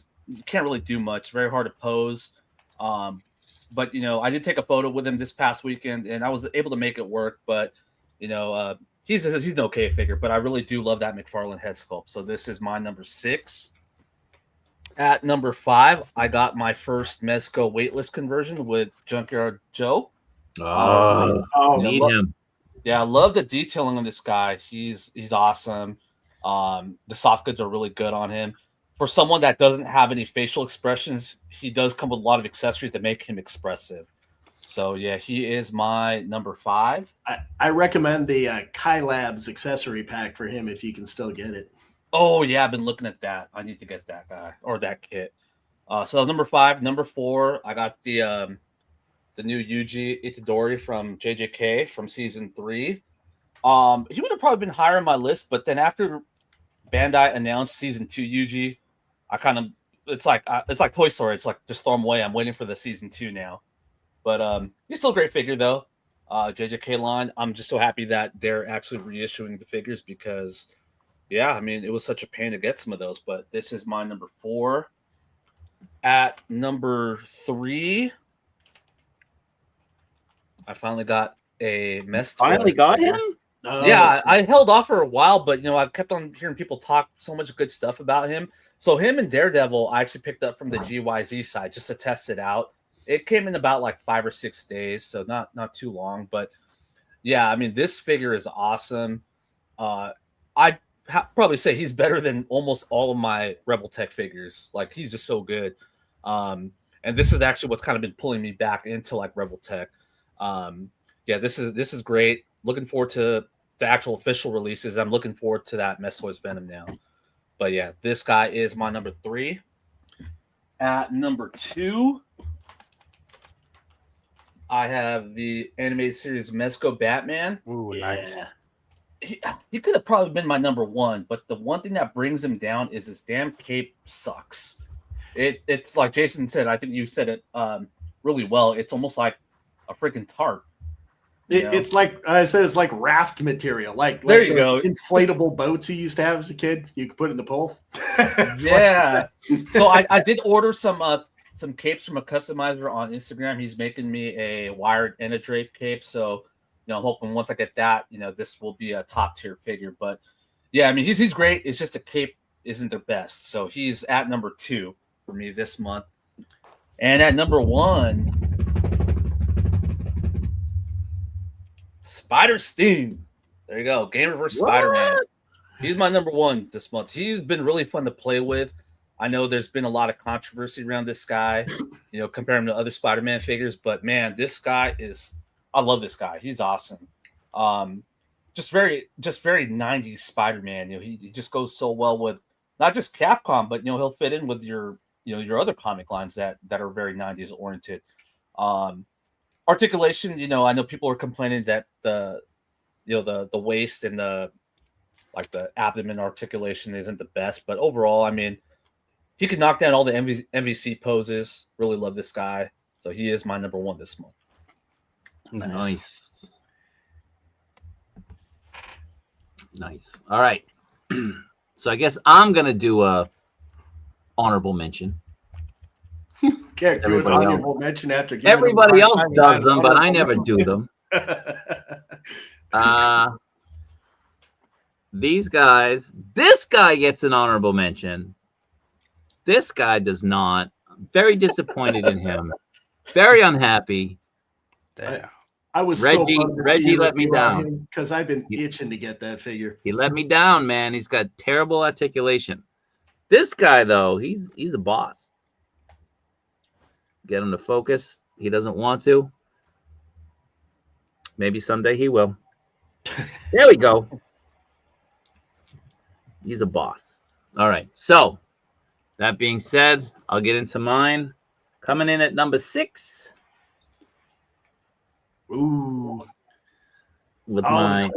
can't really do much. Very hard to pose. But, you know, I did take a photo with him this past weekend, and I was able to make it work. But, you know, he's an okay figure. But I really do love that McFarlane head sculpt. So this is my number 6. At number 5, I got my first Mezco waitlist conversion with Junkyard Joe. Need him. Yeah, I love the detailing on this guy. He's awesome. The soft goods are really good on him. For someone that doesn't have any facial expressions, he does come with a lot of accessories that make him expressive. So yeah, he is my number 5. I recommend the Kai Labs accessory pack for him if you can still get it. Oh yeah, I've been looking at that. I need to get that guy or that kit. So number 5, number 4, I got the new Yuji Itadori from JJK from season 3. He would have probably been higher on my list, but then after Bandai announced season 2 Yuji, I kind of it's like Toy Story. It's like just throw him away. I'm waiting for the season 2 now. But he's still a great figure though. JJK line. I'm just so happy that they're actually reissuing the figures because, yeah, I mean it was such a pain to get some of those. But this is my number 4. At number 3, I finally got a mess. Finally got him? Yeah, I held off for a while, but you know, I kept on hearing people talk so much good stuff about him. So him and Daredevil, I actually picked up from the GYZ side just to test it out. It came in about like 5 or 6 days, so not too long. But yeah, I mean, this figure is awesome. I'd probably say he's better than almost all of my Rebel Tech figures. Like he's just so good. And this is actually what's kind of been pulling me back into like Rebel Tech. Yeah, this is great. Looking forward to the actual official releases. I'm looking forward to that Mess Toys Venom now. But yeah, this guy is my number 3. At number 2, I have the animated series Mezco Batman. Ooh, nice. He could have probably been my number 1, but the one thing that brings him down is his damn cape sucks. It's like Jason said, I think you said it really well. It's almost like a freaking tarp. It's like I said, it's like raft material. Like there you go. Inflatable boats you used to have as a kid. You could put in the pool. Yeah. So I did order some capes from a customizer on Instagram. He's making me a wired and a drape cape. So, you know, I'm hoping once I get that, you know, this will be a top tier figure. But Yeah, I mean he's great. It's just the cape isn't the best. So he's at number 2 for me this month. And at number 1, Spider Sting. There you go. Gamer vs. Spider-Man. He's my number 1 this month. He's been really fun to play with. I know there's been a lot of controversy around this guy, compare him to other Spider-Man figures, but man, this guy I love this guy. He's awesome. Just very 90s Spider-Man. He just goes so well with not just Capcom, but he'll fit in with your other comic lines that are very 90s oriented. Articulation, I know people are complaining that the waist and the abdomen articulation isn't the best, but overall, I mean, he can knock down all the MVC poses. Really love this guy. So he is my number 1 this month. Nice. Nice. All right. So I guess I'm going to do a honorable mention. Can't do an honorable mention after giving everybody else does them, but I never do them. These guys, this guy gets an honorable mention. This guy does not. I'm very disappointed in him. Very unhappy. I was Reggie let me down because I've been itching to get that figure. He let me down, man. He's got terrible articulation. This guy, though, he's a boss. Get him to focus. He doesn't want to. Maybe someday he will. There we go. He's a boss. All right. So, that being said, I'll get into mine. Coming in at number 6. Ooh. With my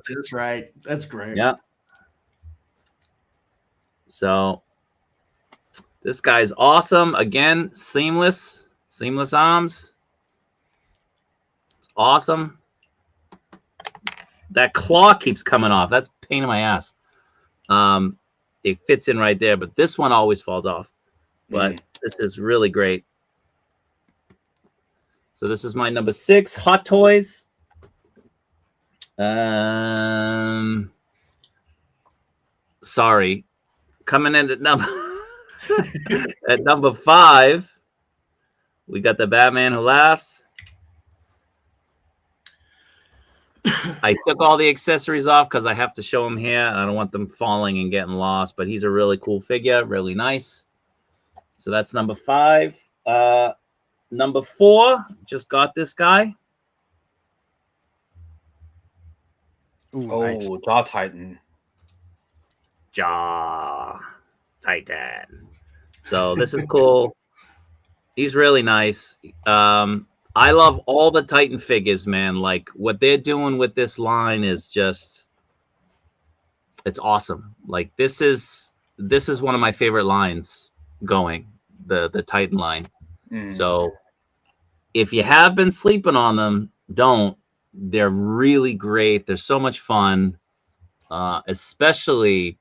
that's right. That's great. Yeah. So this guy's awesome. Again, seamless arms. It's awesome. That claw keeps coming off. That's a pain in my ass. It fits in right there, but this one always falls off. But this is really great. So this is my number 6, Hot Toys. Sorry. Coming in at number 5, we got the Batman Who Laughs. I took all the accessories off because I have to show them here. I don't want them falling and getting lost, but he's a really cool figure, really nice. So that's number 5. Number 4, just got this guy. Ooh, nice. Jaw Titan. Jaw Titan. So this is cool. He's really nice. I love all the Titan figures, man. Like what they're doing with this line is just, it's awesome. Like this is one of my favorite lines going, the Titan line. So if you have been sleeping on them, don't. They're really great. They're so much fun. Especially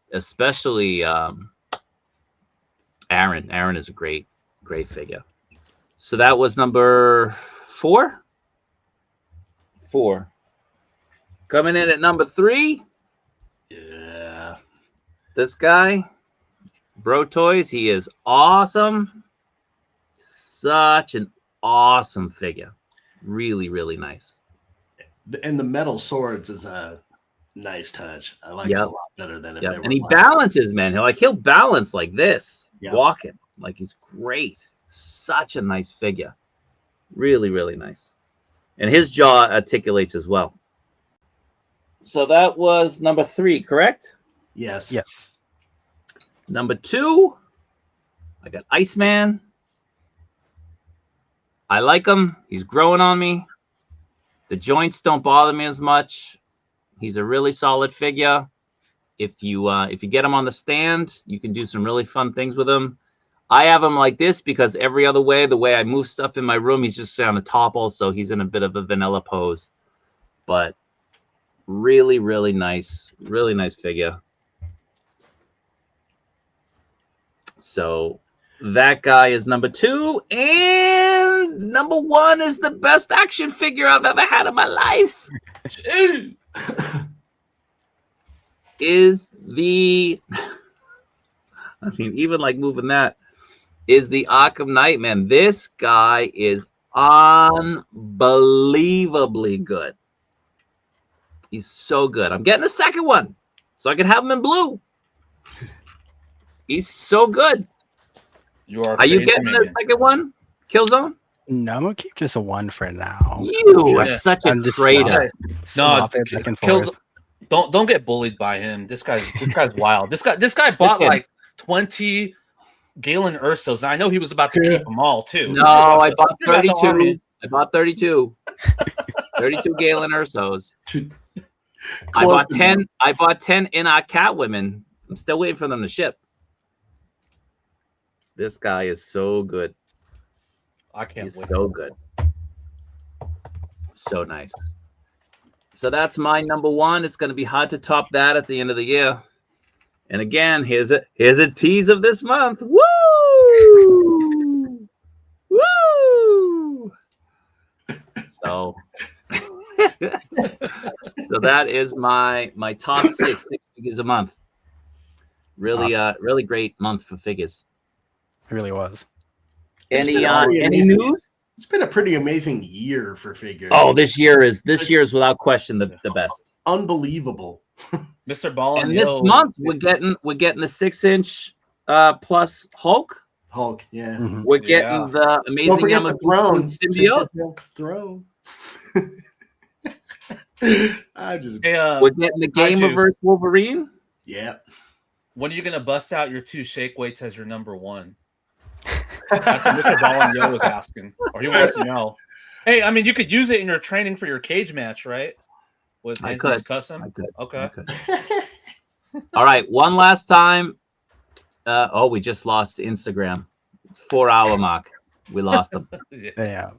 Aaron. Aaron is a great figure. So that was number 4. Coming in at number 3. Yeah. This guy, Bro Toys, he is awesome. Such an awesome figure. Really, really nice. And the metal swords is a nice touch. I like it a lot better than if they were. And he balances, man. He'll balance like this, walking. Like he's great. Such a nice figure. Really, really nice. And his jaw articulates as well. So that was number 3, correct? Yes. Yes. Number 2, I got Iceman. I like him. He's growing on me. The joints don't bother me as much. He's a really solid figure. If you get him on the stand, you can do some really fun things with him. I have him like this because every other way, the way I move stuff in my room, he's just on the top also. He's in a bit of a vanilla pose. But really, really nice figure. So that guy is number 2. And number 1 is the best action figure I've ever had in my life. is the, I mean, even like moving that is the Arkham Knight, man. This guy is unbelievably good. He's so good. I'm getting a second one so I can have him in blue. He's so good. Are you getting the second one, Killzone? No, I'm gonna keep just a 1 for now. You are such a traitor. Swap it back and forth. Don't get bullied by him. This guy's wild. This guy bought like 20 Galen Ursos. And I know he was about to keep them all too. No, I bought 32. I bought 32. 32 Galen Ursos. I bought 10. I bought 10 in our Catwomen. I'm still waiting for them to ship. This guy is so good. I can't He's wait. so good. So nice. So that's my number one. It's going to be hard to top that at the end of the year. And again, here's a tease of this month. Woo! Woo! So, so that is my top six figures a month. Really, Awesome. really great month for figures. It really was. Any news? It's been a pretty amazing year for figures. Oh, this year is without question the best. Unbelievable. Mr. Ball And this month we're getting the 6-inch plus Hulk. Hulk, yeah. Mhm. We're getting the Don't amazing forget the throne. symbiote. Throne. I just Hey, We're getting the Game Kaiju. vs Wolverine. yeah. when are you gonna bust out your 2 shake weights as your number 1? That's what Mr. Ball was asking, or he wants to know. Hey, I mean, you could use it in your training for your cage match, right? With I Anthony's could. custom. I could. Okay. I could. All right, one last time. We just lost Instagram. It's 4-hour mark. We lost them. Yeah.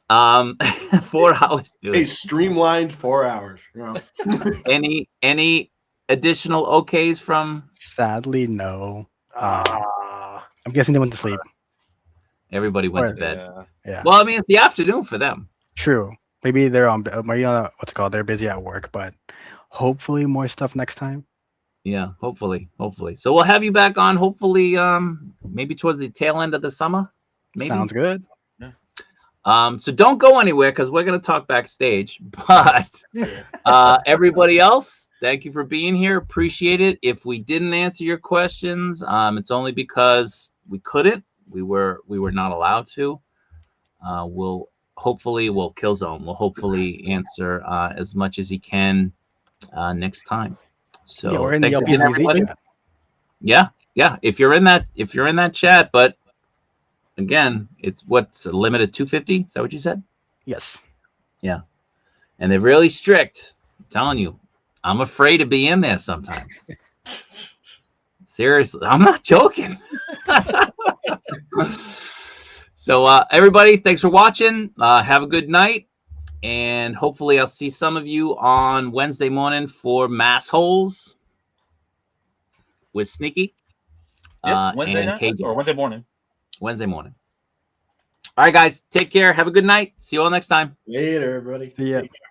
4 hours, dude. A streamlined 4 hours. You know? Any additional okays from Sadly, no. Ah. I'm guessing they went to sleep. everybody went to Right. bed? Yeah. Yeah. Well, I mean, it's the afternoon for them. True. Maybe they're on. Maybe what's it called? They're busy at work, but hopefully more stuff next time. Yeah, hopefully. So we'll have you back on. Hopefully, maybe towards the tail end of the summer. Maybe. Sounds good. So don't go anywhere because we're gonna talk backstage. But everybody else, thank you for being here. Appreciate it. If we didn't answer your questions, it's only because we couldn't. We were not allowed to. Killzone will hopefully answer as much as he can next time. So Yeah, we're in the thanks again, LPZZ everybody. chat. Yeah. If you're in that chat, but again, it's what's a limit of 250. Is that what you said? Yes. Yeah. And they're really strict. I'm telling you, I'm afraid to be in there sometimes. Seriously, I'm not joking. So everybody, thanks for watching. Have a good night. And hopefully I'll see some of you on Wednesday morning for Mass Holes with Sneaky. Yep. Wednesday and night KJ. or Wednesday morning. Wednesday morning. All right, guys. Take care. Have a good night. See you all next time. Later, everybody. See ya. Take care.